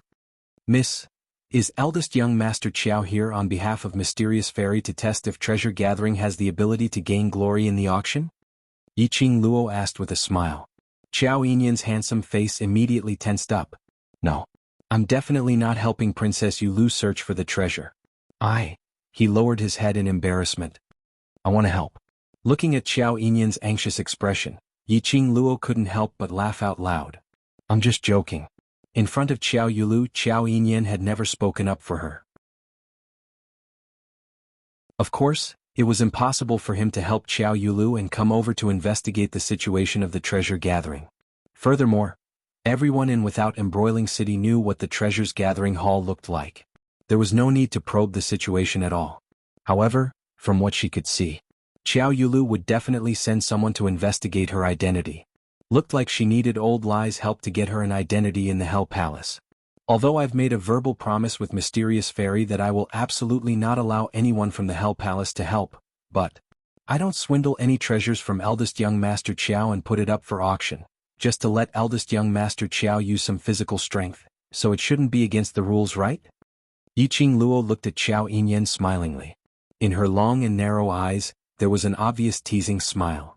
Miss, is eldest young master Qiao here on behalf of Mysterious Fairy to test if treasure gathering has the ability to gain glory in the auction? Yiqing Luo asked with a smile. Qiao Yinyan's handsome face immediately tensed up. No. I'm definitely not helping Princess Yulu search for the treasure. He lowered his head in embarrassment. I want to help. Looking at Qiao Yinyan's anxious expression, Yiqing Luo couldn't help but laugh out loud. I'm just joking. In front of Qiao Yulu, Qiao Yinyan had never spoken up for her. Of course, it was impossible for him to help Qiao Yulu and come over to investigate the situation of the treasure gathering. Furthermore, everyone in Without Embroiling City knew what the treasures gathering hall looked like. There was no need to probe the situation at all. However, from what she could see, Qiao Yulu would definitely send someone to investigate her identity. Looked like she needed Old Lie's help to get her an identity in the Hell Palace. Although I've made a verbal promise with Mysterious Fairy that I will absolutely not allow anyone from the Hell Palace to help, but I don't swindle any treasures from eldest young Master Qiao and put it up for auction, just to let eldest young Master Qiao use some physical strength, so it shouldn't be against the rules, right? Yiqing Luo looked at Qiao Yinyan smilingly. In her long and narrow eyes, there was an obvious teasing smile.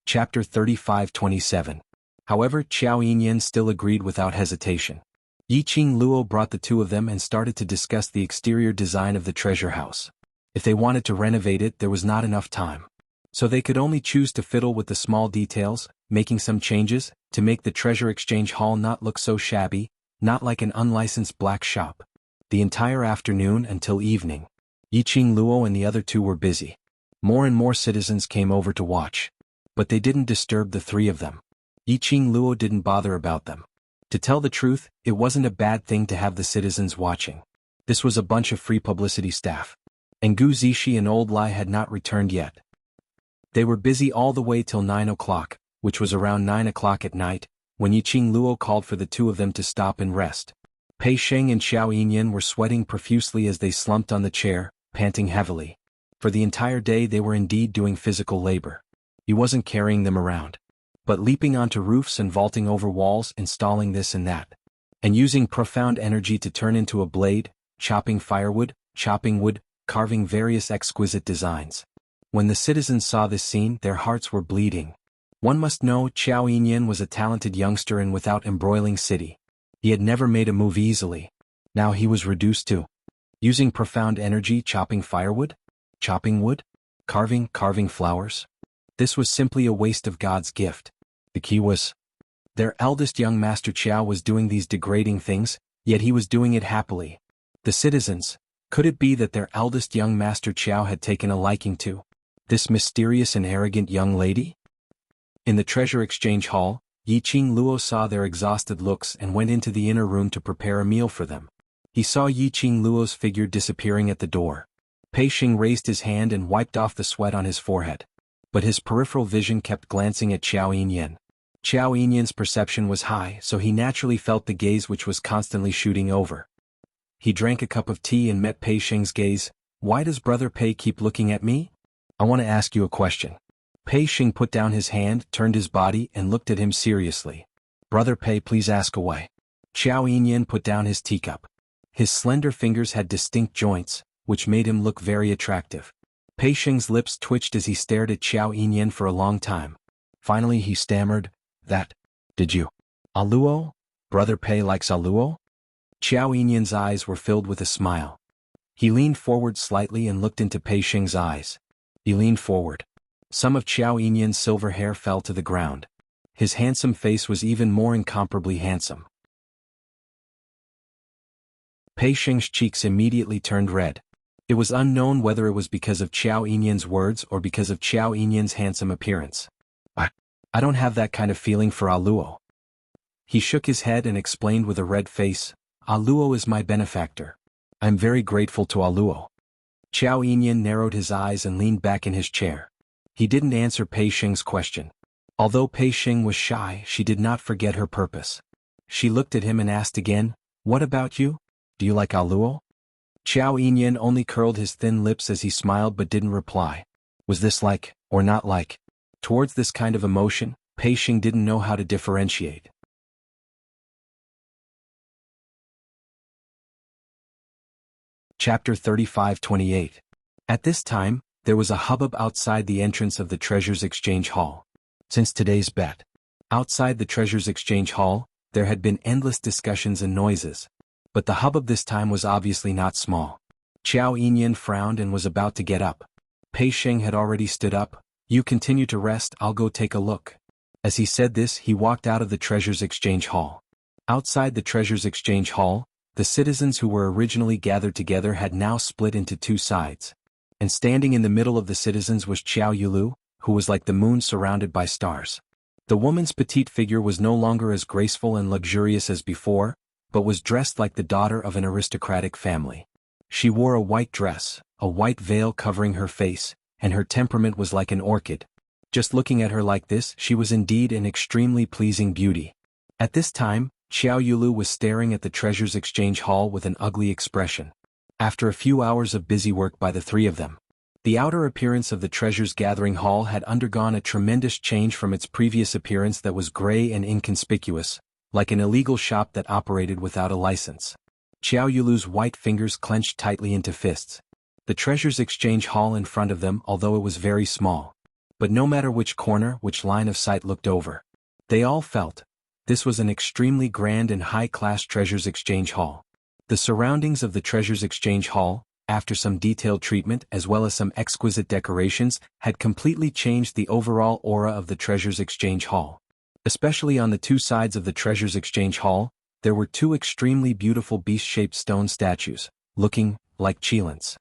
Chapter 35-27. However, Qiao Yinyan still agreed without hesitation. Yiqing Luo brought the 2 of them and started to discuss the exterior design of the treasure house. If they wanted to renovate it, there was not enough time. So they could only choose to fiddle with the small details, making some changes, to make the treasure exchange hall not look so shabby, not like an unlicensed black shop. The entire afternoon until evening, Yiqing Luo and the other 2 were busy. More and more citizens came over to watch. But they didn't disturb the 3 of them. Yiqing Luo didn't bother about them. To tell the truth, it wasn't a bad thing to have the citizens watching. This was a bunch of free publicity staff. And Gu Zishi and Old Lie had not returned yet. They were busy all the way till 9 o'clock, which was around 9 o'clock at night, when Yiqing Luo called for the 2 of them to stop and rest. Pei Xing and Qiao Yinyan were sweating profusely as they slumped on the chair, panting heavily. For the entire day they were indeed doing physical labor. He wasn't carrying them around, but leaping onto roofs and vaulting over walls, installing this and that, and using profound energy to turn into a blade, chopping firewood, chopping wood, carving various exquisite designs. When the citizens saw this scene, their hearts were bleeding. One must know Qiao Yinyan was a talented youngster in Without Embroiling City. He had never made a move easily. Now he was reduced to Using profound energy chopping firewood? Chopping wood? Carving flowers? This was simply a waste of God's gift. The key was, their eldest young master Qiao was doing these degrading things, yet he was doing it happily. The citizens, could it be that their eldest young master Qiao had taken a liking to this mysterious and arrogant young lady? In the treasure exchange hall, Yiqing Luo saw their exhausted looks and went into the inner room to prepare a meal for them. He saw Yiqing Luo's figure disappearing at the door. Pei Xing raised his hand and wiped off the sweat on his forehead. But his peripheral vision kept glancing at Qiao Yinyan. Qiao Yinyan's perception was high, so he naturally felt the gaze which was constantly shooting over. He drank a cup of tea and met Pei Xing's gaze. Why does Brother Pei keep looking at me? I want to ask you a question. Pei Xing put down his hand, turned his body, and looked at him seriously. Brother Pei, please ask away. Qiao Yinyan put down his teacup. His slender fingers had distinct joints, which made him look very attractive. Pei Xing's lips twitched as he stared at Qiao Yinyan for a long time. Finally he stammered, did you? Aluo? Brother Pei likes Aluo? Qiao Yinyan's eyes were filled with a smile. He leaned forward slightly and looked into Pei Xing's eyes. He leaned forward. Some of Qiao Yinyan's silver hair fell to the ground. His handsome face was even more incomparably handsome. Pei Xing's cheeks immediately turned red. It was unknown whether it was because of Qiao Yinyan's words or because of Qiao Yinyan's handsome appearance. I don't have that kind of feeling for Aluo. He shook his head and explained with a red face, Aluo is my benefactor. I'm very grateful to Aluo. Qiao Yinyan narrowed his eyes and leaned back in his chair. He didn't answer Pei Xing's question. Although Pei Xing was shy, she did not forget her purpose. She looked at him and asked again, what about you? Do you like Aluo? Qiao Yinyan only curled his thin lips as he smiled but didn't reply. Was this like, or not like? Towards this kind of emotion, Pei Xing didn't know how to differentiate. Chapter 35-28. At this time, there was a hubbub outside the entrance of the Treasures Exchange Hall. Since today's bet. Outside the Treasures Exchange Hall, there had been endless discussions and noises. But the hubbub this time was obviously not small. Qiao Yinyan frowned and was about to get up. Pei Xing had already stood up. You continue to rest, I'll go take a look. As he said this, he walked out of the Treasures Exchange Hall. Outside the Treasures Exchange Hall, the citizens who were originally gathered together had now split into two sides. And standing in the middle of the citizens was Qiao Yulu, who was like the moon surrounded by stars. The woman's petite figure was no longer as graceful and luxurious as before, but was dressed like the daughter of an aristocratic family. She wore a white dress, a white veil covering her face, and her temperament was like an orchid. Just looking at her like this, she was indeed an extremely pleasing beauty. At this time, Qiao Yulu was staring at the Treasures Exchange Hall with an ugly expression. After a few hours of busy work by the three of them, the outer appearance of the Treasures Gathering Hall had undergone a tremendous change from its previous appearance that was gray and inconspicuous, like an illegal shop that operated without a license. Qiao Yulu's white fingers clenched tightly into fists. The Treasures Exchange Hall in front of them, although it was very small. But no matter which corner, which line of sight looked over, they all felt this was an extremely grand and high-class Treasures Exchange Hall. The surroundings of the Treasures Exchange Hall, after some detailed treatment as well as some exquisite decorations, had completely changed the overall aura of the Treasures Exchange Hall. Especially on the two sides of the Treasures Exchange Hall, there were two extremely beautiful beast-shaped stone statues, looking like Qilins.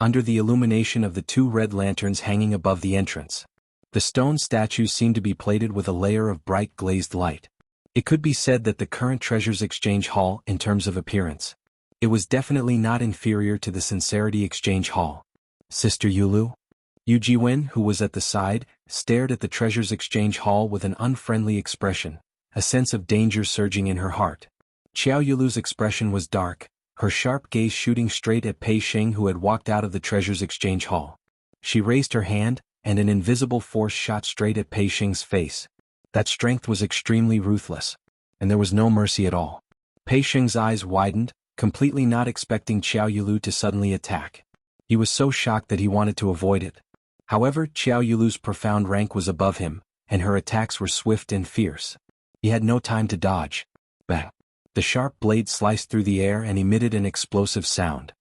Under the illumination of the two red lanterns hanging above the entrance, the stone statues seemed to be plated with a layer of bright glazed light. It could be said that the current Treasures Exchange Hall, in terms of appearance, it was definitely not inferior to the Sincerity Exchange Hall. Sister Yulu? Yu Jiwen, who was at the side, stared at the Treasures Exchange Hall with an unfriendly expression, a sense of danger surging in her heart. Qiao Yulu's expression was dark, her sharp gaze shooting straight at Pei Xing, who had walked out of the Treasures Exchange Hall. She raised her hand, and an invisible force shot straight at Pei Xing's face. That strength was extremely ruthless, and there was no mercy at all. Pei Xing's eyes widened, completely not expecting Qiao Yulu to suddenly attack. He was so shocked that he wanted to avoid it. However, Qiao Yulu's profound rank was above him, and her attacks were swift and fierce. He had no time to dodge. Bang! The sharp blade sliced through the air and emitted an explosive sound.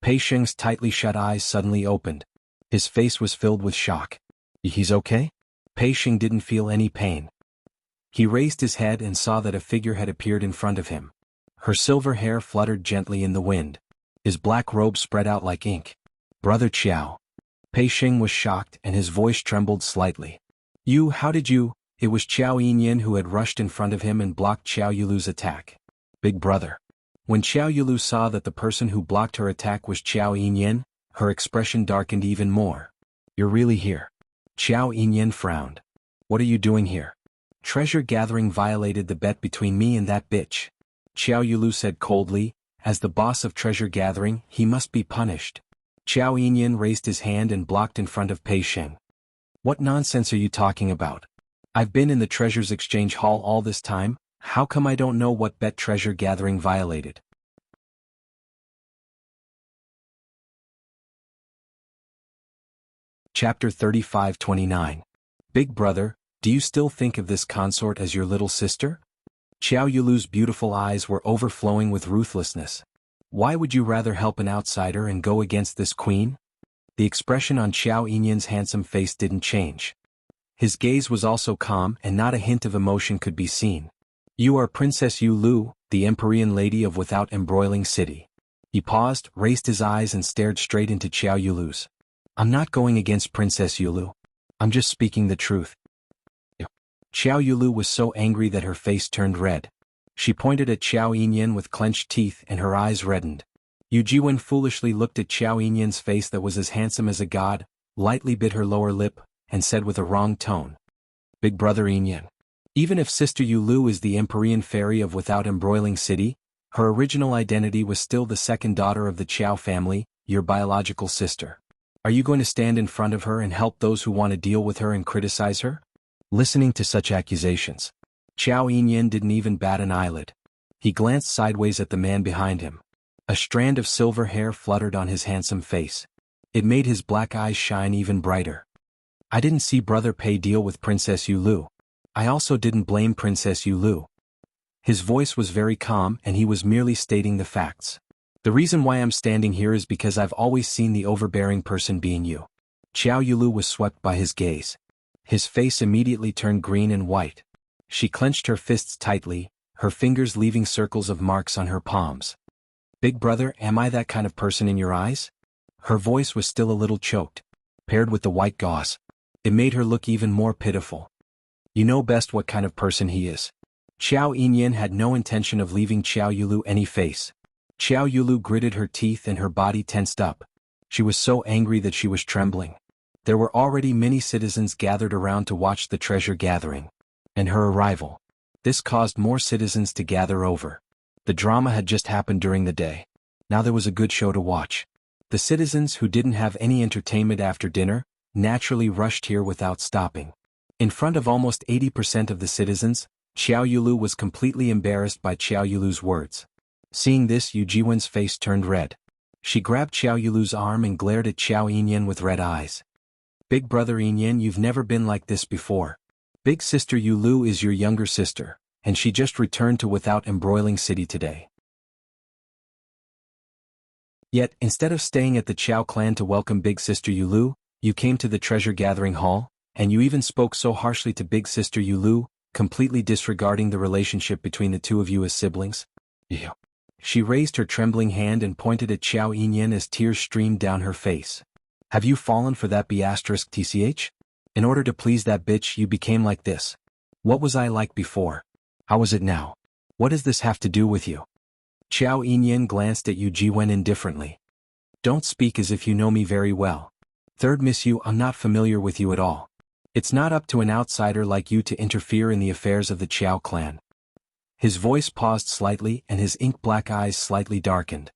Pei Sheng's tightly shut eyes suddenly opened. His face was filled with shock. He's okay? Pei Sheng didn't feel any pain. He raised his head and saw that a figure had appeared in front of him. Her silver hair fluttered gently in the wind. His black robe spread out like ink. Brother Qiao. Pei Sheng was shocked and his voice trembled slightly. How did you? It was Qiao Yinyan who had rushed in front of him and blocked Qiao Yulu's attack. Big brother. When Qiao Yulu saw that the person who blocked her attack was Qiao Yinyan, her expression darkened even more. You're really here? Qiao Yinyan frowned. What are you doing here? Treasure gathering violated the bet between me and that bitch. Qiao Yulu said coldly, as the boss of treasure gathering, he must be punished. Qiao Yinyan raised his hand and blocked in front of Pei Sheng. What nonsense are you talking about? I've been in the treasures exchange hall all this time, how come I don't know what bet treasure gathering violated? Chapter 35-29. Big brother, do you still think of this consort as your little sister? Qiao Yulu's beautiful eyes were overflowing with ruthlessness. Why would you rather help an outsider and go against this queen? The expression on Qiao Yinyan's handsome face didn't change. His gaze was also calm and not a hint of emotion could be seen. You are Princess Yu Lu, the Empyrean lady of Without Embroiling City. He paused, raised his eyes and stared straight into Qiao Yulu's. I'm not going against Princess Yu Lu. I'm just speaking the truth. Qiao Yulu was so angry that her face turned red. She pointed at Qiao Yinyan with clenched teeth and her eyes reddened. Yu Jiwen foolishly looked at Qiao Yinyan's face that was as handsome as a god, lightly bit her lower lip, and said with a wrong tone. Big brother Yinyan. Even if Sister Yu Lu is the Empyrean fairy of Without Embroiling City, her original identity was still the second daughter of the Qiao family, your biological sister. Are you going to stand in front of her and help those who want to deal with her and criticize her? Listening to such accusations, Qiao Yinyan didn't even bat an eyelid. He glanced sideways at the man behind him. A strand of silver hair fluttered on his handsome face. It made his black eyes shine even brighter. I didn't see Brother Pei deal with Princess Yu Lu. I also didn't blame Princess Yu Lu. His voice was very calm and he was merely stating the facts. The reason why I'm standing here is because I've always seen the overbearing person being you. Qiao Yulu was swept by his gaze. His face immediately turned green and white. She clenched her fists tightly, her fingers leaving circles of marks on her palms. Big brother, am I that kind of person in your eyes? Her voice was still a little choked. Paired with the white gauze, it made her look even more pitiful. You know best what kind of person he is. Qiao Yinyan had no intention of leaving Qiao Yulu any face. Qiao Yulu gritted her teeth and her body tensed up. She was so angry that she was trembling. There were already many citizens gathered around to watch the treasure gathering. And her arrival. This caused more citizens to gather over. The drama had just happened during the day. Now there was a good show to watch. The citizens who didn't have any entertainment after dinner, naturally rushed here without stopping. In front of almost 80% of the citizens, Qiao Yulu was completely embarrassed by Qiao Yulu's words. Seeing this, Yu Jiwen's face turned red. She grabbed Qiao Yulu's arm and glared at Qiao Yinyan with red eyes. Big brother Yinyan, you've never been like this before. Big sister Yu Lu is your younger sister, and she just returned to Without Embroiling City today. Yet, instead of staying at the Qiao clan to welcome big sister Yu Lu, you came to the treasure gathering hall, and you even spoke so harshly to big sister Yu Lu, completely disregarding the relationship between the two of you as siblings. Yeah. She raised her trembling hand and pointed at Qiao Yinyan as tears streamed down her face. Have you fallen for that B***TCH? In order to please that bitch you became like this. What was I like before? How is it now? What does this have to do with you? Qiao Yinyan glanced at Yu Jiwen indifferently. Don't speak as if you know me very well. Third miss you, I'm not familiar with you at all. It's not up to an outsider like you to interfere in the affairs of the Qiao clan. His voice paused slightly and his ink-black eyes slightly darkened.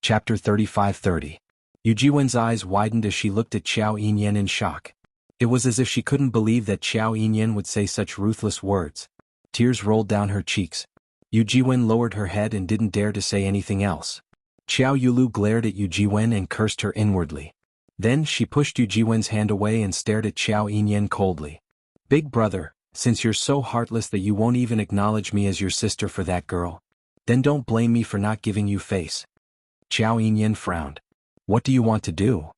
Chapter 35-30. Yu Jiwen's eyes widened as she looked at Qiao Yinyan in shock. It was as if she couldn't believe that Qiao Yinyan would say such ruthless words. Tears rolled down her cheeks. Yu Jiwen lowered her head and didn't dare to say anything else. Qiao Yulu glared at Yu Jiwen and cursed her inwardly. Then she pushed Yu Jiwen's hand away and stared at Qiao Yinyan coldly. Big brother, Since you're so heartless that you won't even acknowledge me as your sister for that girl, then don't blame me for not giving you face. Qiao Yinyan frowned. What do you want to do?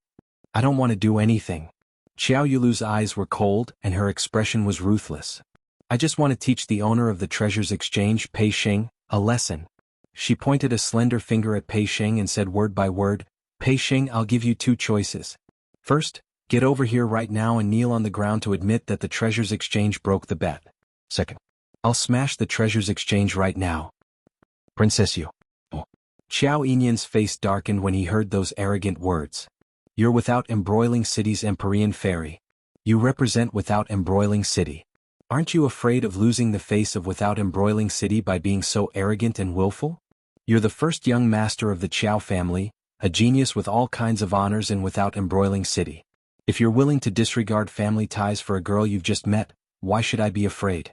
I don't want to do anything. Qiao Yulu's eyes were cold and her expression was ruthless. I just want to teach the owner of the treasures exchange, Pei Xing, a lesson. She pointed a slender finger at Pei Xing and said word by word, Pei Xing, I'll give you two choices. First, get over here right now and kneel on the ground to admit that the treasures exchange broke the bet. Second, I'll smash the treasures exchange right now. Princess Yu. Qiao Yinyan's face darkened when he heard those arrogant words. You're Without Embroiling City's Empyrean Fairy. You represent Without Embroiling City. Aren't you afraid of losing the face of Without Embroiling City by being so arrogant and willful? You're the first young master of the Qiao family, a genius with all kinds of honors in Without Embroiling City. If you're willing to disregard family ties for a girl you've just met, why should I be afraid?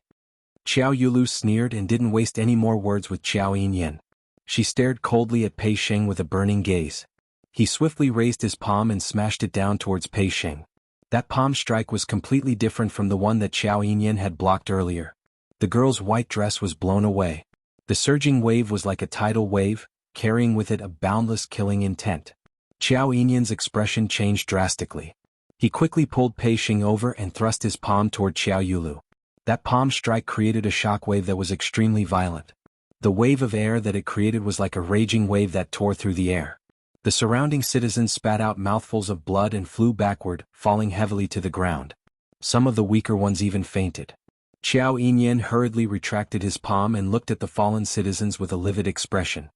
Qiao Yulu sneered and didn't waste any more words with Qiao Yinyan. She stared coldly at Pei Xing with a burning gaze. He swiftly raised his palm and smashed it down towards Pei Xing. That palm strike was completely different from the one that Qiao Yinyan had blocked earlier. The girl's white dress was blown away. The surging wave was like a tidal wave, carrying with it a boundless killing intent. Qiao Yinyan's expression changed drastically. He quickly pulled Pei Xing over and thrust his palm toward Qiao Yulu. That palm strike created a shockwave that was extremely violent. The wave of air that it created was like a raging wave that tore through the air. The surrounding citizens spat out mouthfuls of blood and flew backward, falling heavily to the ground. Some of the weaker ones even fainted. Qiao Yinyan hurriedly retracted his palm and looked at the fallen citizens with a livid expression.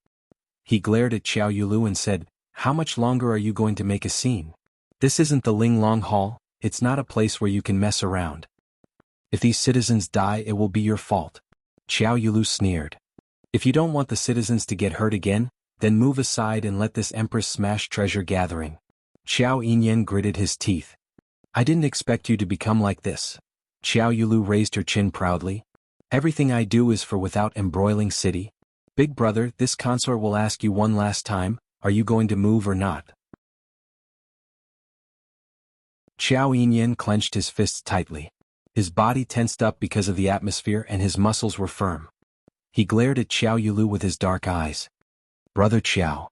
He glared at Qiao Yulu and said, How much longer are you going to make a scene? This isn't the Linglong Hall, it's not a place where you can mess around. If these citizens die, it will be your fault. Qiao Yulu sneered. If you don't want the citizens to get hurt again, then move aside and let this empress smash treasure gathering. Qiao Yinyan gritted his teeth. I didn't expect you to become like this. Qiao Yulu raised her chin proudly. Everything I do is for Without Embroiling City. Big brother, this consort will ask you one last time, are you going to move or not? Qiao Yinyan clenched his fists tightly. His body tensed up because of the atmosphere and his muscles were firm. He glared at Qiao Yulu with his dark eyes. Brother Qiao.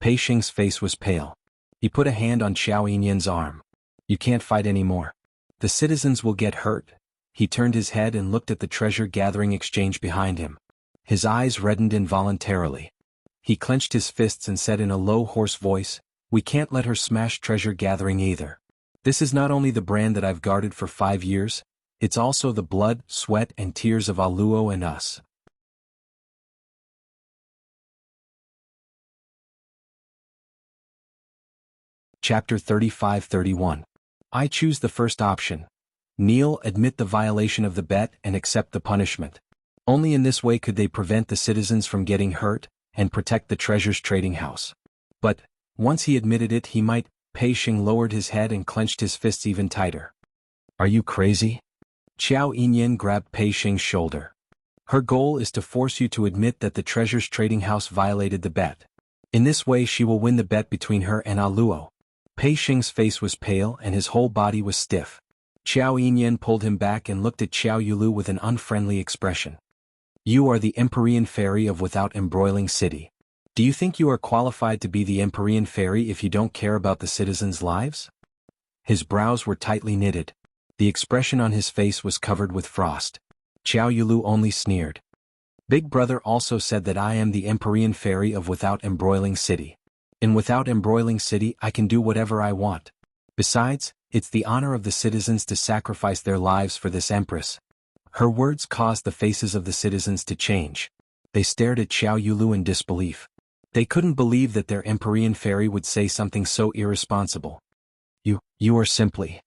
Pei Xing's face was pale. He put a hand on Qiao Yinyan's arm. You can't fight anymore. The citizens will get hurt. He turned his head and looked at the treasure-gathering exchange behind him. His eyes reddened involuntarily. He clenched his fists and said in a low, hoarse voice, We can't let her smash treasure-gathering either. This is not only the brand that I've guarded for 5 years, it's also the blood, sweat, and tears of Aluo and us. Chapter 35-31. I choose the first option. Kneel, admit the violation of the bet, and accept the punishment. Only in this way could they prevent the citizens from getting hurt, and protect the treasure's trading house. But, once he admitted it, he might. Pei Xing lowered his head and clenched his fists even tighter. Are you crazy? Qiao Yinyan grabbed Pei Xing's shoulder. Her goal is to force you to admit that the treasure's trading house violated the bet. In this way she will win the bet between her and Aluo. Pei Xing's face was pale and his whole body was stiff. Qiao Yinyan pulled him back and looked at Qiao Yulu with an unfriendly expression. You are the Empyrean Fairy of Without Embroiling City. Do you think you are qualified to be the Empyrean Fairy if you don't care about the citizens' lives? His brows were tightly knitted. The expression on his face was covered with frost. Qiao Yulu only sneered. Big brother also said that I am the Empyrean Fairy of Without Embroiling City. In Without Embroiling City I can do whatever I want. Besides, it's the honor of the citizens to sacrifice their lives for this empress. Her words caused the faces of the citizens to change. They stared at Qiao Yulu in disbelief. They couldn't believe that their Empyrean Fairy would say something so irresponsible. You are simply...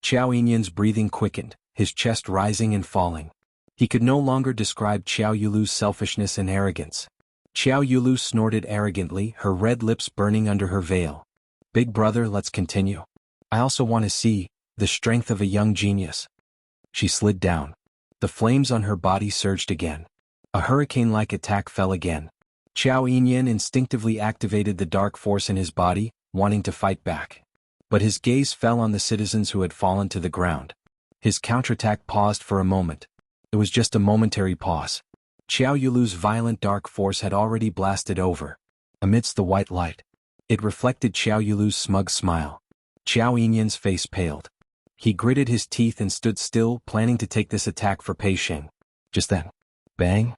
Qiao Yinyan's breathing quickened, his chest rising and falling. He could no longer describe Qiao Yulu's selfishness and arrogance. Qiao Yulu snorted arrogantly, her red lips burning under her veil. Big brother, let's continue. I also want to see the strength of a young genius. She slid down. The flames on her body surged again. A hurricane-like attack fell again. Qiao Yinyan instinctively activated the dark force in his body, wanting to fight back. But his gaze fell on the citizens who had fallen to the ground. His counterattack paused for a moment. It was just a momentary pause. Xiao Yulu's violent dark force had already blasted over. Amidst the white light, it reflected Xiao Yulu's smug smile. Xiao Yinyan's face paled. He gritted his teeth and stood still, planning to take this attack for Pei Sheng. Just then, bang!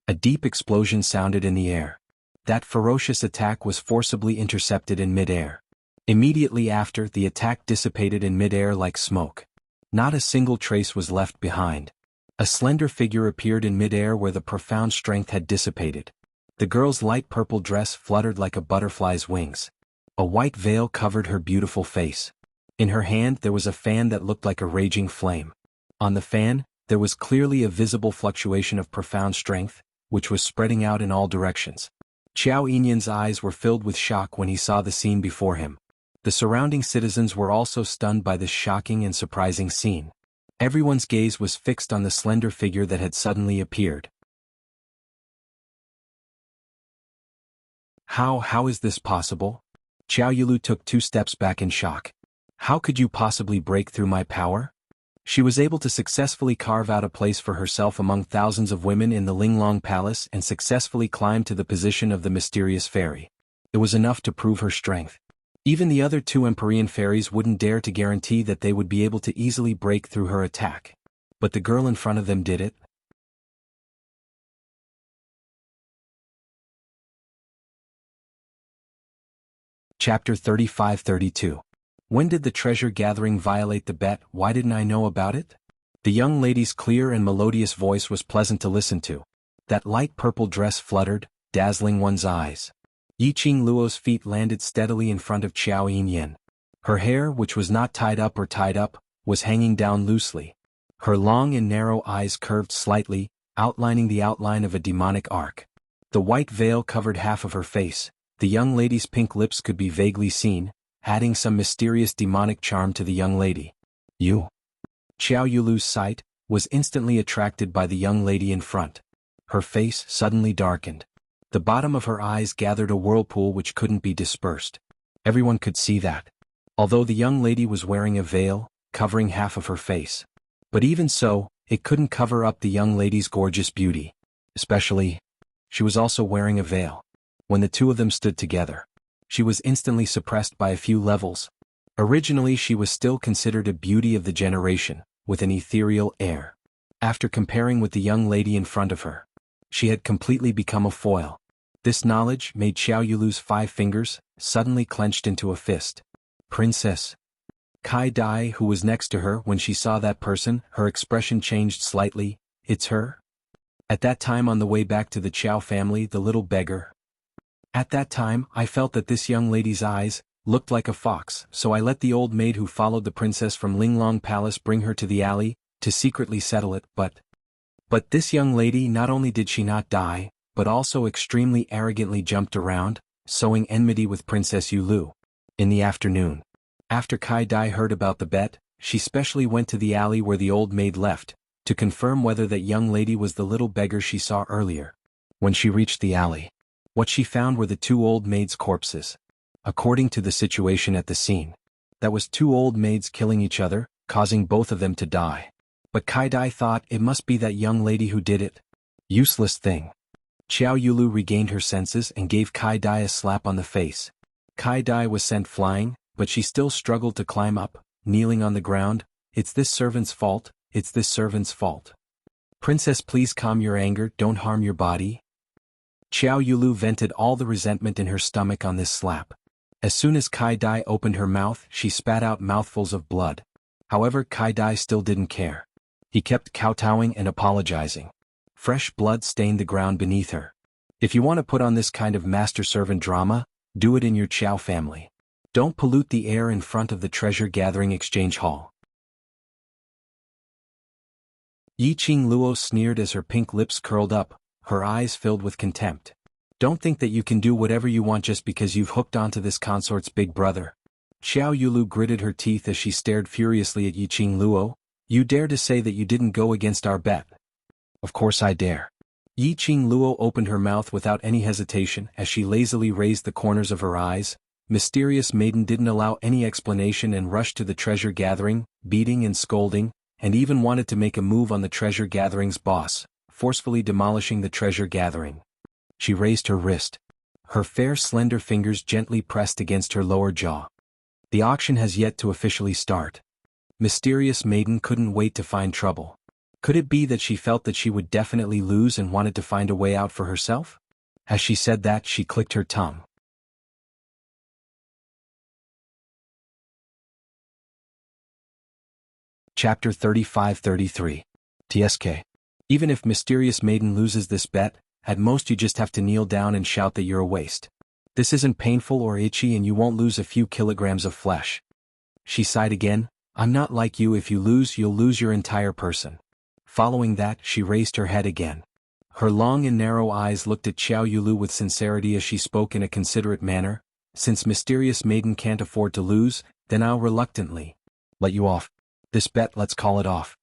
A deep explosion sounded in the air. That ferocious attack was forcibly intercepted in mid-air. Immediately after, the attack dissipated in mid-air like smoke. Not a single trace was left behind. A slender figure appeared in mid-air where the profound strength had dissipated. The girl's light purple dress fluttered like a butterfly's wings. A white veil covered her beautiful face. In her hand there was a fan that looked like a raging flame. On the fan, there was clearly a visible fluctuation of profound strength, which was spreading out in all directions. Xiao Yinyan's eyes were filled with shock when he saw the scene before him. The surrounding citizens were also stunned by this shocking and surprising scene. Everyone's gaze was fixed on the slender figure that had suddenly appeared. How is this possible? Xiao Yulu took 2 steps back in shock. How could you possibly break through my power? She was able to successfully carve out a place for herself among thousands of women in the Linglong Palace and successfully climb to the position of the mysterious fairy. It was enough to prove her strength. Even the other 2 Empyrean fairies wouldn't dare to guarantee that they would be able to easily break through her attack. But the girl in front of them did it. Chapter 35-32. When did the treasure gathering violate the bet? Why didn't I know about it? The young lady's clear and melodious voice was pleasant to listen to. That light purple dress fluttered, dazzling one's eyes. Yiqing Luo's feet landed steadily in front of Xiao Yinyan. Her hair, which was not tied up, was hanging down loosely. Her long and narrow eyes curved slightly, outlining the outline of a demonic arc. The white veil covered half of her face. The young lady's pink lips could be vaguely seen, adding some mysterious demonic charm to the young lady. You? Xiao Yulu's sight was instantly attracted by the young lady in front. Her face suddenly darkened. The bottom of her eyes gathered a whirlpool which couldn't be dispersed. Everyone could see that. Although the young lady was wearing a veil, covering half of her face. But even so, it couldn't cover up the young lady's gorgeous beauty. Especially, she was also wearing a veil. When the 2 of them stood together, she was instantly suppressed by a few levels. Originally she was still considered a beauty of the generation, with an ethereal air. After comparing with the young lady in front of her, she had completely become a foil. This knowledge made Xiao Yulu's 5 fingers suddenly clenched into a fist. Princess. Kai Dai, who was next to her when she saw that person, her expression changed slightly. It's her? At that time on the way back to the Qiao family, the little beggar. At that time, I felt that this young lady's eyes looked like a fox, so I let the old maid who followed the princess from Linglong Palace bring her to the alley, to secretly settle it, but this young lady, not only did she not die, but also extremely arrogantly jumped around, sowing enmity with Princess Yulu. In the afternoon, after Kai Dai heard about the bet, she specially went to the alley where the old maid left, to confirm whether that young lady was the little beggar she saw earlier. When she reached the alley, what she found were the 2 old maids' corpses. According to the situation at the scene, that was 2 old maids killing each other, causing both of them to die. But Kai Dai thought it must be that young lady who did it. Useless thing. Xiao Yulu regained her senses and gave Kai Dai a slap on the face. Kai Dai was sent flying, but she still struggled to climb up, kneeling on the ground. It's this servant's fault, it's this servant's fault. Princess, please calm your anger, don't harm your body. Xiao Yulu vented all the resentment in her stomach on this slap. As soon as Kai Dai opened her mouth, she spat out mouthfuls of blood. However, Kai Dai still didn't care. He kept kowtowing and apologizing. Fresh blood stained the ground beneath her. If you want to put on this kind of master-servant drama, do it in your Qiao family. Don't pollute the air in front of the treasure-gathering exchange hall. Yiqing Luo sneered as her pink lips curled up, her eyes filled with contempt. Don't think that you can do whatever you want just because you've hooked onto this consort's big brother. Xiao Yulu gritted her teeth as she stared furiously at Yiqing Luo. You dare to say that you didn't go against our bet? Of course I dare. Yiqing Luo opened her mouth without any hesitation as she lazily raised the corners of her eyes. Mysterious maiden didn't allow any explanation and rushed to the treasure gathering, beating and scolding. and even wanted to make a move on the treasure gathering's boss, forcefully demolishing the treasure gathering. She raised her wrist. Her fair slender fingers gently pressed against her lower jaw. The auction has yet to officially start. Mysterious maiden couldn't wait to find trouble. Could it be that she felt that she would definitely lose and wanted to find a way out for herself? As she said that, she clicked her tongue. Chapter 35-33. TSK. Even if Mysterious Maiden loses this bet, at most you just have to kneel down and shout that you're a waste. This isn't painful or itchy and you won't lose a few kilograms of flesh. She sighed again. I'm not like you. If you lose, you'll lose your entire person. Following that, she raised her head again. Her long and narrow eyes looked at Xiao Yulu with sincerity as she spoke in a considerate manner. Since Mysterious Maiden can't afford to lose, then I'll reluctantly let you off. This bet, let's call it off.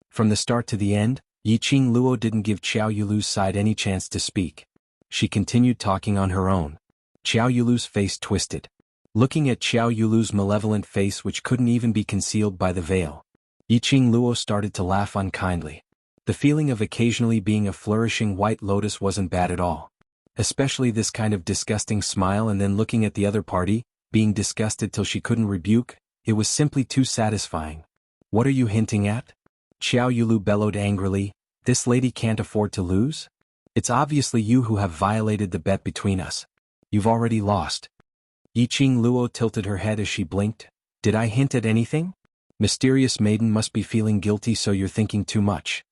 From the start to the end, Yiqing Luo didn't give Xiao Yulu's side any chance to speak. She continued talking on her own. Xiao Yulu's face twisted. Looking at Xiao Yulu's malevolent face, which couldn't even be concealed by the veil, Yiqing Luo started to laugh unkindly. The feeling of occasionally being a flourishing white lotus wasn't bad at all. Especially this kind of disgusting smile, and then looking at the other party, being disgusted till she couldn't rebuke, it was simply too satisfying. What are you hinting at? Xiao Yulu bellowed angrily. This lady can't afford to lose? It's obviously you who have violated the bet between us. You've already lost. Yiqing Luo tilted her head as she blinked. Did I hint at anything? Mysterious Maiden must be feeling guilty, so you're thinking too much.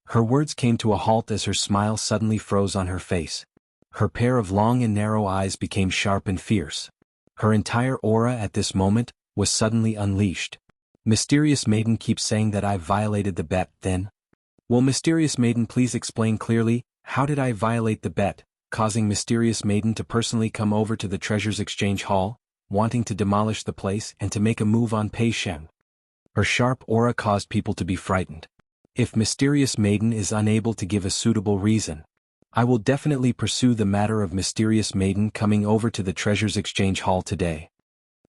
Her words came to a halt as her smile suddenly froze on her face. Her pair of long and narrow eyes became sharp and fierce. Her entire aura at this moment was suddenly unleashed. Mysterious Maiden keeps saying that I violated the bet, then? Will Mysterious Maiden please explain clearly, how did I violate the bet, causing Mysterious Maiden to personally come over to the Treasures Exchange Hall, wanting to demolish the place and to make a move on Pei Shen? Her sharp aura caused people to be frightened. If Mysterious Maiden is unable to give a suitable reason, I will definitely pursue the matter of Mysterious Maiden coming over to the Treasures Exchange Hall today.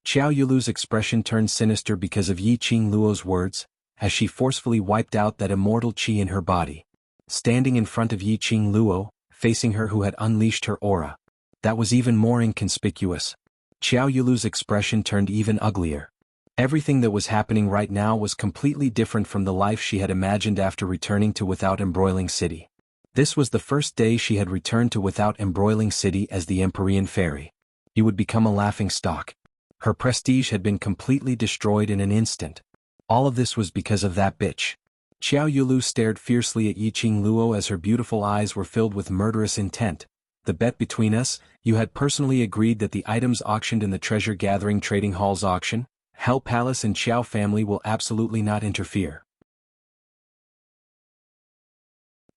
Xiao Yulu's expression turned sinister because of Yiqing Luo's words, as she forcefully wiped out that immortal qi in her body. Standing in front of Yiqing Luo, facing her who had unleashed her aura. That was even more inconspicuous. Xiao Yulu's expression turned even uglier. Everything that was happening right now was completely different from the life she had imagined after returning to Without Embroiling City. This was the first day she had returned to Without Embroiling City as the Empyrean Fairy. He would become a laughingstock. Her prestige had been completely destroyed in an instant. All of this was because of that bitch. Xiao Yulu stared fiercely at Yiqing Luo as her beautiful eyes were filled with murderous intent. The bet between us, you had personally agreed that the items auctioned in the Treasure Gathering Trading Hall's auction, Hell Palace and Xiao family will absolutely not interfere.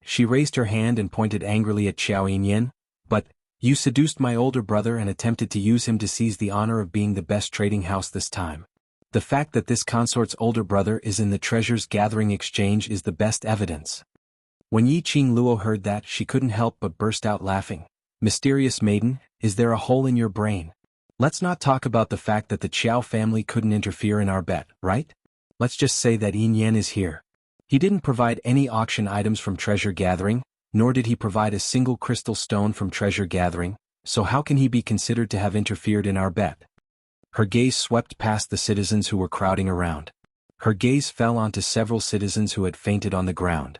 She raised her hand and pointed angrily at Xiao Yinyan. But, you seduced my older brother and attempted to use him to seize the honor of being the best trading house this time. The fact that this consort's older brother is in the Treasures Gathering Exchange is the best evidence. When Yiqing Luo heard that, she couldn't help but burst out laughing. Mysterious Maiden, is there a hole in your brain? Let's not talk about the fact that the Qiao family couldn't interfere in our bet, right? Let's just say that Yin Yan is here. He didn't provide any auction items from Treasure Gathering, nor did he provide a single crystal stone from Treasure Gathering, so how can he be considered to have interfered in our bet? Her gaze swept past the citizens who were crowding around. Her gaze fell onto several citizens who had fainted on the ground.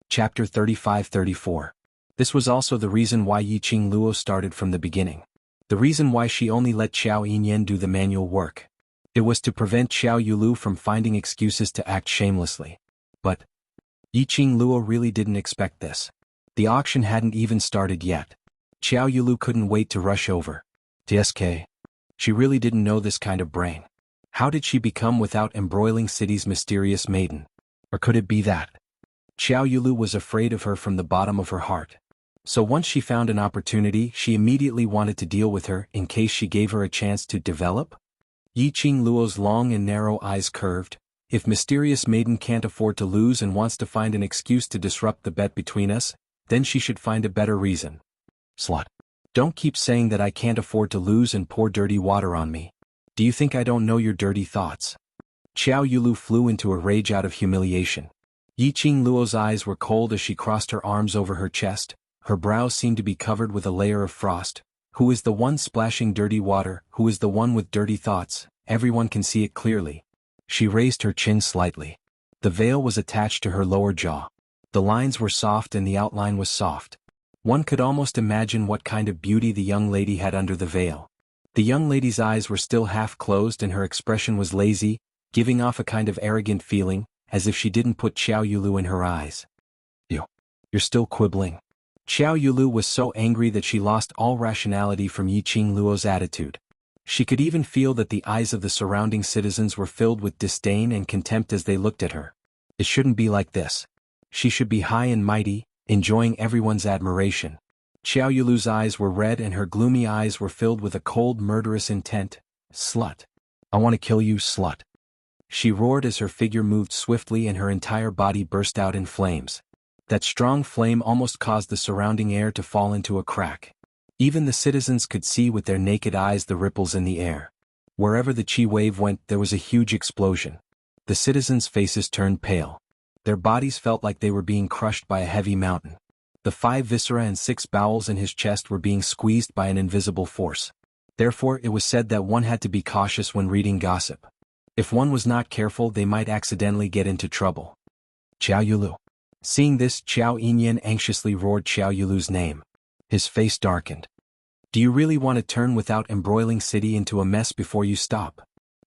Chapter 35-34. This was also the reason why Yiqing Luo started from the beginning. The reason why she only let Xiao Yinyan do the manual work. It was to prevent Xiao Yulu from finding excuses to act shamelessly. But Yiqing Luo really didn't expect this. The auction hadn't even started yet. Xiao Yulu couldn't wait to rush over. TSK. She really didn't know this kind of brain. How did she become Without Embroiling City's Mysterious Maiden? Or could it be that Xiao Yulu was afraid of her from the bottom of her heart? So once she found an opportunity, she immediately wanted to deal with her in case she gave her a chance to develop? Yiqing Luo's long and narrow eyes curved. If Mysterious Maiden can't afford to lose and wants to find an excuse to disrupt the bet between us, then she should find a better reason. Slut. Don't keep saying that I can't afford to lose and pour dirty water on me. Do you think I don't know your dirty thoughts? Xiao Yulu flew into a rage out of humiliation. Yi Qingluo's eyes were cold as she crossed her arms over her chest, her brows seemed to be covered with a layer of frost. Who is the one splashing dirty water? Who is the one with dirty thoughts? Everyone can see it clearly. She raised her chin slightly. The veil was attached to her lower jaw. The lines were soft and the outline was soft. One could almost imagine what kind of beauty the young lady had under the veil. The young lady's eyes were still half closed and her expression was lazy, giving off a kind of arrogant feeling, as if she didn't put Xiao Yulu in her eyes. You're still quibbling. Xiao Yulu was so angry that she lost all rationality from Yi Qingluo's attitude. She could even feel that the eyes of the surrounding citizens were filled with disdain and contempt as they looked at her. It shouldn't be like this. She should be high and mighty, enjoying everyone's admiration. Xiao Yulu's eyes were red and her gloomy eyes were filled with a cold murderous intent. Slut. I want to kill you, slut. She roared as her figure moved swiftly and her entire body burst out in flames. That strong flame almost caused the surrounding air to fall into a crack. Even the citizens could see with their naked eyes the ripples in the air. Wherever the chi wave went, there was a huge explosion. The citizens' faces turned pale. Their bodies felt like they were being crushed by a heavy mountain. The 5 viscera and 6 bowels in his chest were being squeezed by an invisible force. Therefore, it was said that one had to be cautious when reading gossip. If one was not careful, they might accidentally get into trouble. Xiao Yulu. Seeing this, Xiao Yinyan anxiously roared Xiao Yulu's name. His face darkened. Do you really want to turn without embroiling city into a mess before you stop?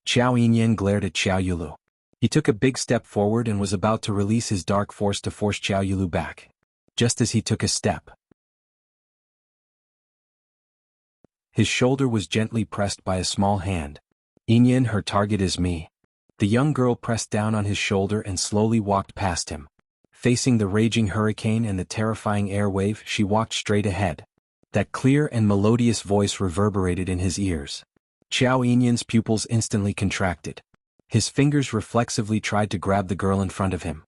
Xiao Yinyan glared at Xiao Yulu. He took a big step forward and was about to release his dark force to force Xiao Yulu back. Just as he took a step, his shoulder was gently pressed by a small hand. Yinyan, her target is me. The young girl pressed down on his shoulder and slowly walked past him. Facing the raging hurricane and the terrifying air wave, she walked straight ahead. That clear and melodious voice reverberated in his ears. Xiao Yinyan's pupils instantly contracted. His fingers reflexively tried to grab the girl in front of him.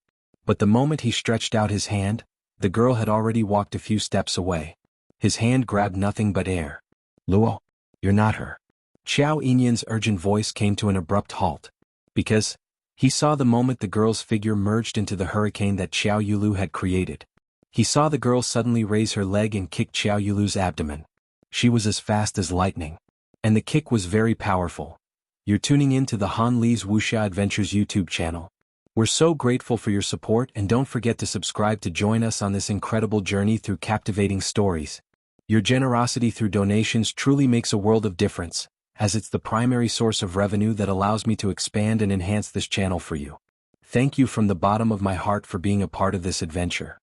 But the moment he stretched out his hand, the girl had already walked a few steps away. His hand grabbed nothing but air. Luo, you're not her. Xiao Yinyan's urgent voice came to an abrupt halt. Because he saw the moment the girl's figure merged into the hurricane that Xiao Yulu had created. He saw the girl suddenly raise her leg and kick Xiao Yulu's abdomen. She was as fast as lightning. And the kick was very powerful. You're tuning in to the Han Li's Wuxia Adventures YouTube channel. We're so grateful for your support and don't forget to subscribe to join us on this incredible journey through captivating stories. Your generosity through donations truly makes a world of difference, as it's the primary source of revenue that allows me to expand and enhance this channel for you. Thank you from the bottom of my heart for being a part of this adventure.